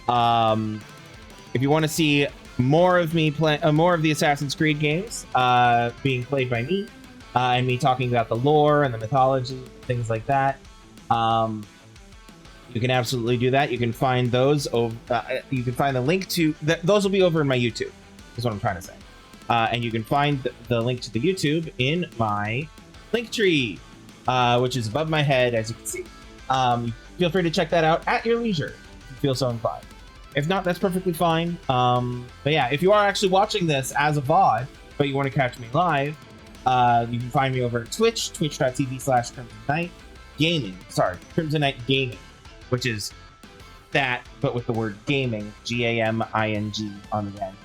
If you want to see more of me play more of the Assassin's Creed games being played by me and me talking about the lore and the mythology, things like that, you can absolutely do that. You can find those over. You can find the link to those will be over in my YouTube. Is what I'm trying to say. And you can find the link to the YouTube in my Linktree, which is above my head, as you can see. Feel free to check that out at your leisure if you feel so inclined. If not, that's perfectly fine. But yeah, if you are actually watching this as a VOD, but you want to catch me live, you can find me over at Twitch, twitch.tv/Krimzonnight Gaming. Sorry, Krimzonnight Gaming, which is that, but with the word gaming, Gaming on the end.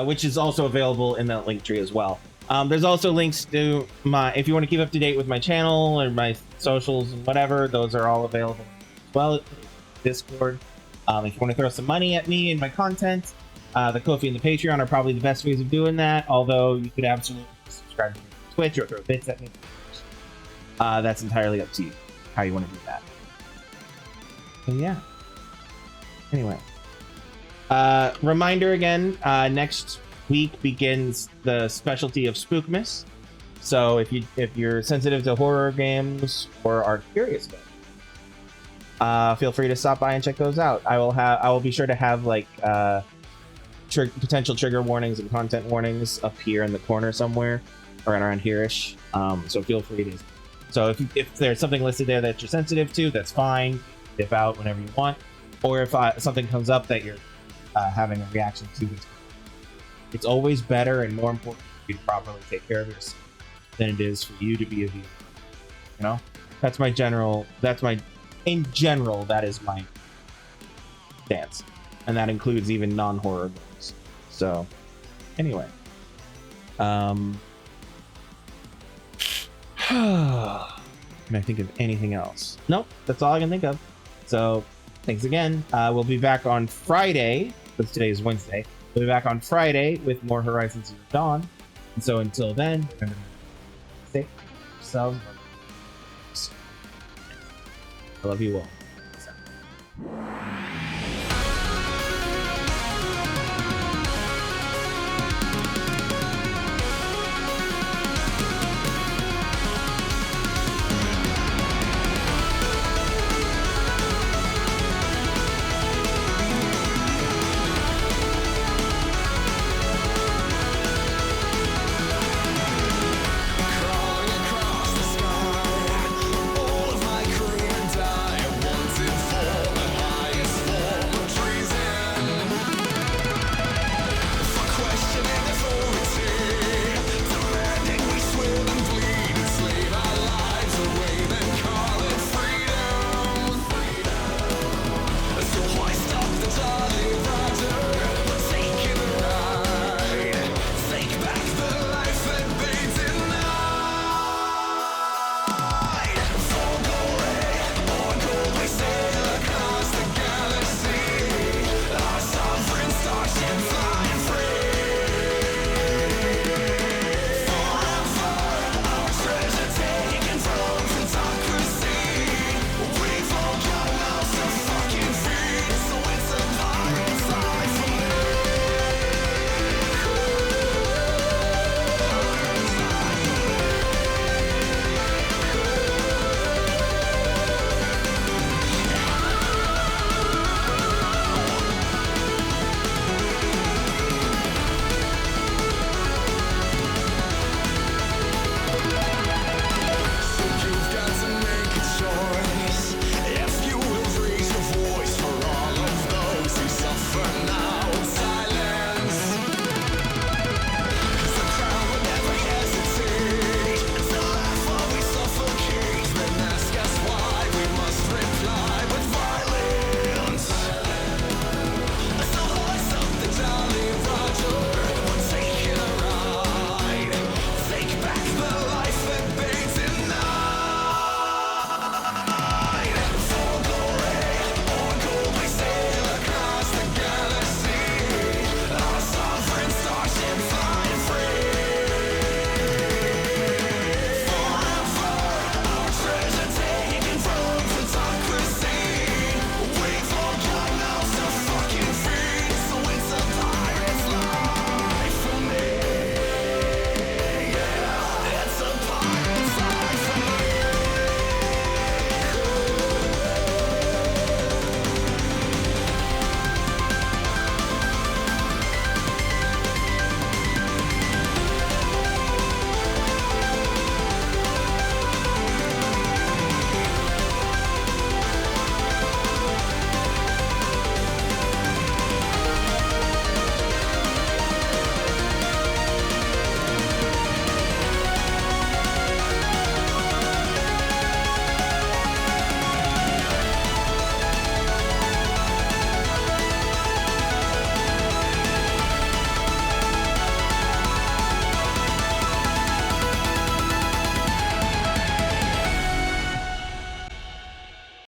Which is also available in that link tree as well. There's also links to my, if you want to keep up to date with my channel or my socials and whatever, those are all available as well. Discord. If you want to throw some money at me and my content, the Ko-fi and the Patreon are probably the best ways of doing that. Although you could absolutely subscribe to Twitch or throw bits at me. That's entirely up to you how you want to do that. So yeah. Anyway, reminder again, next week begins the specialty of Spookmas. So if you're sensitive to horror games or are curious about it, feel free to stop by and check those out. I will be sure to have like potential trigger warnings and content warnings up here in the corner somewhere or around here-ish. So feel free to. So if there's something listed there that you're sensitive to, that's fine. Dip out whenever you want. Or if something comes up that you're having a reaction to, it's always better and more important for you to properly take care of yourself than it is for you to be a viewer. You know, that is my stance, and that includes even non-horror games. So, anyway, can I think of anything else? Nope, that's all I can think of. So, thanks again. We'll be back on Friday, because today is Wednesday. We'll be back on Friday with more Horizon Zero Dawn. And so until then, remember to stay yourselves. I love you all.